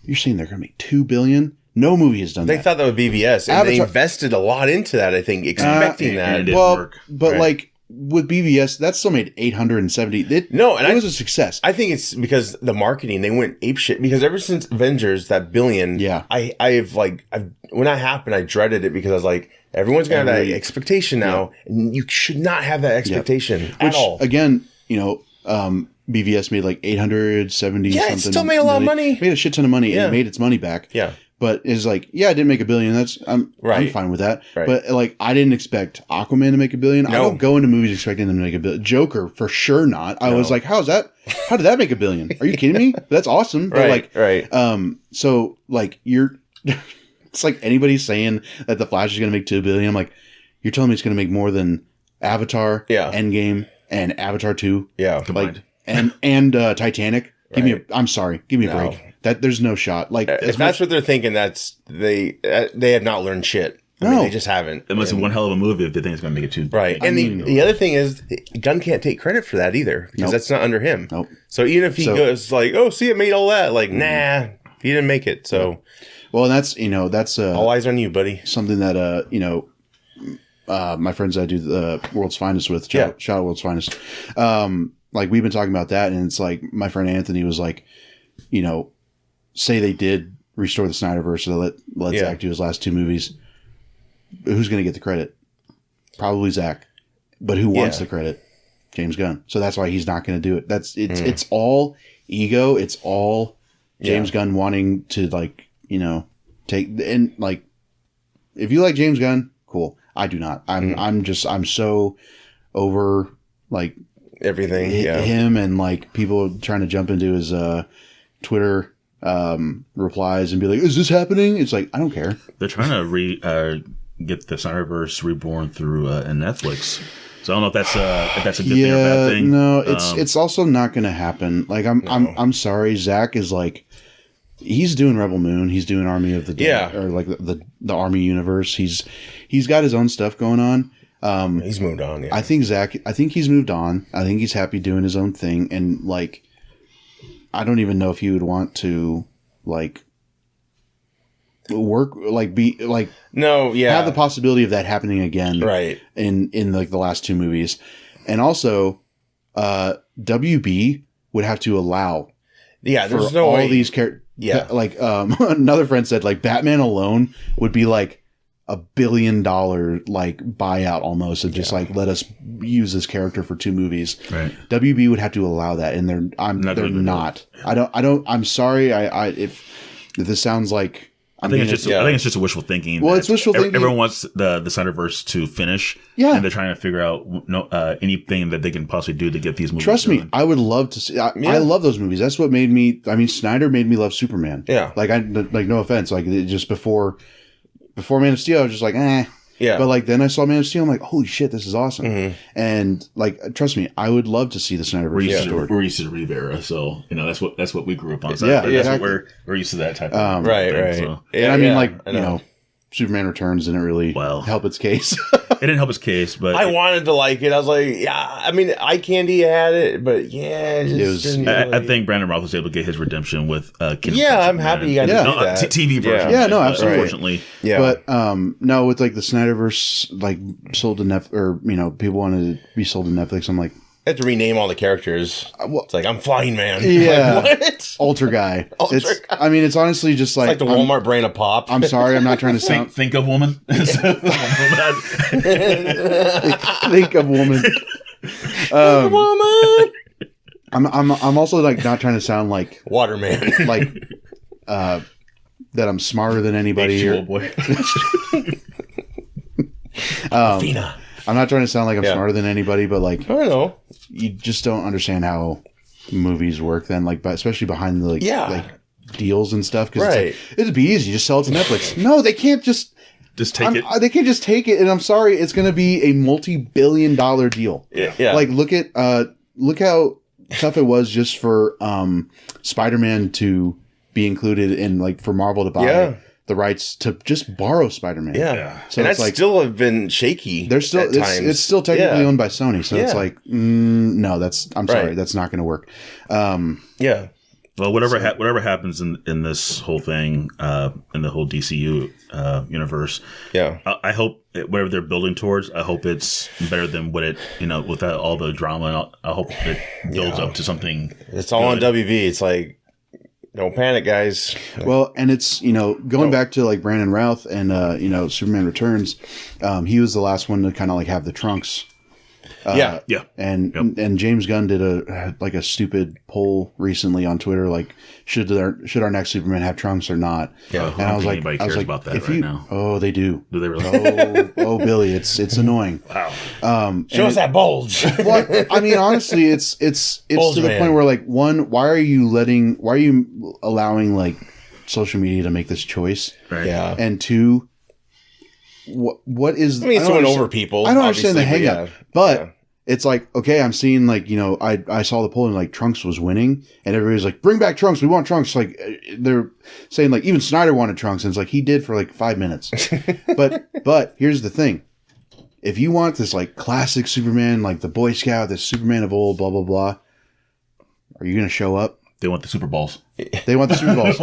You're saying they're going to make $2 billion? No movie has done that. They thought that would be BVS. And they invested a lot into that, I think, expecting that. And it didn't work. But like with BVS, that still made 870. It was a success. I think it's because the marketing, they went apeshit. Because ever since Avengers, that $1 billion, I've when that happened, I dreaded it because I was like, everyone's gonna have that expectation now, and you should not have that expectation at all. Again, BVS made like 870 something. Yeah, it still made a lot of money. Made a shit ton of money and it made its money back. Yeah. But it's like, I didn't make $1 billion. I'm fine with that. Right. But like, I didn't expect Aquaman to make $1 billion. No. I don't go into movies expecting them to make $1 billion. Joker, for sure not. I was like, how's that? How did that make $1 billion? Are you kidding me? That's awesome. But so like it's like anybody saying that The Flash is going to make $2 billion. I'm like, you're telling me it's going to make more than Avatar, Endgame, and Avatar 2. Yeah, like and Titanic. I'm sorry. Give me a break. That there's no shot. Like if that's what they're thinking, they have not learned shit. I mean, they just haven't. It must be one hell of a movie if they think it's going to make it too. Right. And the other thing is, Gunn can't take credit for that either because that's not under him. Nope. So even if he goes like, "Oh, see, it made all that," like, nah, he didn't make it. So, well, that's all eyes on you, buddy. Something that my friends I do the World's Finest with, shout out World's Finest. Like we've been talking about that, and it's like my friend Anthony was like, say they did restore the Snyderverse, so let Zach do his last 2 movies. Who's going to get the credit? Probably Zach. But who wants the credit? James Gunn. So that's why he's not going to do it. It's all ego. It's all James Gunn wanting to take and like. If you like James Gunn, cool. I do not. I'm so over like everything. Him and like people trying to jump into his Twitter replies and be like, is this happening? It's like, I don't care. They're trying to get the Snyderverse reborn through Netflix. So I don't know if that's a good thing or a bad thing. No, it's also not going to happen. Like I'm sorry, Zach is like, he's doing Rebel Moon, he's doing Army of the Dead, or like the Army universe. He's got his own stuff going on. He's moved on. Yeah. I think he's moved on. I think he's happy doing his own thing, and like, I don't even know if he would want to like work, like be like have the possibility of that happening again, right? In like the last 2 movies, and also, WB would have to allow, there's no all way. These characters. Yeah, like another friend said, like Batman alone would be like $1 billion like buyout almost, and just like let us use this character for 2 movies. Right. WB would have to allow that, and they're not. I'm sorry. If this sounds like I think it's just a wishful thinking. Well, it's wishful thinking. Everyone wants the Snyderverse to finish. Yeah, and they're trying to figure out anything that they can possibly do to get these movies. Trust me, I would love to see. I love those movies. That's what made me. I mean, Snyder made me love Superman. Yeah, like no offense, like just before Man of Steel, I was just like, eh. Yeah. But like then I saw Man of Steel, I'm like, holy shit, this is awesome. Mm-hmm. And like, trust me, I would love to see the Snyderverse restored. We're used to Rivera, so that's what we grew up on. So yeah, that's exactly. what we're used to that type of right. So. Yeah, and I mean, like Superman Returns didn't really help its case. It didn't help its case, but I wanted to like it. I was like, I mean, Eye Candy had it, but I think Brandon Roth was able to get his redemption with I'm happy you got to do that. TV version. Yeah, no, absolutely. Unfortunately. Yeah. But no, with like the Snyderverse like sold to Netflix, or people wanted to be sold to Netflix, I'm like, I had to rename all the characters. It's like, I'm Flying Man. Yeah. Like, what? Alter Guy. I mean, it's honestly just like... It's like the Walmart brand of pop. I'm sorry, I'm not trying to sound... Think of Woman. Think of Woman. Think of Woman. I'm also like not trying to sound like... Waterman. Like, that I'm smarter than anybody here. Boy. Fina. I'm not trying to sound like I'm smarter than anybody, but like... I don't know. You just don't understand how movies work then, like, especially behind the like deals and stuff. Because it'd be easy, just sell it to Netflix. No, they can't just take it. They can't just take it. And I'm sorry, it's going to be a multi-billion-dollar deal. Yeah. Like, look how tough it was just for Spider-Man to be included in like for Marvel to buy the rights to just borrow Spider-Man. Yeah. So and it's that's like still have been shaky. There's still it's still technically owned by Sony. So it's like no, I'm sorry, that's not going to work. Yeah. Well, whatever happens in this whole thing, in the whole DCU universe, I hope whatever they're building towards, I hope it's better than what it, without all the drama. And I hope it builds up to something. It's all on WB. It's like, don't panic, guys. Well, and it's going back to like Brandon Routh and Superman Returns. He was the last one to kind of like have the trunks. And James Gunn did a stupid poll recently on Twitter, like should our next Superman have trunks or not? Yeah, and I was like, anybody cares about that now. Oh, they do. Do they really? Oh, Billy, it's annoying. Wow. Show us that bulge. Well, I mean, honestly, it's bulge to the point where like why are you allowing like social media to make this choice? Right. Yeah. And two, what is? I mean, it's going over people. I don't understand the hang up, but it's like, okay, I'm seeing like, I saw the poll and like Trunks was winning and everybody's like, bring back Trunks. We want Trunks. Like they're saying like even Snyder wanted Trunks. And it's like, he did for like 5 minutes. but here's the thing. If you want this like classic Superman, like the Boy Scout, this Superman of old, blah, blah, blah. Are you going to show up? They want the Super Balls. They want the Super Balls.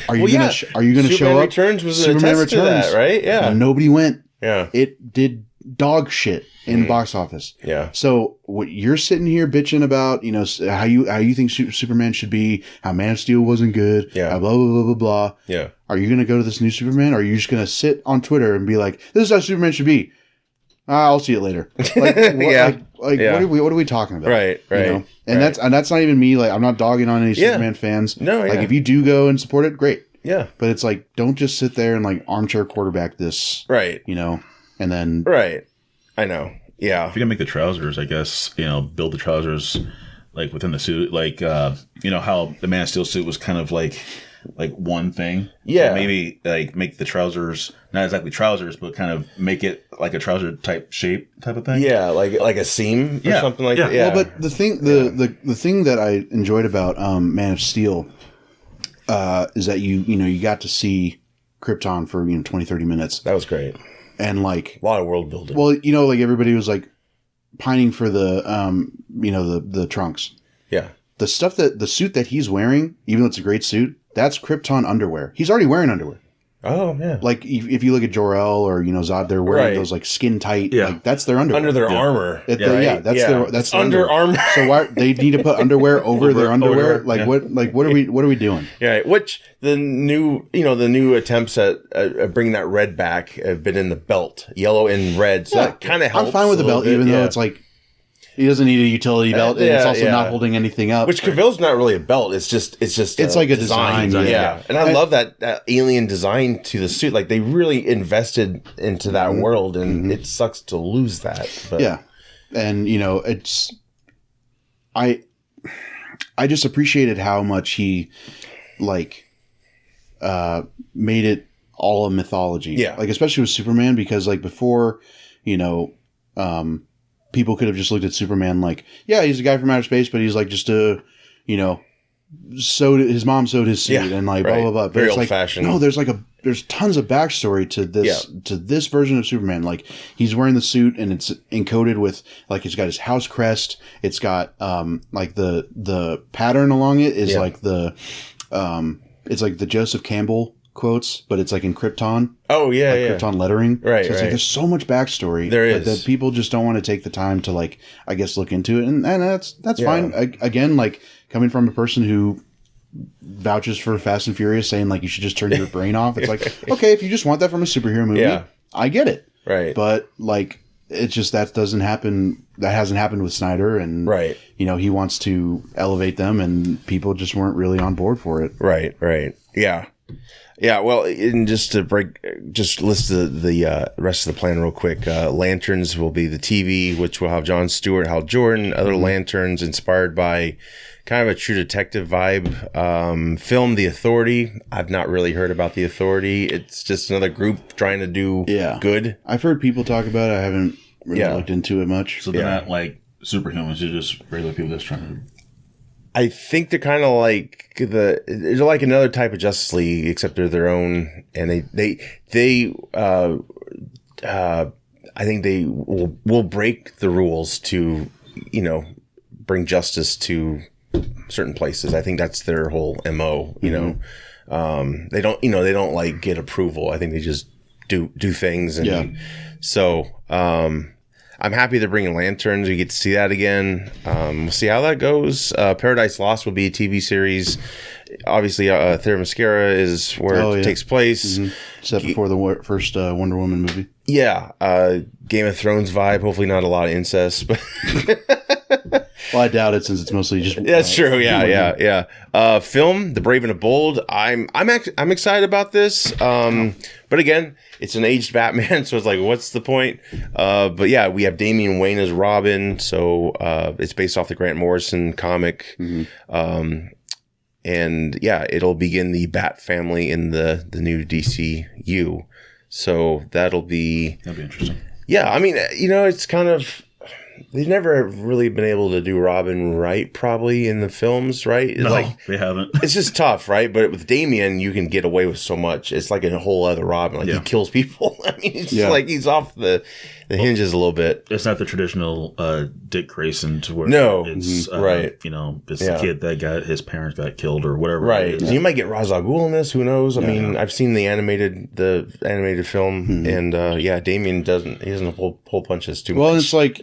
Are you going to show up? Superman Returns was Superman Returns to that, right? Yeah. And nobody went. Yeah. It did dog shit in the box office. Yeah. So what you're sitting here bitching about, how you think Superman should be, how Man of Steel wasn't good, blah, blah, blah, blah, blah. Yeah. Are you going to go to this new Superman? Or are you just going to sit on Twitter and be like, this is how Superman should be? I'll see it later. Like, what are we talking about? Right. And that's not even me. Like, I'm not dogging on any Superman fans. No. Like, if you do go and support it, great. Yeah. But it's like, don't just sit there and like armchair quarterback this. Right. And then. Right. I know. Yeah. If you're gonna make the trousers, I guess, build the trousers like within the suit. Like, how the Man of Steel suit was kind of like one thing. Yeah. So maybe like make the trousers not exactly trousers, but kind of make it like a trouser type shape type of thing. Yeah, like a seam or something like that. Yeah. Well, but the thing that I enjoyed about Man of Steel is that you got to see Krypton for 20, 30 minutes. That was great. And like a lot of world building. Well, like everybody was like pining for the the trunks. Yeah. The suit that he's wearing, even though it's a great suit, that's Krypton underwear. He's already wearing underwear. Oh, yeah. Like, if you look at Jor-El or, Zod, they're wearing those, like, skin tight. Yeah. Like, that's their underwear. Under their armor. That's under armor. So why they need to put underwear over their underwear? What are we doing? Yeah. Which the new attempts at bringing that red back have been in the belt, yellow and red. So that kind of helps. I'm fine with the belt, even though it's like, he doesn't need a utility belt, and it's also not holding anything up. Which Cavill's not really a belt. It's like a design. Yeah. And I love that alien design to the suit. Like, they really invested into that world, and it sucks to lose that. But. Yeah. And, it's... I just appreciated how much he, like, made it all a mythology. Yeah. Like, especially with Superman, because, like, before, people could have just looked at Superman like, yeah, he's a guy from outer space, but he's like just his mom sewed his suit and like blah blah blah. But very it's old like, fashioned. No, there's tons of backstory to this version of Superman. Like, he's wearing the suit and it's encoded with like, it's got his house crest. It's got like the pattern along it is like it's like the Joseph Campbell quotes, but it's like in Krypton. Oh yeah, Krypton lettering. Right, so it's like there's so much backstory. There is that people just don't want to take the time to like, I guess, look into it, and that's fine. Again, like coming from a person who vouches for Fast and Furious, saying like you should just turn your brain off. It's like, okay, if you just want that from a superhero movie, I get it. Right. But like, it's just that doesn't happen. That hasn't happened with Snyder, and he wants to elevate them, and people just weren't really on board for it. Right. Yeah. Yeah, well, and just to list the rest of the plan real quick. Lanterns will be the TV, which will have Jon Stewart, Hal Jordan, other Lanterns inspired by kind of a True Detective vibe. Film The Authority. I've not really heard about The Authority. It's just another group trying to do good. I've heard people talk about it. I haven't really looked into it much. So they're not like superhumans. They're just regular people that's trying to I think they're kind of like they're like another type of Justice League, except they're their own, and I think they will break the rules to, bring justice to certain places. I think that's their whole MO. They don't like get approval. I think they just do things, and so I'm happy they're bringing lanterns. We get to see that again. We'll see how that goes. Paradise Lost will be a TV series. Obviously, Themyscira is where it takes place. Mm-hmm. Set before the first Wonder Woman movie. Yeah, Game of Thrones vibe. Hopefully, not a lot of incest, but well, I doubt it since it's mostly just. That's true. Yeah. Film The Brave and the Bold. I'm excited about this. But again, it's an aged Batman, so it's like, what's the point? But yeah, we have Damian Wayne as Robin, so it's based off the Grant Morrison comic. Mm-hmm. And yeah, it'll begin the Bat family in the new DCU. So that'll be interesting. Yeah, I mean, it's kind of, they've never really been able to do Robin right, probably in the films, right? No, they haven't. It's just tough, right? But with Damian, you can get away with so much. It's like a whole other Robin. He kills people. I mean, it's like he's off the hinges a little bit. It's not the traditional Dick Grayson to where it's right. It's the kid that his parents got killed or whatever. Right. You might get Ra's al Ghul in this. Who knows? I mean, I've seen the animated film, and Damian doesn't pull punches too much. Well, it's like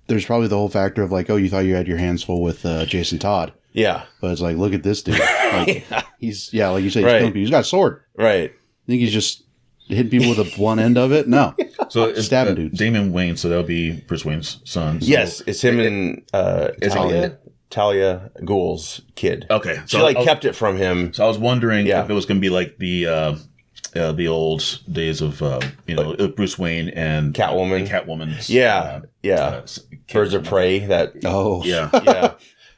there's probably the whole factor of like, oh, you thought you had your hands full with Jason Todd. Yeah. But it's like, look at this dude. Like, he's like you say, he's killing people. He's got a sword. Right. I think he's just hitting people with the blunt end of it. No. So it's stabbing dudes. Damian Wayne, so that'll be Bruce Wayne's son. So yes, it's him and Talia Ghul's kid. Okay. So she kept it from him. So I was wondering if it was going to be like the old days of Bruce Wayne and Catwoman. Catwoman's Birds of Prey.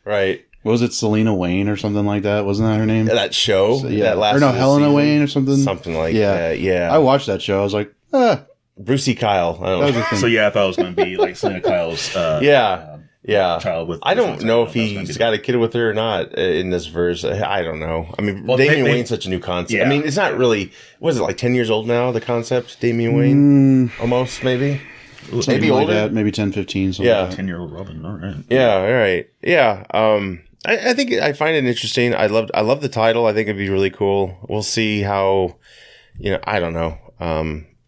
Right. What was it, Selena Wayne or something like that? Wasn't that her name? That show? So, that last Helena season? Wayne or something? Something like that, yeah. I watched that show. I was like, Brucey Kyle. I don't know. So I thought it was going to be like Selena Kyle's child with. I don't know if he's got a kid with her or not in this verse. I don't know. I mean, Damian Wayne's such a new concept. Yeah. I mean, it's not really. What is it, like 10 years old now? The concept, Damian Wayne, almost maybe. Maybe older. Like that, maybe 10, 15. Yeah, like 10-year-old Robin. All right. Yeah. All right. Yeah. I think I find it interesting. I love the title. I think it'd be really cool. We'll see how. I don't know.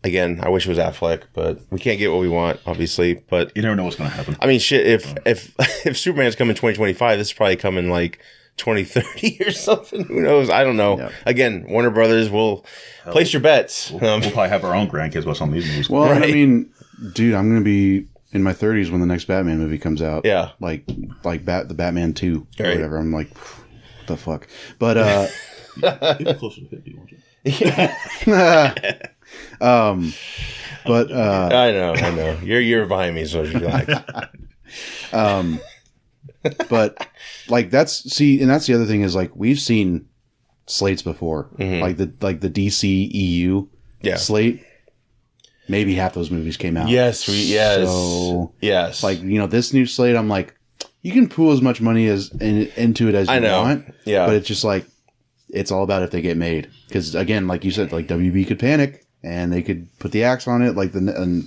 Again, I wish it was Affleck, but we can't get what we want, obviously. But you never know what's going to happen. I mean, shit. If Superman's coming 2025, this is probably coming like 2030 or something. Who knows? I don't know. Yep. Again, Warner Brothers will place your bets. We'll probably have our own grandkids watch some of these movies. Well, right. I mean, dude, I'm going to be in my 30s when the next Batman movie comes out. Yeah, like the Batman 2 or whatever. I'm like, what the fuck? But you're closer to 50, won't you? But I know. You're behind me, so you like. But like that's the other thing is like we've seen slates before, like the DC EU slate. Maybe half those movies came out. Yes. So yes, like this new slate, I'm like, you can pool as much money into it as you want. Yeah, but it's just like. It's all about if they get made. Because, again, like you said, like WB could panic and they could put the axe on it like the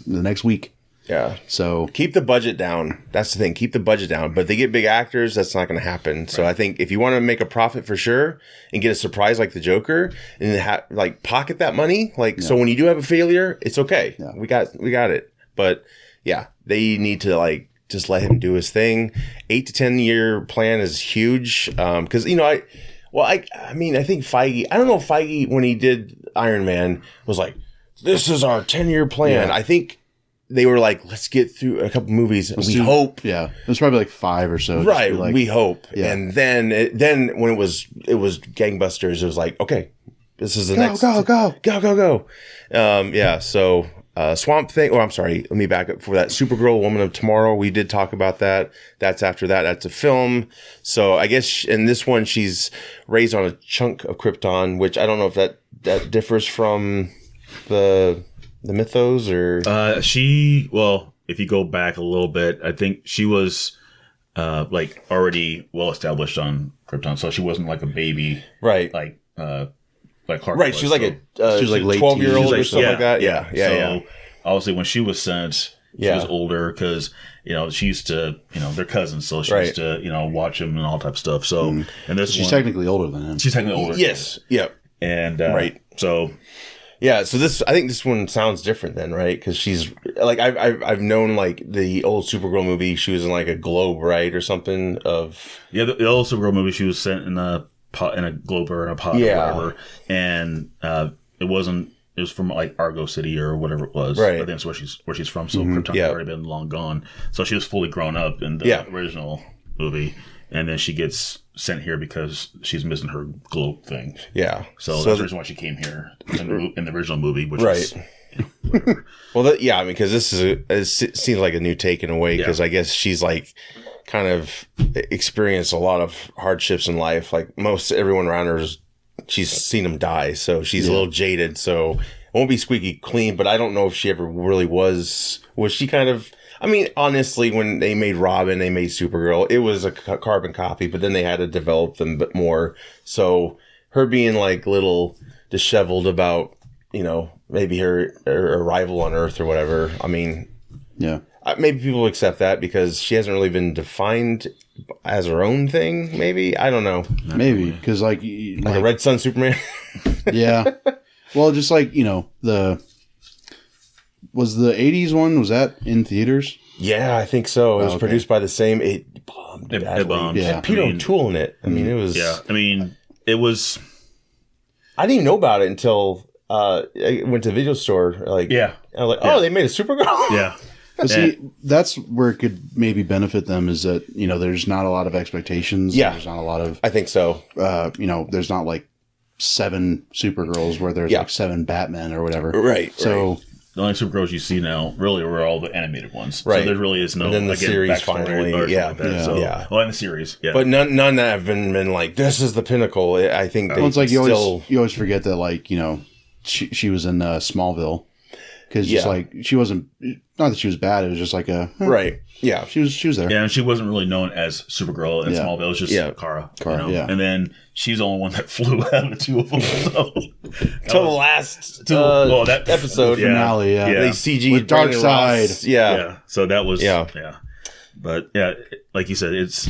next week. Yeah. So keep the budget down. That's the thing. Keep the budget down. But if they get big actors, that's not going to happen. Right. So I think if you want to make a profit for sure and get a surprise like the Joker and pocket that money, so when you do have a failure, it's okay. Yeah. We got it. But yeah, they need to just let him do his thing. 8 to 10 year plan is huge. Because, I mean, I think Feige, I don't know if Feige, when he did Iron Man, was like, this is our 10-year plan. Yeah. I think they were like, let's get through a couple movies. We hope. Yeah. It was probably like 5 or so. Right. We hope. Yeah. And then when it was gangbusters, it was like, okay, this is the next. Go. So Swamp Thing. Oh, I'm sorry. Let me back up for that. Supergirl, Woman of Tomorrow. We did talk about that. That's after that. That's a film. So I guess in this one, she's raised on a chunk of Krypton, which I don't know if that differs from the mythos or. If you go back a little bit, I think she was like already well established on Krypton, so she wasn't like a baby, right? Like Clark. Right, she was like she was like late 12-year-old or something like that. Yeah. Obviously, when she was sent, she was older because she used to they're cousins, so she used to watch him and all type of stuff. So and she's technically older than him. She's technically older. Yes. Yep. And right. So. Yeah, so I think this one sounds different then, right? Because she's like I've known like the old Supergirl movie. She was in like a globe, right, or something of. Yeah, the old Supergirl movie. She was sent in a pot, in a globe or in a pot, or whatever, and it wasn't. It was from like Argo City or whatever it was. Right. I think that's where she's from. So Krypton had already been long gone. So she was fully grown up in the original movie, and then she gets sent here because she's missing her globe thing. Yeah. So that's the reason why she came here in the original movie, which is well, I mean, because it seems like a new take in a way, because I guess she's like kind of experienced a lot of hardships in life. Like most everyone around her, she's seen them die, so she's a little jaded. So it won't be squeaky clean, but I don't know if she ever really was. Was she kind of? I mean, honestly, when they made Robin, they made Supergirl, it was a carbon copy, but then they had to develop them a bit more. So her being like little disheveled about, maybe her arrival on Earth or whatever. I mean, maybe people accept that because she hasn't really been defined as her own thing. Maybe, I don't know. Maybe because like a Red Sun Superman. Yeah. Well, just like Was the 80s one, was that in theaters? Yeah, I think so. It was produced by the same. It bombed. It bombed. Yeah. It had Peter O'Toole in it. I mean, it was. Yeah. I mean, it was. I didn't even know about it until I went to the video store. Like, I was like, oh, they made a Supergirl? Yeah. But see, that's where it could maybe benefit them is that, there's not a lot of expectations. Yeah. There's not a lot of. I think so. There's not like 7 Supergirls where there's like 7 Batmen or whatever. Right. So. Right. The only Supergirls you see now really were all the animated ones. Right. So there really is no and then the series finally. Like that. So, well, in the series. Yeah. But none that have been like, this is the pinnacle. I think it's like you always forget that, like, she was in Smallville. Because just like, she wasn't, not that she was bad, it was just like a. Right. Yeah. She was there. Yeah, and she wasn't really known as Supergirl in Smallville. It was just Kara. And then she's the only one that flew out of the two of them. So. Till the last that episode. Finale, They CG'd with Darkseid. Yeah. So that was, But like you said, it's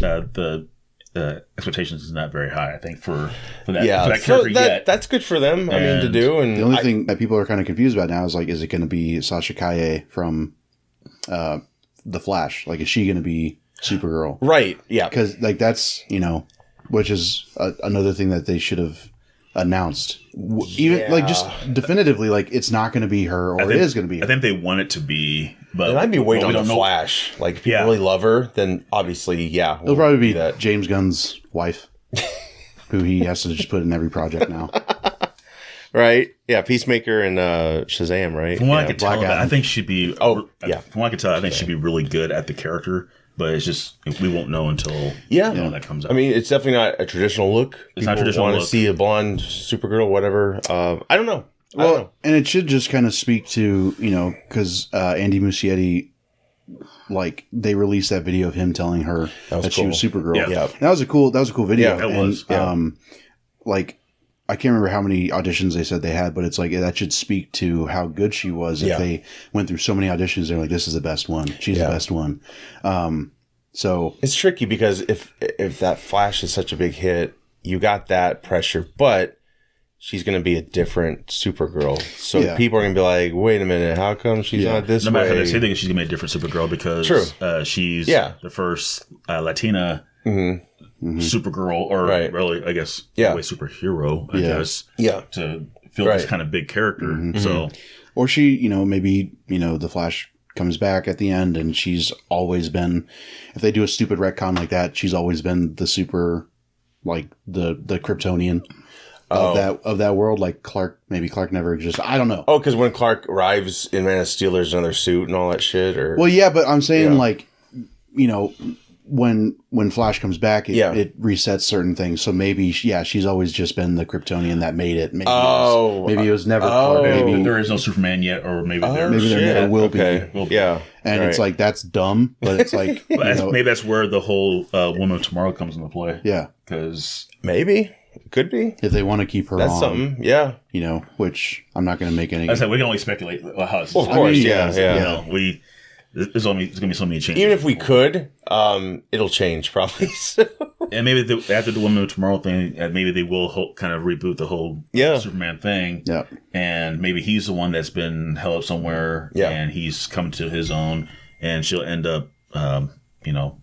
the expectations is not very high, I think, for that, for that character yet. That's good for them, to do. And the only thing that people are kind of confused about now is, like, is it going to be Sasha Calle from The Flash? Like, is she going to be Supergirl? Right, yeah. Because, like, that's, which is another thing that they should have announced. Even, like, just definitively, like, it's not going to be her, or it is going to be her. I think they want it to be, but... And I'd be waiting on The Flash. Like, if people really love her, then obviously, it'll probably be that. James Gunn's wife, who he has to just put in every project now. Right? Yeah, Peacemaker and Shazam, right? From what I could tell, I think she'd be... From what I could tell, I think she'd be really good at the character. But it's just, we won't know until that comes out. I mean, it's definitely not a traditional look. It's not traditional look. Want to see a blonde Supergirl, whatever. I don't know. Well, and it should just kind of speak to, because Andy Muschietti, like, they released that video of him telling her that she was Supergirl. Yeah. That was a cool video. Yeah, it was. Like, I can't remember how many auditions they said they had, but it's like, that should speak to how good she was. If they went through so many auditions, they're like, this is the best one. She's the best one. So it's tricky because if that Flash is such a big hit, you got that pressure, but she's going to be a different Supergirl. So people are going to be like, wait a minute, how come she's not this way? No matter how they say things, she's going to be a different Supergirl because she's the first Latina Supergirl, or really, I guess, way superhero, I guess, to fill this kind of big character. So, or she, maybe, the Flash comes back at the end and she's always been, if they do a stupid retcon like that, she's always been the super, like the Kryptonian of that world. Like Clark never existed. I don't know. Oh, because when Clark arrives in Man of Steel, there's another suit and all that shit. Or well, yeah, but I'm saying like, when Flash comes back, it resets certain things. So maybe, she's always just been the Kryptonian that made it. Maybe it was never Clark. Maybe there is no Superman yet, or maybe there never will be. Yeah. And it's like, that's dumb, but it's like... maybe that's where the whole Woman of Tomorrow comes into play. Yeah. Because... Maybe. Could be. If they want to keep her that's on. Something, yeah. which I'm not going to make any... I said, we can only speculate how it's... Well, of course, yeah. There's going to be so many changes. Even if we could, it'll change probably. And maybe after the Woman of Tomorrow thing, maybe they will kind of reboot the whole Superman thing. Yeah. And maybe he's the one that's been held up somewhere, and he's come to his own, and she'll end up,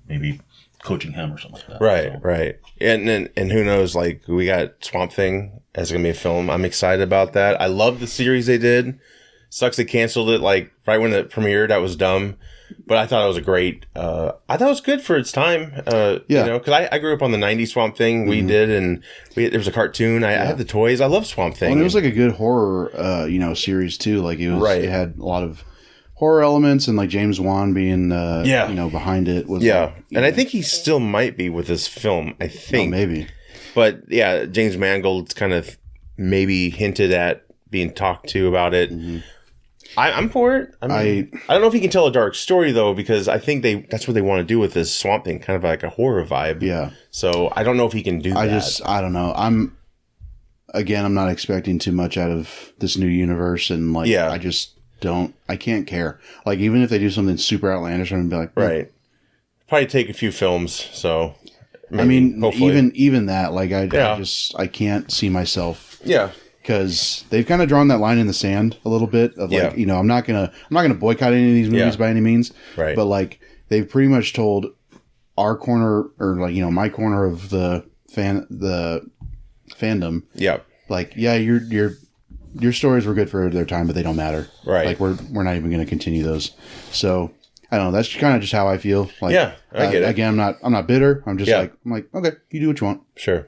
maybe coaching him or something like that. Right, right. And who knows, like, we got Swamp Thing as going to be a film. I'm excited about that. I love the series they did. Sucks they canceled it, like, right when it premiered. That was dumb. But I thought it was I thought it was good for its time. Because I grew up on the 90s Swamp Thing. We did, and there was a cartoon. I had the toys. I love Swamp Thing. Well, and it was like a good horror, series, too. Like, it was, it had a lot of horror elements, and like James Wan being, behind it. Was I think he still might be with this film, I think. Oh, maybe. But yeah, James Mangold's kind of maybe hinted at being talked to about it. Mm-hmm. I'm for it. I don't know if he can tell a dark story, though, because I think that's what they want to do with this Swamp Thing, kind of like a horror vibe. Yeah. So I don't know if he can do that. I don't know. I'm not expecting too much out of this new universe, and I just I can't care. Like, even if they do something super outlandish, I'm gonna be like, right. Probably take a few films. So hopefully. even that, like, I can't see myself. Yeah. Because they've kind of drawn that line in the sand a little bit of like, I'm not gonna boycott any of these movies by any means. Right. But like, they've pretty much told our corner, or like, my corner of the fandom. Yeah. Like, your stories were good for their time, but they don't matter. Right. Like, we're not even going to continue those. So I don't know. That's kind of just how I feel. Like, I get it. Again, I'm not bitter. I'm just I'm like, okay, you do what you want. Sure.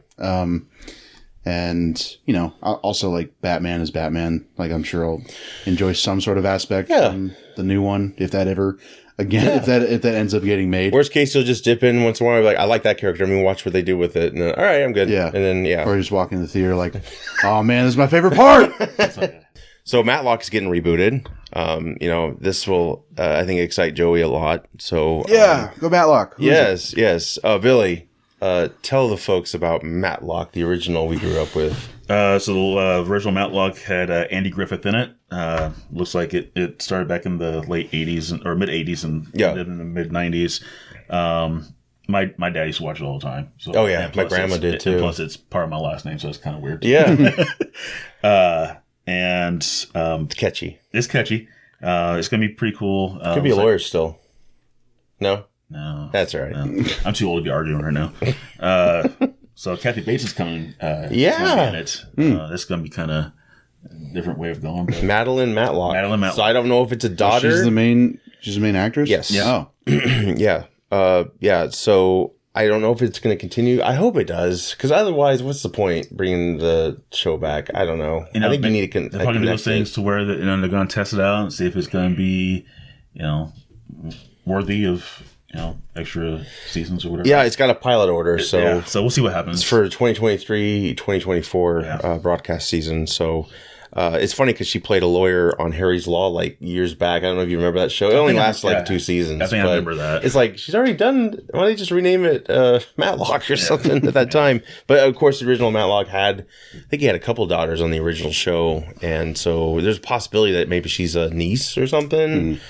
And, also, like, Batman is Batman. Like, I'm sure I'll enjoy some sort of aspect from the new one, if that ever, if that ends up getting made. Worst case, you'll just dip in once in a while, like, I like that character. I'm going to watch what they do with it. And then, all right, I'm good. Yeah. And then, Or just walk in the theater like, oh, man, this is my favorite part. So Matlock is getting rebooted. This will, I think, excite Joey a lot. So go Matlock. Yes. Billy. Tell the folks about Matlock, the original we grew up with. So the original Matlock had Andy Griffith in it. Looks like it started back in the late 80s or mid 80s and ended in the mid 90s. My dad used to watch it all the time. So, my grandma did too. Plus, it's part of my last name, so it's kind of weird. Yeah. It's catchy. It's catchy. It's gonna be pretty cool. Could be a lawyer still. No. No, that's all right. No. I'm too old to be arguing right now. So Kathy Bates is coming. In it. This is going to be kind of a different way of going. But Madeline Matlock. So I don't know if it's a daughter. She's the main actress? Yes. Yeah. Oh. Yeah. So I don't know if it's going to continue. I hope it does, because otherwise, what's the point bringing the show back? I don't know. I think you need to they're probably those things to where they're going to test it out and see if it's going to be, worthy of extra seasons or whatever. Yeah, it's got a pilot order, so we'll see what happens. It's for 2023, 2024 broadcast season. So it's funny because she played a lawyer on Harry's Law like years back. I don't know if you remember that show. It only lasted like 2 seasons. I think I remember that. It's like she's already done. Why don't they just rename it Matlock or something at that time? But of course, the original Matlock I think he had a couple daughters on the original show, and so there's a possibility that maybe she's a niece or something.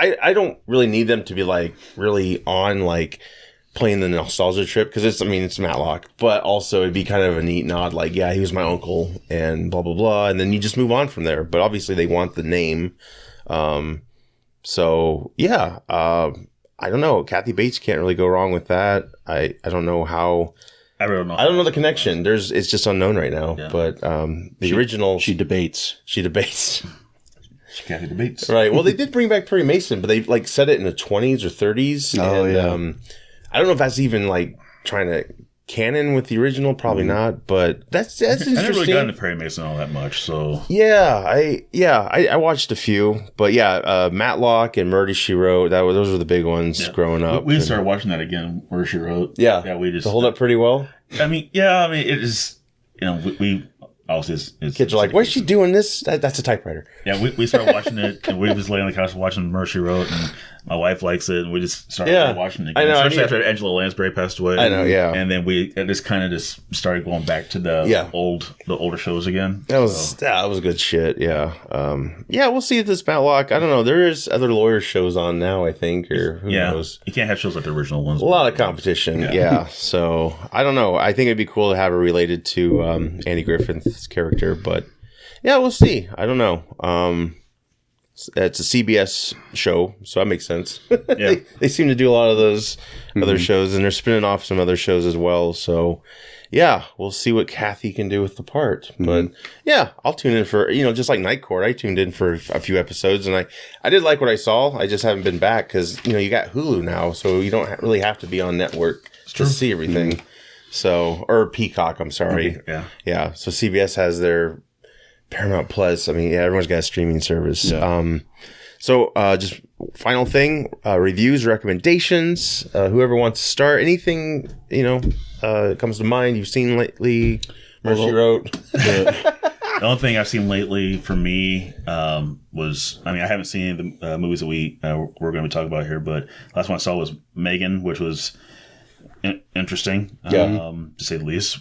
I don't really need them to be like really on like playing the nostalgia trip, because it's Matlock, but also it'd be kind of a neat nod, like, yeah, he was my uncle and blah blah blah, and then you just move on from there. But obviously they want the name, so yeah, I don't know. Kathy Bates can't really go wrong with that. I don't know how. I don't know. I don't know the connection. It's just unknown right now. Yeah. But the original, she debates. Kathy Bates. Right. Well, they did bring back Perry Mason, but they like set it in the 20s or 30s. Oh, and, I don't know if that's even like trying to canon with the original, probably not, but that's interesting. I never really got into Perry Mason all that much, so I watched a few, but Matlock and Murder She Wrote, those were the big ones growing up. We started watching that again, Murder She Wrote. Yeah, we just hold up pretty well. I mean, it is. We obviously it's kids are like, why is she doing this? That's a typewriter. Yeah, we started watching it, and we just lay on the couch watching Murder She Wrote, and my wife likes it, and we just started watching it again. I know, especially after Angela Lansbury passed away. I know, yeah. And then we just kind of just started going back to the older shows again. That was good shit. Yeah, we'll see if this Matlock. I don't know. There is other lawyer shows on now, I think, or who knows. You can't have shows like the original ones. A lot of competition. Yeah. So I don't know. I think it'd be cool to have it related to Andy Griffith's character, but yeah, we'll see. I don't know. It's a CBS show, so that makes sense. Yeah. they seem to do a lot of those other shows, and they're spinning off some other shows as well. So, yeah, we'll see what Kathy can do with the part. But, yeah, I'll tune in for, just like Night Court. I tuned in for a few episodes, and I did like what I saw. I just haven't been back because, you got Hulu now, so you don't really have to be on network to see everything. So, or Peacock, I'm sorry. Okay, yeah. So CBS has their Paramount Plus. I mean, everyone's got a streaming service. Yeah. So just final thing, reviews, recommendations, whoever wants to start, anything, comes to mind you've seen lately, Murder She Wrote. The only thing I've seen lately for me was, I haven't seen any of the movies that we're going to be talking about here, but last one I saw was Megan, which was interesting, to say the least.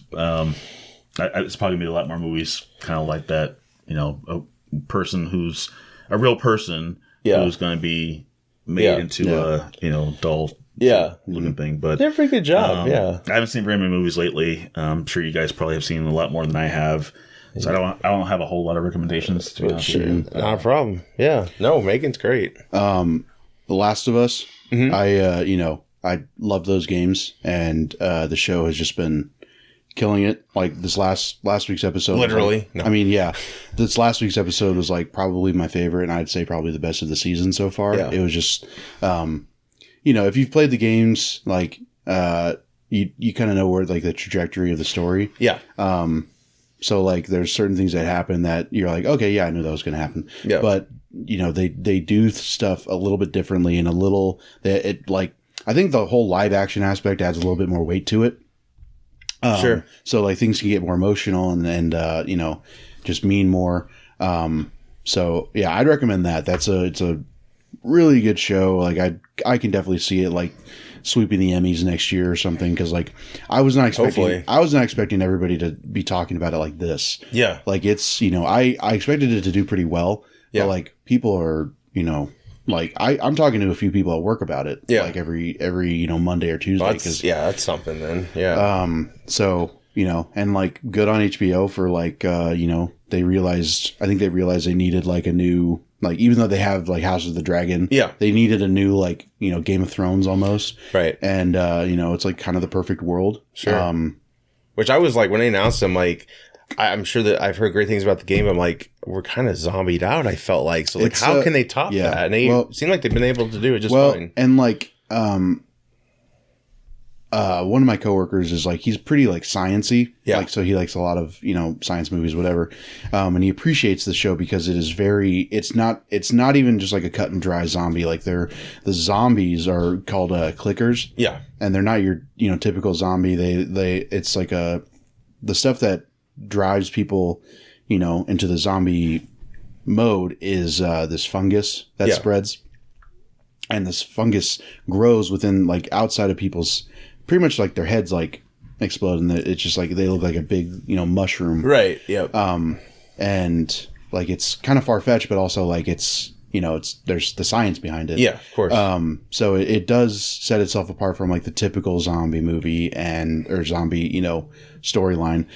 It's probably going to be a lot more movies kind of like that, a person who's a real person who's going to be made into a, dull looking thing. But they did a pretty good job, I haven't seen very many movies lately. I'm sure you guys probably have seen a lot more than I have. So I don't have a whole lot of recommendations, to be honest with you. Not a problem. Yeah. No, Megan's great. The Last of Us, I love those games, and the show has just been killing it. Like this last week's episode, literally. This last week's episode was like probably my favorite, and I'd say probably the best of the season so far. Yeah. It was just, if you've played the games, like you kind of know where like the trajectory of the story. Yeah. So like there's certain things that happen that you're like, okay, yeah, I knew that was going to happen. Yeah. But they do stuff a little bit differently, and I think the whole live action aspect adds a little bit more weight to it. Sure. So like things can get more emotional and just mean more. So yeah, I'd recommend that. It's a really good show. Like I can definitely see it like sweeping the Emmys next year or something. Cause like I was not expecting everybody to be talking about it like this. Yeah. Like it's, I expected it to do pretty well. Yeah. But like people are, like I'm talking to a few people at work about it. Yeah. Like every Monday or Tuesday. That's something then. Yeah. So, and like good on HBO for like, I think they realized they needed like a new, like, even though they have like House of the Dragon. Yeah. They needed a new, like, Game of Thrones almost. Right. And, it's like kind of the perfect world. Sure. Which I was like, when they announced them, like, I'm sure that I've heard great things about the game. I'm like, we're kind of zombied out, I felt like. So, like, how can they top that? And they seem like they've been able to do it just fine. And, like, one of my coworkers is, like, he's pretty, like, sciencey. Yeah. Like, so he likes a lot of, science movies, whatever. And he appreciates the show because it is it's not even just, like, a cut and dry zombie. Like, the zombies are called clickers. Yeah. And they're not your, typical zombie. It's like the stuff that drives people, into the zombie mode is this fungus that spreads, and this fungus grows within, like, outside of people's, pretty much like their heads like explode, and it's just like they look like a big mushroom, right? Yep. And like it's kind of far fetched, but also like it's there's the science behind it. Yeah, of course. So it does set itself apart from like the typical zombie movie or zombie storyline.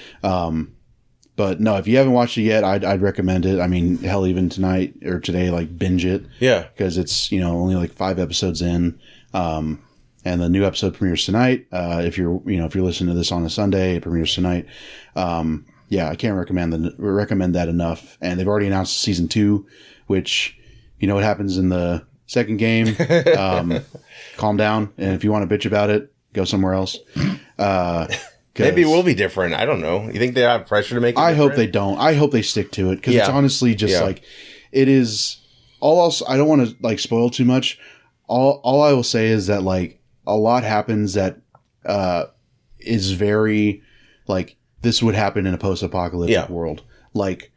But no, if you haven't watched it yet, I'd recommend it. I mean, hell, even tonight or today, like binge it. Yeah, because it's only like 5 episodes in. And the new episode premieres tonight. If you're listening to this on a Sunday, it premieres tonight. I can't recommend that enough. And they've already announced season 2, which what happens in the second game. Calm down, and if you want to bitch about it, go somewhere else. Maybe it will be different. I don't know. You think they have pressure to make it I different? hope they don't. I hope they stick to it, because it's honestly just like, it is all else. I don't want to like spoil too much. All I will say is that like a lot happens that is very like this would happen in a post-apocalyptic world. Like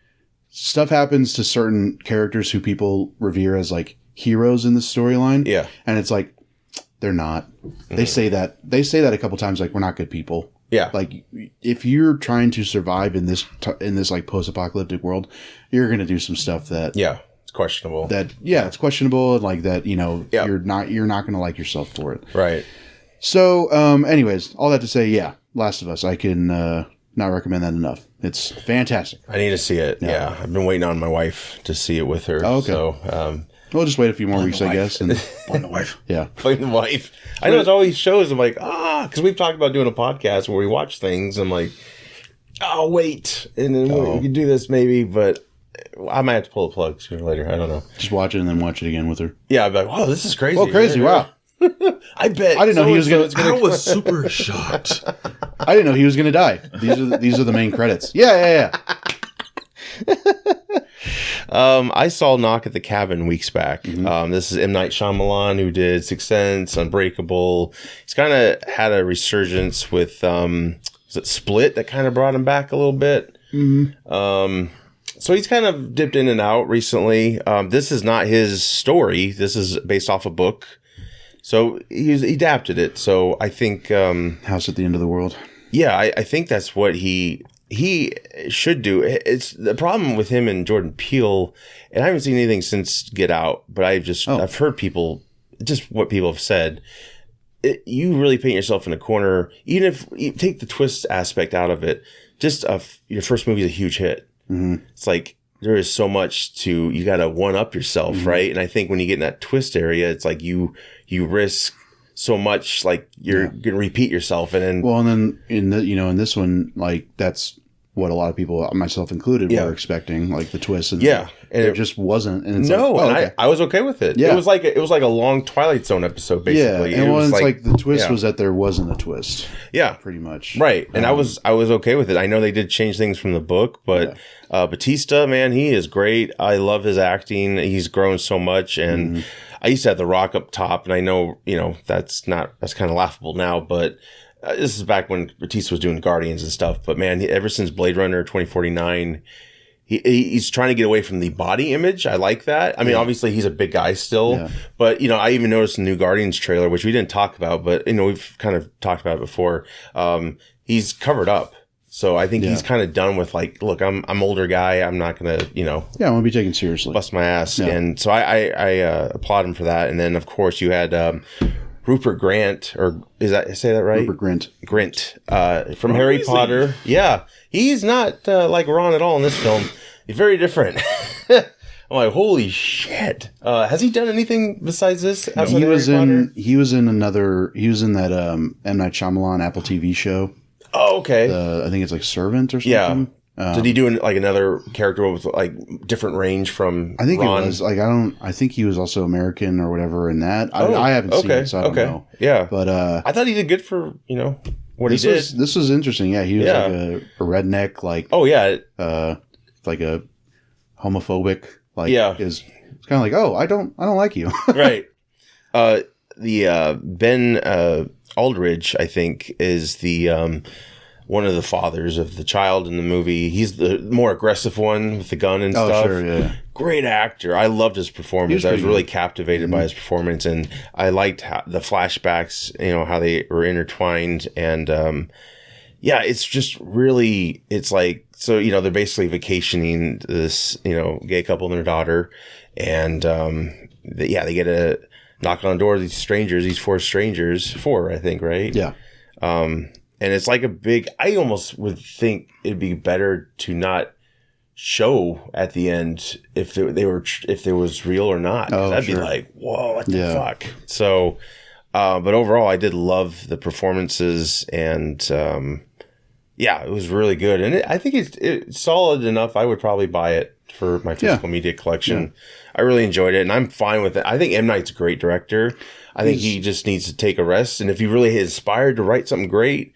stuff happens to certain characters who people revere as like heroes in the storyline. Yeah. And it's like, they're not. They say that a couple times, like, we're not good people. Yeah. Like, if you're trying to survive in this like post-apocalyptic world, you're going to do some stuff that it's questionable. It's questionable, and like that, you're not going to like yourself for it. Right. So, anyways, all that to say, Last of Us, I can not recommend that enough. It's fantastic. I need to see it. Yeah. I've been waiting on my wife to see it with her. Oh, okay. So, we'll just wait a few more weeks, I guess. And blame the wife. Yeah. Blame the wife. I know it's always shows. I'm like, because we've talked about doing a podcast where we watch things. I'm like, oh, wait. And then we can do this maybe, but I might have to pull the plug sooner or later. I don't know. Just watch it and then watch it again with her. Yeah. I'd be like, wow, this is crazy. Oh, crazy. Wow. I bet. I didn't know he was going to. I was super shocked. I didn't know he was going to die. These are the main credits. Yeah. I saw Knock at the Cabin weeks back. This is M. Night Shyamalan, who did Sixth Sense, Unbreakable. He's kind of had a resurgence with was it Split that kind of brought him back a little bit. So he's kind of dipped in and out recently. This is not his story. This is based off a book. So he adapted it. So I think House at the End of the World. Yeah, I think that's what he should do. It's the problem with him and Jordan Peele, and I haven't seen anything since Get Out, but I've heard people, just what people have said. You really paint yourself in a corner, even if you take the twist aspect out of it. Just your first movie is a huge hit. It's like there is so much you got to one up yourself, right? And I think when you get in that twist area, it's like you risk so much, like you're gonna repeat yourself, and then in this one, like that's what a lot of people, myself included, were expecting, like the twist, and and it just wasn't. And it's I was okay with it. Yeah. It was like a long Twilight Zone episode, basically. Yeah, and it's like the twist was that there wasn't a twist. Yeah, pretty much. Right, and I was okay with it. I know they did change things from the book, but Batista, man, he is great. I love his acting. He's grown so much, and I used to have The Rock up top, and I know, that's kind of laughable now, but this is back when Batista was doing Guardians and stuff. But man, ever since Blade Runner 2049, he's trying to get away from the body image. I like that. I mean, obviously he's a big guy still, but I even noticed the new Guardians trailer, which we didn't talk about, but we've kind of talked about it before. He's covered up. So I think he's kind of done with like, look, I'm older guy. I'm not going to, I want to be taken seriously. Bust my ass. Yeah. And so I applaud him for that. And then of course you had Rupert Grant, or say that right? Rupert Grint from Harry Potter. Yeah. He's not like Ron at all in this film. He's very different. I'm like, holy shit. Has he done anything besides this? He was in that M. Night Shyamalan Apple TV show. Oh, okay. I think it's like Servant or something. Yeah. Did he do like another character with like different range from I think Ron? It was like, I think he was also American or whatever in that. I haven't seen it, so I don't know. Yeah. But I thought he did good for, what he did. This was interesting. Yeah. He was like a redneck, like, like a homophobic, like, it's kind of like, oh, I don't like you. Right. The Ben Aldridge, I think, is the one of the fathers of the child in the movie. He's the more aggressive one with the gun and stuff. Sure, yeah. Great actor. I loved his performance. I was really captivated by his performance, and I liked the flashbacks, how they were intertwined. And it's just really, it's like, so, they're basically vacationing this, gay couple and their daughter. And they get to knock on the door of these strangers, these four, I think, right? Yeah. And it's like I almost would think it'd be better to not show at the end if there was real or not. I'd be like, whoa, what the fuck? So, but overall, I did love the performances, and it was really good. And I think it's solid enough. I would probably buy it for my physical media collection. Yeah. I really enjoyed it, and I'm fine with it. I think M. Night's a great director. I think he just needs to take a rest. And if he really is inspired to write something great,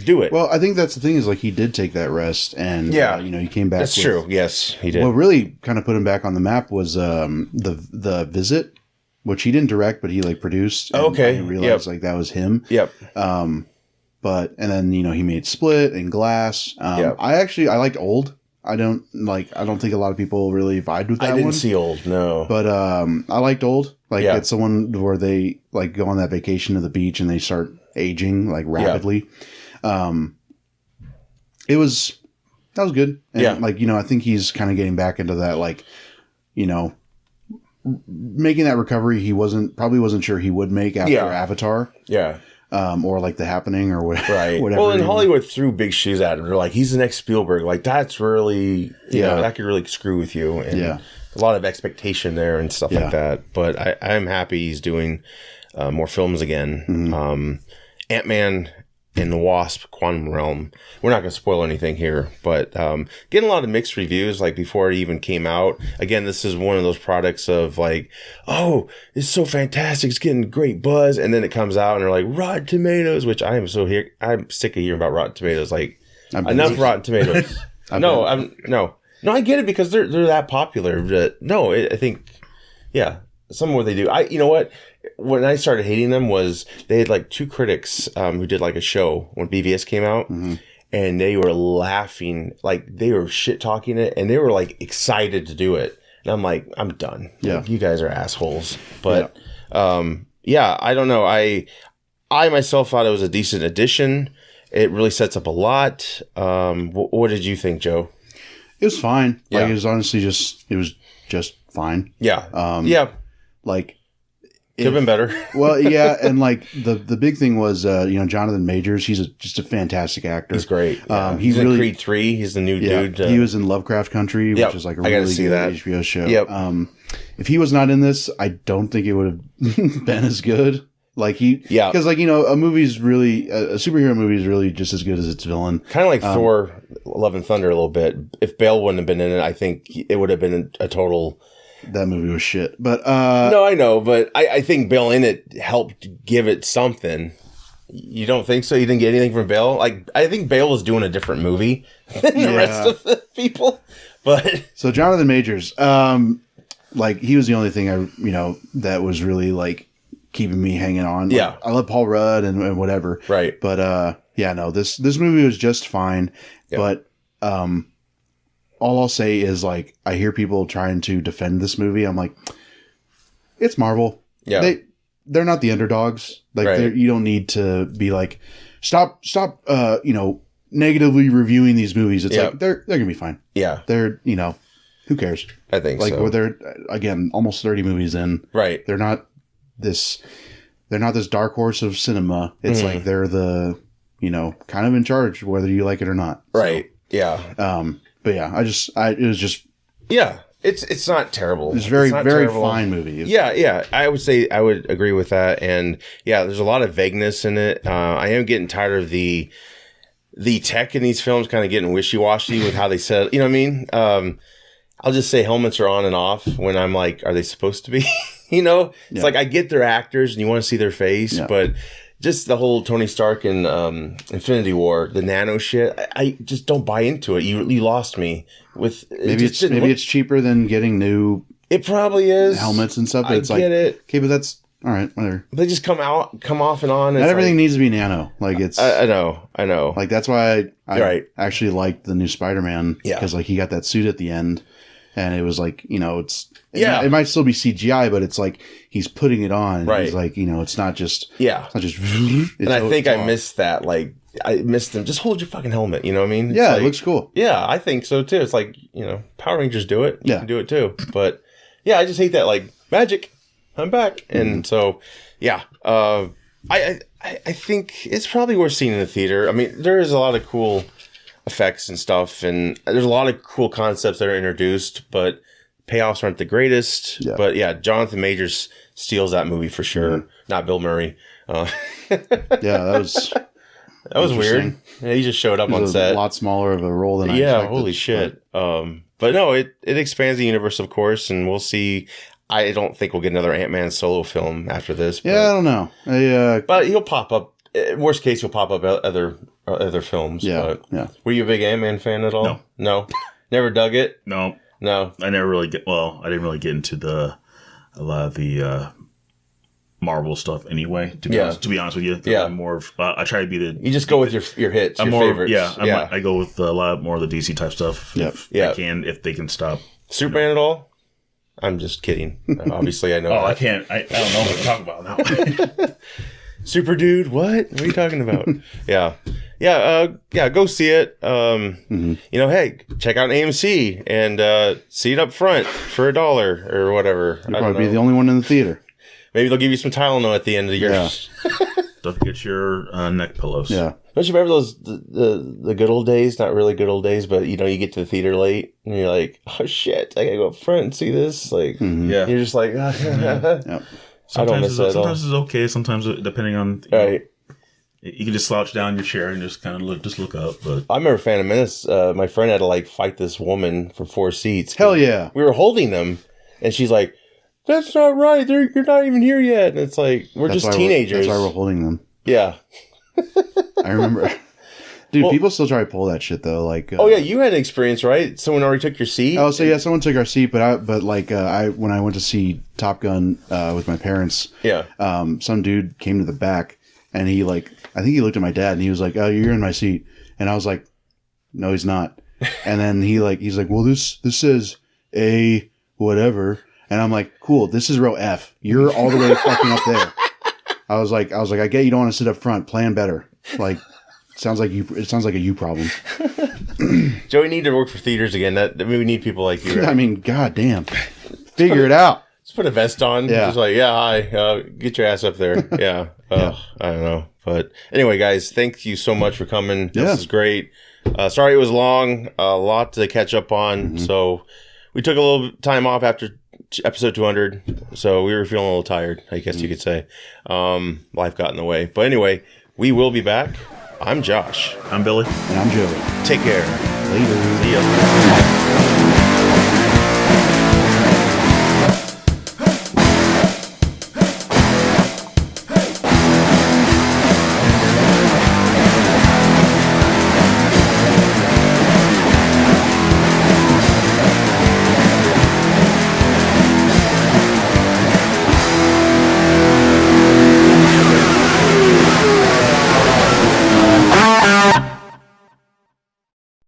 do it. Well, I think that's the thing is like he did take that rest, and he came back. That's true. Yes, he did. What really kind of put him back on the map was the Visit, which he didn't direct, but he like produced. And okay, I realized like that was him. Yep. But and then he made Split and Glass. I liked Old. I don't think a lot of people really vibed with that one. I didn't see Old, no. But I liked Old. Like it's the one where they like go on that vacation to the beach and they start aging like rapidly. That was good. And I think he's kind of getting back into that like, making that recovery he probably wasn't sure he would make after Avatar. Yeah. Or like The Happening or whatever. Right. Well, in Hollywood threw big shoes at him. They're like, he's the next Spielberg. Like, that's really, that could really screw with you. And a lot of expectation there and stuff like that. But I'm happy he's doing more films again. Mm-hmm. Antman and the Wasp: Quantum Realm. We're not going to spoil anything here, but getting a lot of mixed reviews like before it even came out. Again, this is one of those products of like, oh, it's so fantastic, it's getting great buzz, and then it comes out and they're like Rotten Tomatoes, which I'm sick of hearing about Rotten Tomatoes. Like enough Rotten Tomatoes. No, I get it because they're that popular. But no, I think some of what they do. You know what? When I started hating them was they had like two critics who did like a show when BVS came out, and they were laughing, like they were shit talking it, and they were like excited to do it. And I'm like, I'm done. Yeah, like, you guys are assholes. But I don't know. I myself thought it was a decent addition. It really sets up a lot. What did you think, Joe? It was fine. Like it was honestly just fine. Yeah. Like. Could have been better. Well, yeah, and like the big thing was, Jonathan Majors. He's just a fantastic actor. He's great. Yeah. He's in Creed 3. He's the new dude. He was in Lovecraft Country, which is like a really good HBO show. Yep. If he was not in this, I don't think it would have been as good. Like because like a movie's really a superhero movie is really just as good as its villain. Kind of like Thor: Love and Thunder a little bit. If Bale wouldn't have been in it, I think it would have been a total. That movie was shit, but no, I know, but I think Bale in it helped give it something. You don't think so? You didn't get anything from Bale? Like, I think Bale was doing a different movie than the rest of the people. But so Jonathan Majors, like he was the only thing that was really like keeping me hanging on. Like, I love Paul Rudd and whatever, right? But this movie was just fine, but all I'll say is like I hear people trying to defend this movie. I'm like, it's Marvel. Yeah, they're not the underdogs. Like you don't need to be like, stop. Negatively reviewing these movies. It's like they're gonna be fine. Yeah, they're who cares? I think like so. They're again almost 30 movies in. Right. They're not this dark horse of cinema. It's like they're the kind of in charge whether you like it or not. Right. So, yeah. But yeah, it was just it's not terrible. It's very fine movie. Yeah, I would agree with that, and there's a lot of vagueness in it. I am getting tired of the tech in these films, kind of getting wishy washy with how they said. You know what I mean? I'll just say helmets are on and off when I'm like, are they supposed to be? It's like I get they're actors and you want to see their face, but. Just the whole Tony Stark and Infinity War, the nano shit. I just don't buy into it. You lost me with. Maybe it's cheaper than getting new. It probably is helmets and stuff. But it's get it. Okay, but that's all right. Whatever. They just come off and on. Not everything needs to be nano. Like it's. I know. Like that's why I actually liked the new Spider-Man. Yeah. Because like he got that suit at the end. And it was like, it might still be CGI, but it's like he's putting it on. Right. He's like, it's not just. Yeah. It's not just. And I think I missed that. Like, I missed them. Just hold your fucking helmet. You know what I mean? Yeah, like, it looks cool. Yeah, I think so too. It's like, Power Rangers do it. You can do it too. But yeah, I just hate that. Like, magic, I'm back. And so, I think it's probably worth seeing in the theater. I mean, there is a lot of cool effects and stuff, and there's a lot of cool concepts that are introduced, but payoffs aren't the greatest. Yeah. But Jonathan Majors steals that movie for sure. Not Bill Murray. That was weird. Yeah, he just showed up on set. A lot smaller of a role than I expected. Holy shit. But no, it expands the universe, of course, and we'll see. I don't think we'll get another Ant-Man solo film after this. I don't know. But he'll pop up. Worst case, he'll pop up other other films. Yeah, but yeah. Were you a big Ant-Man fan at all? No. Never dug it? No. I never really I didn't really get into a lot of the Marvel stuff anyway. To be honest with you, more of I try to be the. You just go with your hits, your favorites. I go with a lot more of the DC type stuff. If they can stop. Superman at all? I'm just kidding. Obviously, I know. I can't. I don't know what to talk about now. Super dude, what? What are you talking about? Go see it. Hey, check out AMC and see it up front for $1 or whatever. You'll probably be the only one in the theater. Maybe they'll give you some Tylenol at the end of the year. Yeah. Don't forget your neck pillows. Yeah. Don't you remember those the good old days? Not really good old days, but you get to the theater late and you're like, oh shit, I gotta go up front and see this. Like, you're just like, Yep. Sometimes it's okay. Sometimes depending on you can just slouch down in your chair and just kind of look up. But I remember Phantom Menace. My friend had to fight this woman for 4 seats. Hell yeah! We were holding them, and she's like, "That's not right. You're not even here yet." And it's like that's just teenagers. That's why we're holding them. Yeah, I remember. Dude, people still try to pull that shit though. You had an experience, right? Someone already took your seat. Oh, so yeah, someone took our seat, but when I went to see Top Gun with my parents, some dude came to the back and he I think he looked at my dad and he was like, "Oh, you're in my seat," and I was like, "No, he's not." And then he's like, "Well, this says A whatever," and I'm like, "Cool, this is row F. You're all the way fucking up there." I was like, I get you don't want to sit up front. Plan better. It sounds like a you problem. Joey, need to work for theaters again. We need people like you. Right? I mean, goddamn, figure it out. Just put a vest on. Yeah. Just hi, get your ass up there. Yeah. I don't know, but anyway, guys, thank you so much for coming. This is great. Sorry it was long. A lot to catch up on. So we took a little time off after episode 200. So we were feeling a little tired, I guess you could say. Life got in the way, but anyway, we will be back. I'm Josh. I'm Billy. And I'm Joey. Take care. Later. See ya.